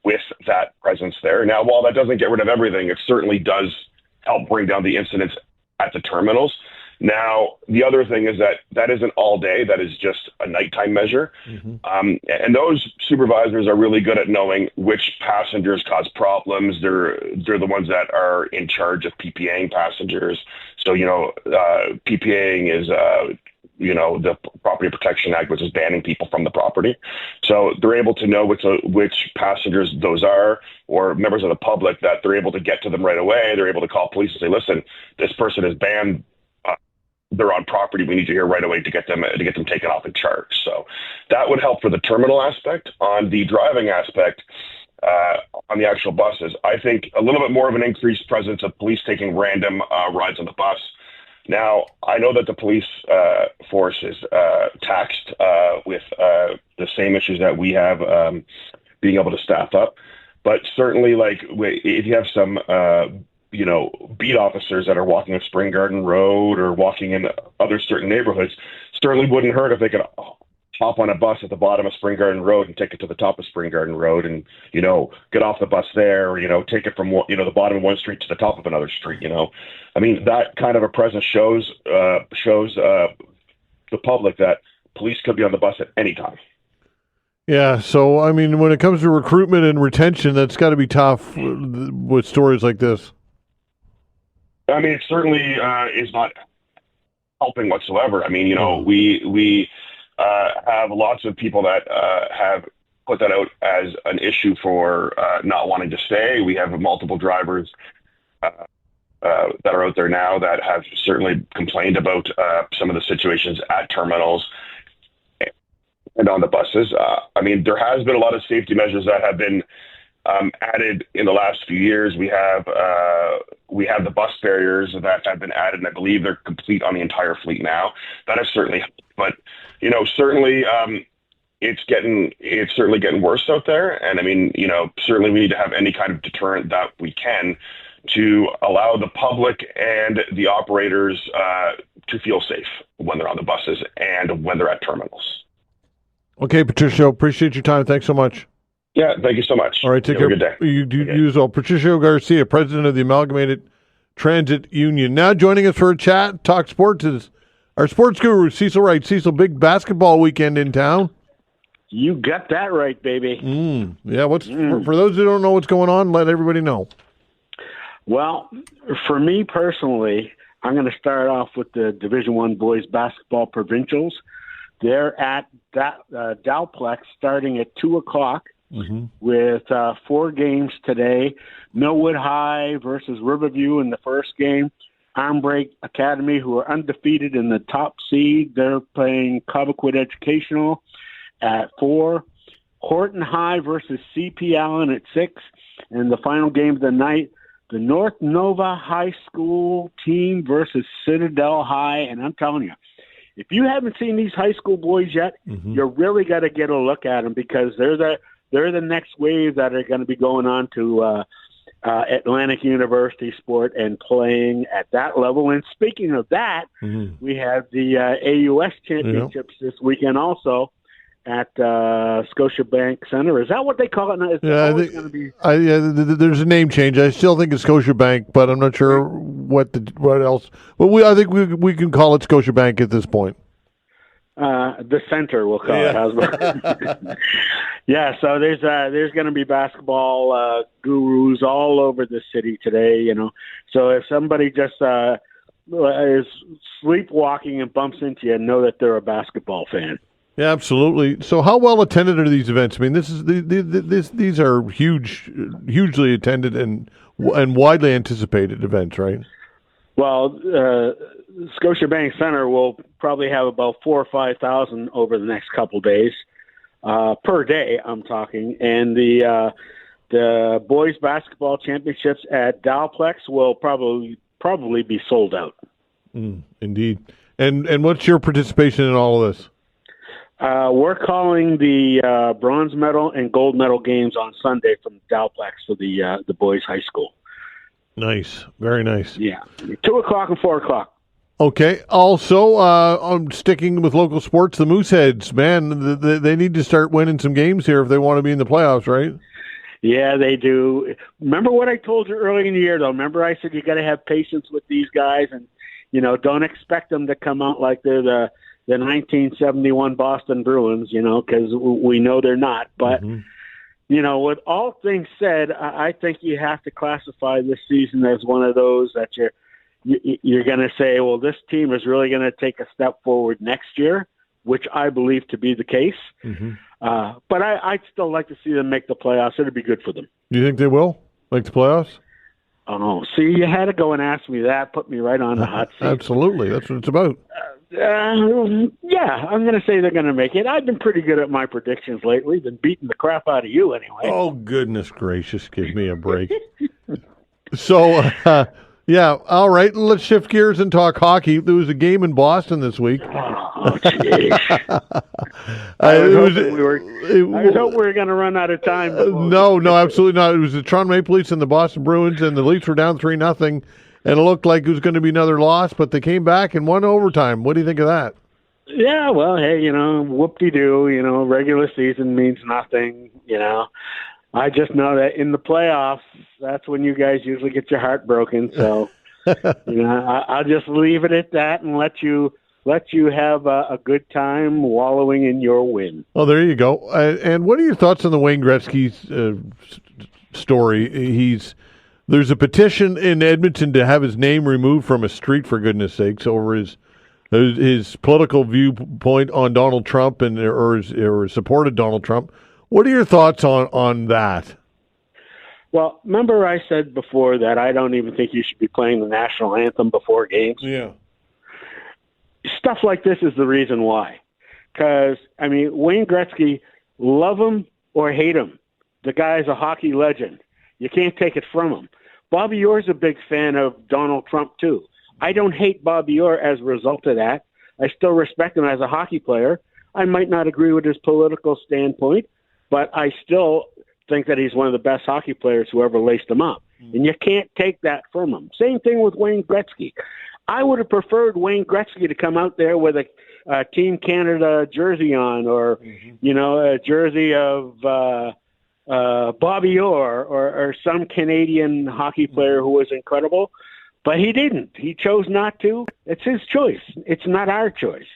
with that presence there. Now, while that doesn't get rid of everything, it certainly does help bring down the incidents at the terminals. Now, the other thing is that isn't all day. That is just a nighttime measure. And those supervisors are really good at knowing which passengers cause problems. They're the ones that are in charge of PPAing passengers. So, PPAing is, the Property Protection Act, which is banning people from the property. So they're able to know which passengers those are, or members of the public, that they're able to get to them right away. They're able to call police and say, listen, this person is banned. They're on property. We need you here right away to get them taken off and charged. So that would help for the terminal aspect. On the driving aspect, on the actual buses, I think a little bit more of an increased presence of police taking random rides on the bus. Now, I know that the police force is taxed with the same issues that we have, being able to staff up. But certainly, if you have some beat officers that are walking up Spring Garden Road or walking in other certain neighborhoods, certainly wouldn't hurt if they could hop on a bus at the bottom of Spring Garden Road and take it to the top of Spring Garden Road and, get off the bus there, or, take it from, the bottom of one street to the top of another street, I mean, that kind of a presence shows the public that police could be on the bus at any time. Yeah, so, I mean, when it comes to recruitment and retention, that's got to be tough with stories like this. I mean, it certainly is not helping whatsoever. I mean, we have lots of people that have put that out as an issue for not wanting to stay. We have multiple drivers that are out there now that have certainly complained about some of the situations at terminals and on the buses. I mean, there has been a lot of safety measures that have been added in the last few years. We have the bus barriers that have been added, and I believe they're complete on the entire fleet now. That has certainly helped, but certainly it's certainly getting worse out there. And I mean, certainly we need to have any kind of deterrent that we can to allow the public and the operators to feel safe when they're on the buses and when they're at terminals. Okay, Patricio, appreciate your time. Thanks so much. Yeah, thank you so much. All right, take care. Have a good day. You as well. Patricio Garcia, president of the Amalgamated Transit Union. Now joining us for a chat, talk sports, is our sports guru, Cecil Wright. Cecil, big basketball weekend in town. You got that right, baby. Yeah, for those who don't know what's going on, let everybody know. Well, for me personally, I'm going to start off with the Division I boys basketball provincials. They're at Dowplex starting at 2:00 with 4 games today. Millwood High versus Riverview in the first game. Armbreak Academy, who are undefeated in the top seed, they're playing Cobequid Educational at 4. Horton High versus CP Allen at 6. And the final game of the night, the North Nova High School team versus Citadel High. And I'm telling you, if you haven't seen these high school boys yet, you really got to get a look at them, because they're the next wave that are going to be going on to Atlantic University sport and playing at that level. And speaking of that, we have the AUS championships this weekend also at Scotiabank Center. Is that what they call it? There's a name change. I still think it's Scotiabank, but I'm not sure what else. But I think we can call it Scotiabank at this point. The center, we'll call it. Yeah, so there's going to be basketball gurus all over the city today, So if somebody just is sleepwalking and bumps into you, know that they're a basketball fan. Yeah, absolutely. So, how well attended are these events? I mean, these are hugely attended and widely anticipated events, right? Well, Scotiabank Center will probably have about 4,000 or 5,000 over the next couple days per day. I'm talking, and the boys basketball championships at Dalplex will probably be sold out. Indeed. And what's your participation in all of this? We're calling the bronze medal and gold medal games on Sunday from Dalplex for the boys' high school. Nice, very nice. Yeah, 2:00 and 4:00. Okay. Also, I'm sticking with local sports. The Mooseheads, man, they need to start winning some games here if they want to be in the playoffs, right? Yeah, they do. Remember what I told you early in the year, though? Remember I said you got to have patience with these guys, and don't expect them to come out like they're the 1971 Boston Bruins, because we know they're not. But, with all things said, I think you have to classify this season as one of those that you're going to say, well, this team is really going to take a step forward next year, which I believe to be the case. But I'd still like to see them make the playoffs. It'd be good for them. Do you think they will make the playoffs? Oh, see, you had to go and ask me that, put me right on the hot seat. Absolutely. That's what it's about. Yeah, I'm going to say they're going to make it. I've been pretty good at my predictions lately. Been beating the crap out of you anyway. Oh, goodness gracious. Give me a break. So, yeah, all right. Let's shift gears and talk hockey. There was a game in Boston this week. Oh, jeez. I was hoping we were going to run out of time. No, absolutely not. It was the Toronto Maple Leafs and the Boston Bruins, and the Leafs were down 3-0, and it looked like it was going to be another loss, but they came back and won overtime. What do you think of that? Yeah, well, hey, whoop-de-doo, regular season means nothing, I just know that in the playoffs, that's when you guys usually get your heart broken. So, I'll just leave it at that and let you have a good time wallowing in your win. Oh, there you go. And what are your thoughts on the Wayne Gretzky story? There's a petition in Edmonton to have his name removed from a street, for goodness sakes, over his political viewpoint on Donald Trump or supported Donald Trump. What are your thoughts on that? Well, remember I said before that I don't even think you should be playing the national anthem before games? Yeah. Stuff like this is the reason why. Because, Wayne Gretzky, love him or hate him, the guy's a hockey legend. You can't take it from him. Bobby Orr's a big fan of Donald Trump, too. I don't hate Bobby Orr as a result of that. I still respect him as a hockey player. I might not agree with his political standpoint, but I still think that he's one of the best hockey players who ever laced him up. And you can't take that from him. Same thing with Wayne Gretzky. I would have preferred Wayne Gretzky to come out there with a Team Canada jersey on, or a jersey of Bobby Orr or some Canadian hockey player who was incredible. But he didn't. He chose not to. It's his choice. It's not our choice.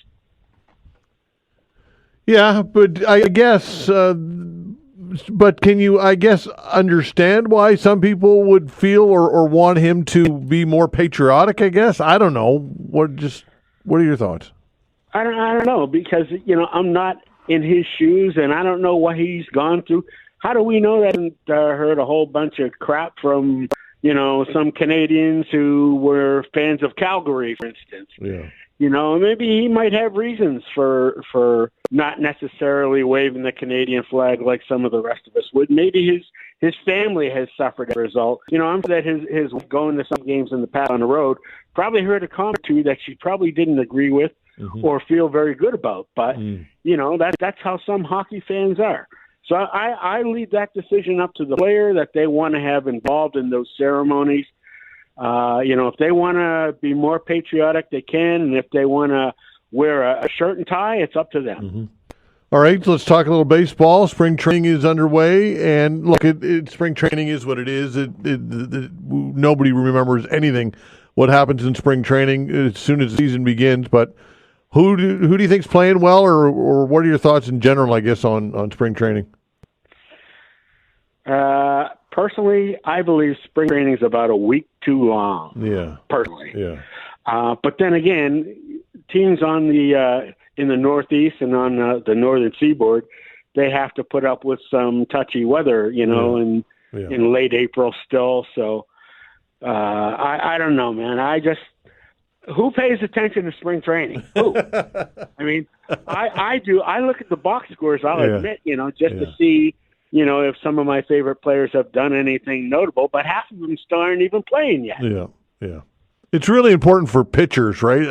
Yeah, but I guess, but can you, understand why some people would feel or want him to be more patriotic, I guess? I don't know. What are your thoughts? I don't know, because, I'm not in his shoes, and I don't know what he's gone through. How do we know that? I heard a whole bunch of crap from, some Canadians who were fans of Calgary, for instance. Yeah. Maybe he might have reasons for not necessarily waving the Canadian flag like some of the rest of us would. Maybe his family has suffered as a result. I'm sure that his going to some games in the past on the road probably heard a comment or two that she probably didn't agree with or feel very good about. But, that's how some hockey fans are. So I leave that decision up to the player that they want to have involved in those ceremonies. If they want to be more patriotic, they can. And if they want to wear a shirt and tie, it's up to them. All right, let's talk a little baseball. Spring training is underway. And look, spring training is what it is. Nobody remembers anything what happens in spring training as soon as the season begins. But who do you think's playing well, or what are your thoughts in general, I guess, on spring training? Personally, I believe spring training is about a week too long. Yeah. Personally. Yeah. But then again, teams in in the Northeast and on the northern seaboard, they have to put up with some touchy weather, in late April still. So I don't know, man. Who pays attention to spring training? Who? I mean, I do. I look at the box scores, I'll admit, just to see, if some of my favorite players have done anything notable, but half of them still aren't even playing yet. Yeah. It's really important for pitchers, right?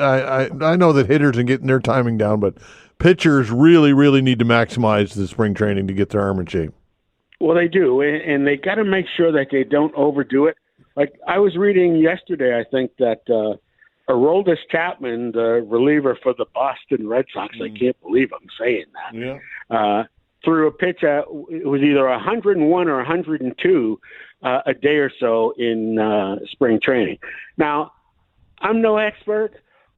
I know that hitters are getting their timing down, but pitchers really, really need to maximize the spring training to get their arm in shape. Well, they do, and they got to make sure that they don't overdo it. Like I was reading yesterday, I think that Aroldis Chapman, the reliever for the Boston Red Sox, I can't believe I'm saying that, threw a pitch at, it was either 101 or 102 a day or so in spring training. Now, I'm no expert,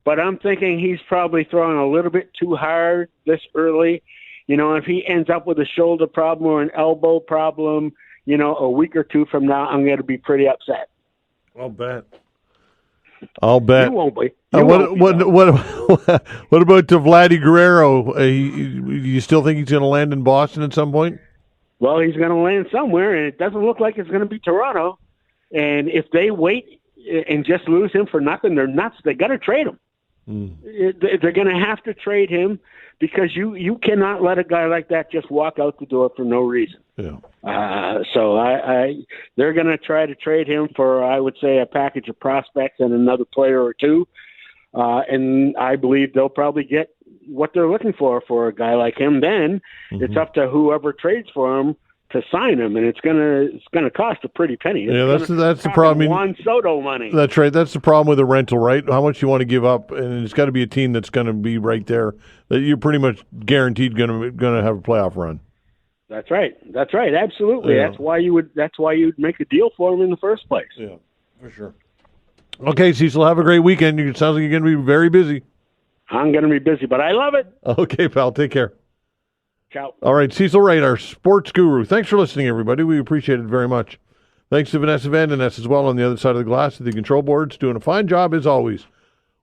but I'm thinking he's probably throwing a little bit too hard this early. If he ends up with a shoulder problem or an elbow problem, a week or two from now, I'm going to be pretty upset. I'll bet. You won't be. What about Vladdy Guerrero? You still think he's going to land in Boston at some point? Well, he's going to land somewhere, and it doesn't look like it's going to be Toronto. And if they wait and just lose him for nothing, they're nuts. They got to trade him. They're going to have to trade him because you cannot let a guy like that just walk out the door for no reason. So they're going to try to trade him for, I would say, a package of prospects and another player or two. And I believe they'll probably get what they're looking for a guy like him. Then it's up to whoever trades for him to sign him, and it's gonna cost a pretty penny. That's the problem. Juan Soto money. That's right. That's the problem with a rental, right? How much you want to give up, and it's got to be a team that's going to be right there that you're pretty much guaranteed going to have a playoff run. That's right. Absolutely. Yeah. That's why you'd make a deal for him in the first place. Yeah, for sure. Okay, Cecil, have a great weekend. It sounds like you're going to be very busy. I'm going to be busy, but I love it. Okay, pal. Take care. Ciao. All right, Cecil Wright, our sports guru. Thanks for listening, everybody. We appreciate it very much. Thanks to Vanessa Van Den Ness as well on the other side of the glass at the control boards, doing a fine job as always.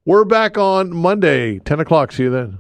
We're back on Monday, 10 o'clock. See you then.